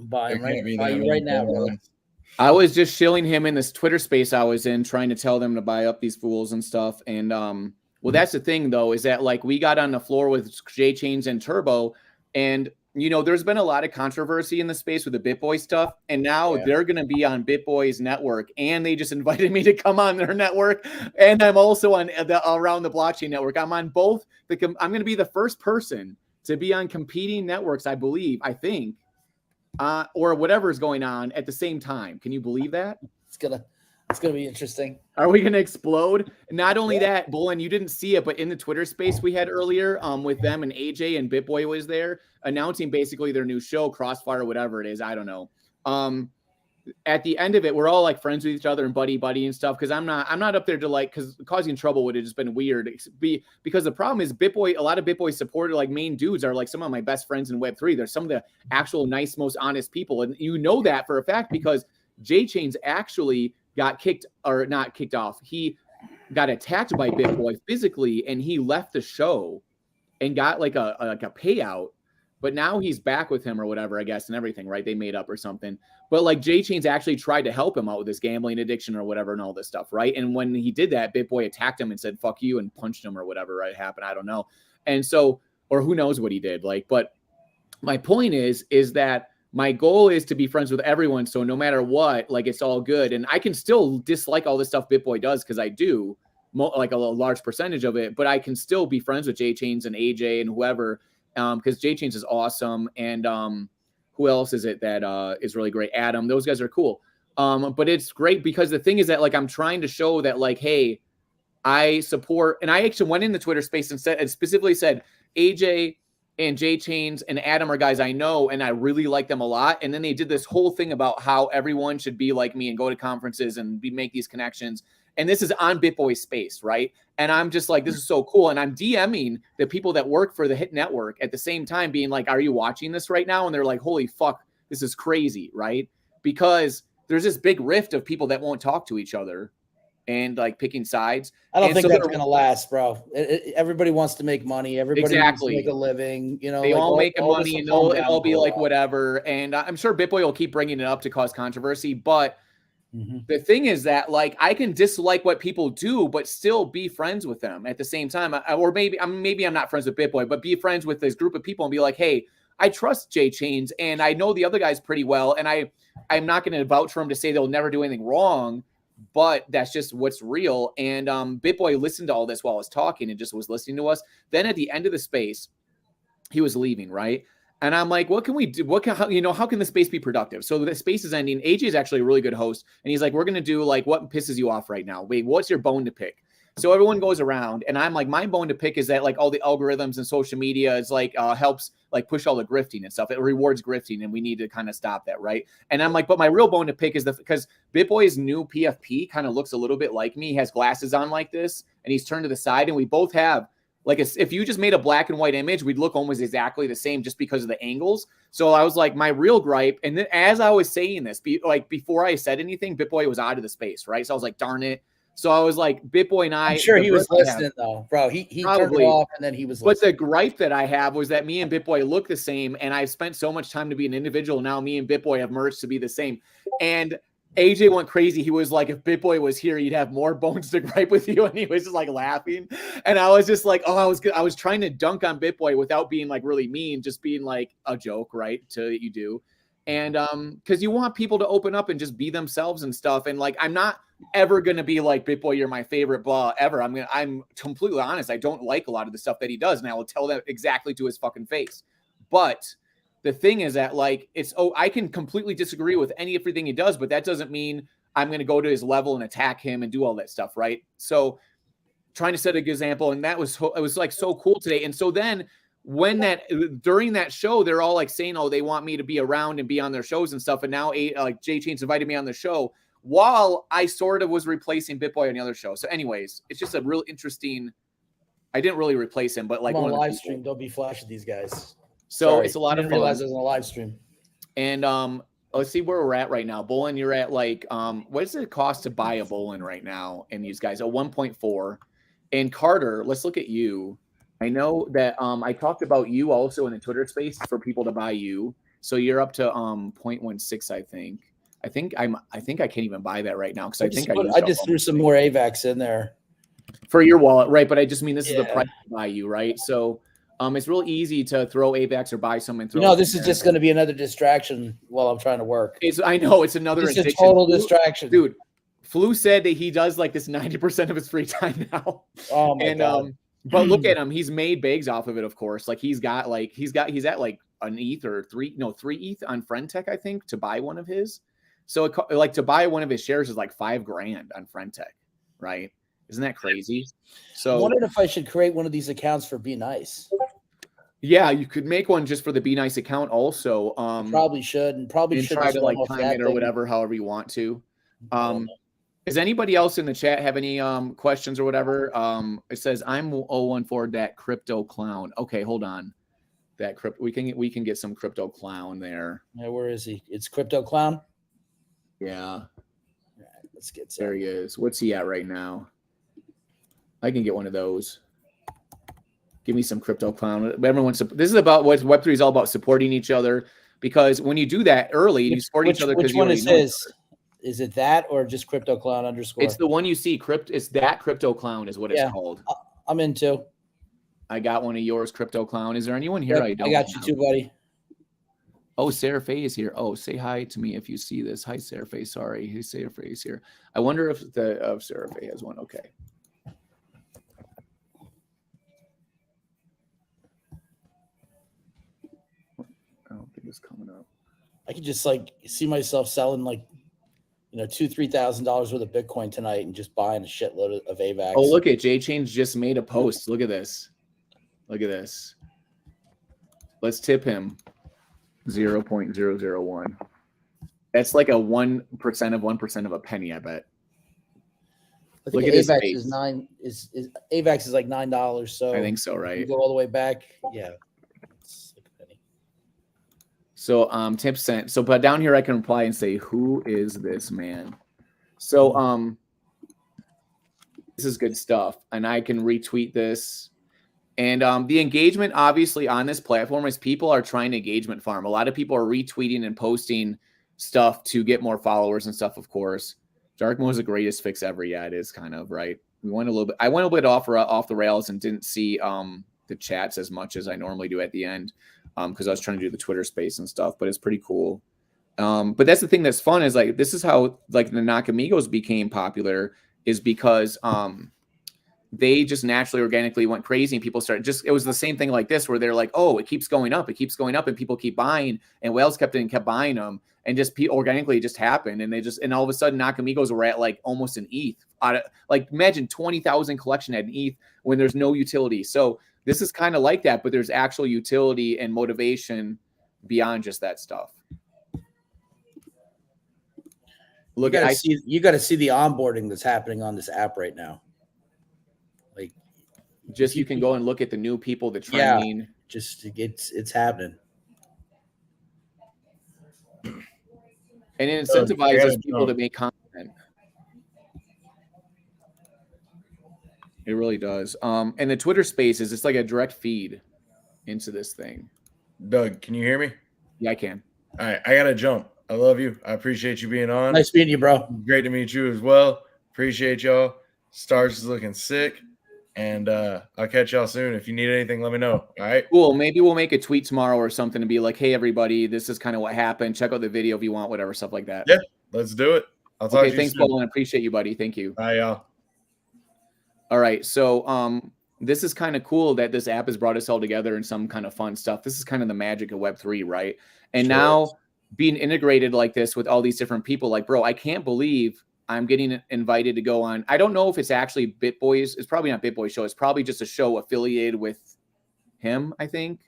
Buy him There can't be buy that you many right now, bro. Bolons. I was just shilling him in this Twitter space I was in, trying to tell them to buy up these fools and stuff. And well, that's the thing though, is that like we got on the floor with J Chains and Turbo, and you know, there's been a lot of controversy in the space with the BitBoy stuff, and now they're going to be on BitBoy's network, and they just invited me to come on their network, and I'm also on the Around the Blockchain network. I'm on both. I'm going to be the first person to be on competing networks, I think, or whatever is going on at the same time. Can you believe that? It's gonna be interesting. Are we gonna explode? Not only that, Bolin, you didn't see it, but in the Twitter space we had earlier, with them and AJ and BitBoy was there announcing basically their new show, Crossfire, whatever it is. I don't know. At the end of it, we're all like friends with each other and buddy and stuff. Because I'm not up there to like, because causing trouble would have just been weird. Because the problem is BitBoy, a lot of BitBoy supported like main dudes are like some of my best friends in Web3. They're some of the actual nice, most honest people, and you know that for a fact because J Chains actually got kicked or not kicked off. He got attacked by BitBoy physically, and he left the show and got like a payout. But now he's back with him or whatever, I guess, and everything, right? They made up or something. But like J Chains actually tried to help him out with his gambling addiction or whatever and all this stuff, right? And when he did that, BitBoy attacked him and said, fuck you, and punched him or whatever, right? Happened. I don't know. And so, or who knows what he did. Like, but my point is that my goal is to be friends with everyone. So no matter what, like it's all good. And I can still dislike all the stuff BitBoy does because I do like a large percentage of it, but I can still be friends with J Chains and AJ and whoever. Because J Chains is awesome, and who else is it that is really great? Adam, those guys are cool. But it's great because the thing is that like I'm trying to show that like, hey, I support, and I actually went in the Twitter space and specifically said AJ and J Chains and Adam are guys I know, and I really like them a lot. And then they did this whole thing about how everyone should be like me and go to conferences and make these connections. And this is on BitBoy space, right? And I'm just like, this is so cool. And I'm DMing the people that work for the Hit Network at the same time being like, are you watching this right now? And they're like, holy fuck, this is crazy, right? Because there's this big rift of people that won't talk to each other and like picking sides. I don't think that's going to last, bro. Everybody wants to make money. Everybody wants to make a living. You know, they like all make money and it'll all be like while. Whatever. And I'm sure BitBoy will keep bringing it up to cause controversy. But the thing is that like I can dislike what people do, but still be friends with them at the same time. Or maybe I'm not friends with BitBoy, but be friends with this group of people and be like, hey, I trust J Chains and I know the other guys pretty well. And I'm not going to vouch for him to say they'll never do anything wrong, but that's just what's real. And BitBoy listened to all this while I was talking and just was listening to us. Then at the end of the space, he was leaving, right? And I'm like, what can we do? How can the space be productive? So the space is ending. AJ is actually a really good host. And he's like, we're going to do like, what pisses you off right now? Wait, what's your bone to pick? So everyone goes around and I'm like, my bone to pick is that like all the algorithms and social media is like, helps like push all the grifting and stuff. It rewards grifting and we need to kind of stop that. Right. And I'm like, but my real bone to pick is because BitBoy's new PFP kind of looks a little bit like me. He has glasses on like this and he's turned to the side and we both have, like if you just made a black and white image, we'd look almost exactly the same just because of the angles. So I was like, my real gripe. And then as I was saying this, before I said anything, BitBoy was out of the space, right? So I was like, darn it. So I was like, BitBoy and I'm sure he was listening though, bro. He turned it off and then he was listening. But the gripe that I have was that me and BitBoy look the same. And I've spent so much time to be an individual. Now me and BitBoy have merged to be the same. And AJ went crazy. He was like, if BitBoy was here, he'd have more bones to gripe with you. And he was just like laughing. And I was just like, oh, I was trying to dunk on BitBoy without being like really mean, just being like a joke, right? That you do. And because you want people to open up and just be themselves and stuff. And like, I'm not ever going to be like, BitBoy, you're my favorite, blah, ever. I'm completely honest. I don't like a lot of the stuff that he does. And I will tell that exactly to his fucking face. But the thing is that like I can completely disagree with everything he does, but that doesn't mean I'm going to go to his level and attack him and do all that stuff, right? So trying to set an example, and it was like so cool today. And so then when during that show, they're all like saying, oh, they want me to be around and be on their shows and stuff. And now like Jay Chain's invited me on the show while I sort of was replacing BitBoy on the other show. So anyways, it's just a real interesting. I didn't really replace him, but like on a live stream, don't be flashing these guys. So Sorry. It's a lot of fun. Realize it was on a live stream. And let's see where we're at right now. Bolin, you're at like what does it cost to buy a Bolin right now? And these guys, a 1.4. And Carter, let's look at you. I know that I talked about you also in the Twitter space for people to buy you. So you're up to 0.16, I think. I think I can't even buy that right now because I just threw some more AVAX in there for your wallet, right? But I just mean this is the price to buy you, right? So it's real easy to throw AVAX or buy some and throw. This is just going to be another distraction while I'm trying to work. I know it's another. It's a total distraction, dude. Flu said that he does like this 90% of his free time now. Oh my God. But look at him. He's made bigs off of it, of course. Like he's at like an ETH or 3 ETH on FriendTech, I think, to buy one of his. So like to buy one of his shares is like $5,000 on FriendTech, right? Isn't that crazy? So I wondered if I should create one of these accounts for Be Nice. Yeah, you could make one just for the Be Nice account also. Probably should and should try to like time it or whatever, however you want to. Does anybody else in the chat have any questions or whatever? It says I'm 014 that crypto clown. Okay, hold on. That crypto we can get some crypto clown there. Yeah, where is he? It's crypto clown. Yeah. All right, let's get some. There he is. What's he at right now? I can get one of those. Give me some crypto clown. This is about what Web3 is all about, supporting each other. Because when you do that early, you support each other. Which one is his? Is it that or just crypto clown _? It's the one you see. It's that crypto clown is what it's called. I'm into. I got one of yours, crypto clown. Is there anyone here? Yep, I got you too, buddy. Oh, Sarah Faye is here. Oh, say hi to me if you see this. Hi, Sarah Faye. Sorry, Sarah Faye is here. I wonder if Sarah Faye has one. Okay. I don't think it's coming up. I could just like see myself selling like $2,000-3,000 worth of Bitcoin tonight and just buying a shitload of AVAX. Oh, look at Jay Chain just made a post. Look at this. Look at this. Let's tip him 0.001. That's like a 1% of 1% of a penny, I bet. I think AVAX is AVAX is like $9. So I think so, right? You go all the way back. Yeah. It's like a penny. So tip sent. So but down here I can reply and say, who is this man? So this is good stuff. And I can retweet this. And the engagement, obviously, on this platform is people are trying to engagement farm. A lot of people are retweeting and posting stuff to get more followers and stuff, of course. Dark mode is the greatest fix ever. Yeah, it is kind of, right? I went a little bit off the rails and didn't see the chats as much as I normally do at the end because I was trying to do the Twitter space and stuff, but it's pretty cool. But that's the thing that's fun is like this is how like the Nakamigos became popular is because they just naturally organically went crazy and people started it was the same thing like this where they're like, oh, it keeps going up and people keep buying and whales kept buying them and just organically it just happened and all of a sudden Nakamigos were at like almost an ETH out of like imagine 20,000 collection at an ETH when there's no utility. So this is kind of like that, but there's actual utility and motivation beyond just that stuff. Look, you got to see the onboarding that's happening on this app right now. Like, just you can go and look at the new people, the training. Yeah, just it's happening. And it incentivizes people to make content. It really does. And the Twitter Spaces, it's like a direct feed into this thing. Doug, can you hear me? Yeah, I can. All right, I gotta jump. I love you. I appreciate you being on. Nice meeting you, bro. Great to meet you as well. Appreciate y'all. Stars is looking sick. And I'll catch y'all soon. If you need anything, let me know. All right. Cool. Maybe we'll make a tweet tomorrow or something to be like, hey, everybody, this is kind of what happened. Check out the video if you want, whatever, stuff like that. Yeah, let's do it. I'll talk to you thanks, soon. Bolin. Appreciate you, buddy. Thank you. Bye, y'all. All right. So this is kind of cool that this app has brought us all together in some kind of fun stuff. This is kind of the magic of Web3, right? And Sure now is. being integrated like this with all these different people, like, bro, I can't believe I'm getting invited to go on. I don't know if it's actually BitBoy's. It's probably not BitBoy's show. It's probably just a show affiliated with him, I think.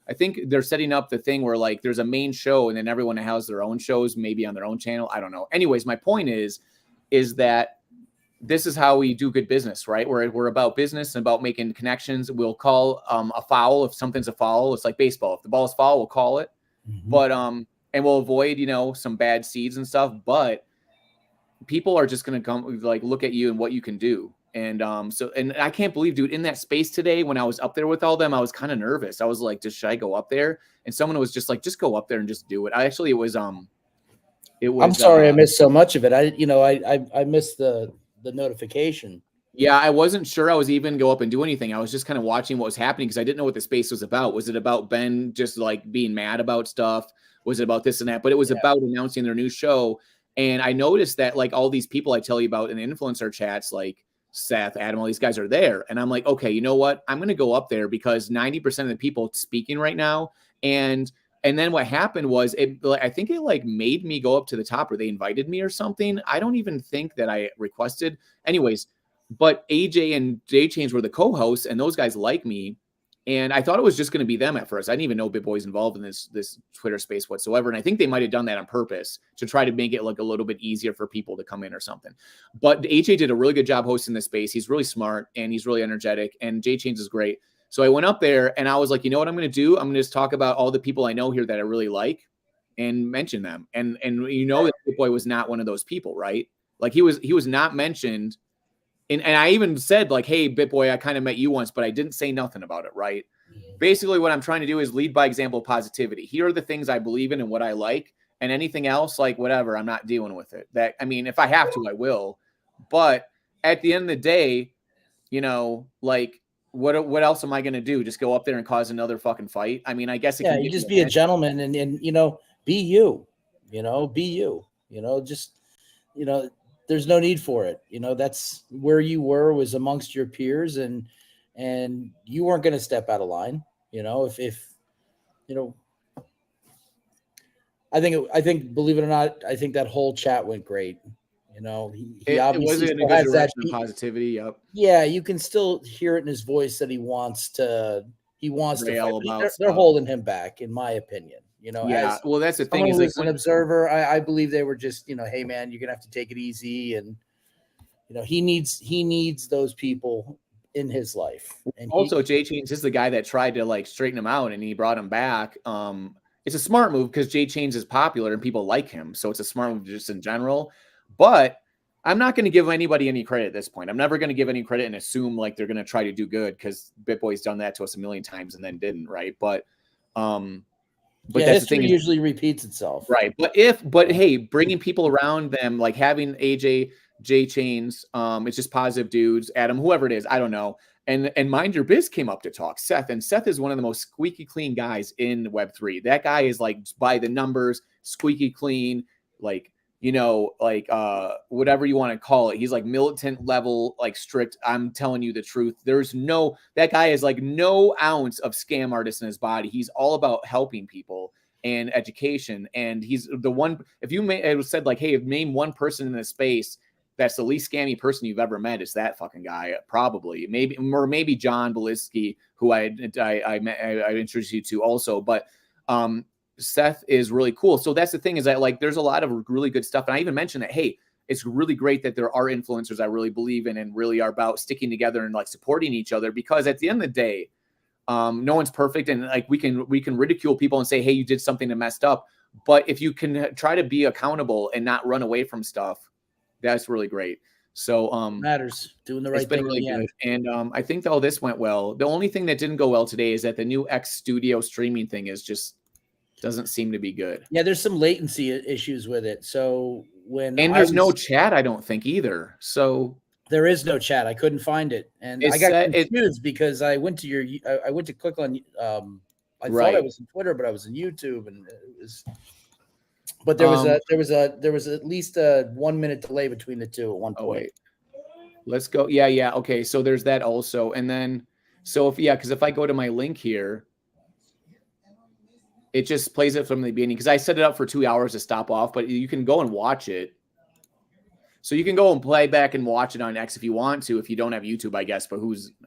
I think they're setting up the thing where like there's a main show and then everyone has their own shows, maybe on their own channel. I don't know. Anyways, my point is that this is how we do good business, right? We're about business and about making connections. We'll call a foul if something's a foul. It's like baseball. If the ball's foul, we'll call it. Mhm. But and we'll avoid, some bad seeds and stuff. But people are just gonna come like look at you and what you can do. And and I can't believe, dude, in that space today when I was up there with all them, I was kind of nervous. I was like, should I go up there? And someone was just like, just go up there and just do it. It was I'm sorry I missed so much of it. I missed the notification. Yeah, I wasn't sure I was even go up and do anything. I was just kind of watching what was happening because I didn't know what the space was about. Was it about Ben just like being mad about stuff? Was it about this and that? But it was about announcing their new show. And I noticed that like all these people I tell you about in the influencer chats, like Seth, Adam, all these guys are there. And I'm like, okay, you know what? I'm going to go up there because 90% of the people speaking right now. And then what happened was I think it like made me go up to the top or they invited me or something. I don't even think that I requested. Anyways, but AJ and J Chains were the co-hosts and those guys like me. And I thought it was just going to be them at first. I didn't even know BitBoy's involved in this Twitter space whatsoever. And I think they might have done that on purpose to try to make it like a little bit easier for people to come in or something. But AJ did a really good job hosting this space. He's really smart and he's really energetic. And J Chains is great. So I went up there and I was like, you know what I'm going to do? I'm going to just talk about all the people I know here that I really like and mention them. And that BitBoy was not one of those people, right? Like he was not mentioned. And I even said like, hey, BitBoy, I kind of met you once, but I didn't say nothing about it, right? Basically, what I'm trying to do is lead by example positivity. Here are the things I believe in and what I like, and anything else, like whatever, I'm not dealing with it. If I have to, I will. But at the end of the day, like what else am I going to do? Just go up there and cause another fucking fight? I mean, I guess you just be a gentleman and be you. Be you. There's no need for it. That's where you was amongst your peers and you weren't going to step out of line. I think, believe it or not, I think that whole chat went great. He obviously it was in a good direction of positivity. Yep. Yeah, you can still hear it in his voice that he wants to fight. They're holding him back, in my opinion. Well, that's the thing. Is like an observer, I believe they were just, hey man, you're gonna have to take it easy, and he needs those people in his life. And also, J Chains is the guy that tried to like straighten him out, and he brought him back. It's a smart move because J Chains is popular and people like him, so it's a smart move just in general. But I'm not going to give anybody any credit at this point. I'm never going to give any credit and assume like they're going to try to do good because BitBoy's done that to us a million times and then didn't, right? But that's history the thing usually repeats itself, right? But hey, bringing people around them, like having AJ, J Chains, it's just positive dudes, Adam, whoever it is, I don't know. And Mind Your Biz came up to talk, Seth, and Seth is one of the most squeaky clean guys in Web3. That guy is like by the numbers, squeaky clean, like whatever you want to call it. He's like militant level, like strict. I'm telling you the truth. That guy is like no ounce of scam artist in his body. He's all about helping people and education. And he's the one, if you said like, hey, name one person in this space that's the least scammy person you've ever met, is that fucking guy. Probably maybe John Beliski, who I introduced you to also, but Seth is really cool. So that's the thing, is that like there's a lot of really good stuff. And I even mentioned that, hey, it's really great that there are influencers I really believe in and really are about sticking together and like supporting each other, because at the end of the day, no one's perfect. And like we can ridicule people and say, hey, you did something that messed up. But if you can try to be accountable and not run away from stuff, that's really great. So matters, doing the right thing. Really good. And I think all this went well. The only thing that didn't go well today is that the new X Studio streaming thing is just doesn't seem to be good. Yeah, there's some latency issues with it. So there's no chat, I don't think either. So there is no chat. I couldn't find it, and I got confused because I went to click on. I thought I was in Twitter, but I was in YouTube, and it was. But there was at least a 1 minute delay between the two at one point. Let's go. Yeah. Okay. So there's that also. And then So because if I go to my link here, it just plays it from the beginning because I set it up for 2 hours to stop off, but you can go and watch it. So you can go and play back and watch it on X if you want to, if you don't have YouTube, I guess, but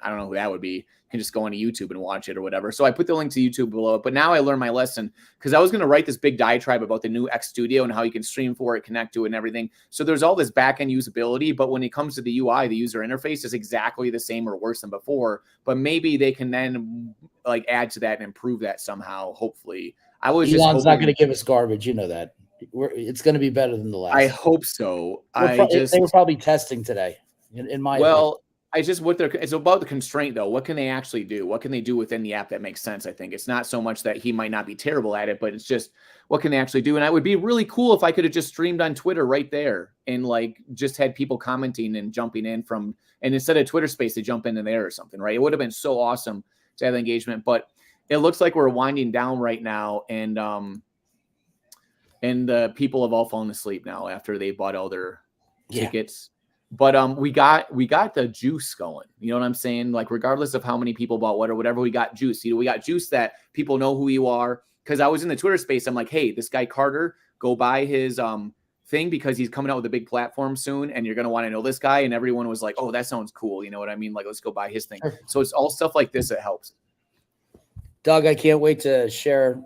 I don't know who that would be. You can just go onto YouTube and watch it or whatever. So I put the link to YouTube below it, but now I learned my lesson because I was going to write this big diatribe about the new X Studio and how you can stream for it, connect to it and everything. So there's all this back-end usability, but when it comes to the UI, the user interface is exactly the same or worse than before, but maybe they can then like add to that and improve that somehow, hopefully. Elon's not going to give us garbage. You know that. It's going to be better than the last. I hope so. They were probably testing today, in my opinion. It's about the constraint though. What can they actually do? What can they do within the app that makes sense? I think it's not so much that he might not be terrible at it, but it's just what can they actually do? And it would be really cool if I could have just streamed on Twitter right there and like just had people commenting and jumping in and instead of Twitter Space, they jump into there or something, right? It would have been so awesome to have engagement, but it looks like we're winding down right now, and the people have all fallen asleep now after they bought all their tickets. But we got the juice going. You know what I'm saying? Like regardless of how many people bought what or whatever, we got juice. We got juice that people know who you are. Because I was in the Twitter space, I'm like, hey, this guy Carter, go buy his thing because he's coming out with a big platform soon, and you're gonna want to know this guy. And everyone was like, oh, that sounds cool. You know what I mean? Like, let's go buy his thing. So it's all stuff like this that helps. Doug, I can't wait to share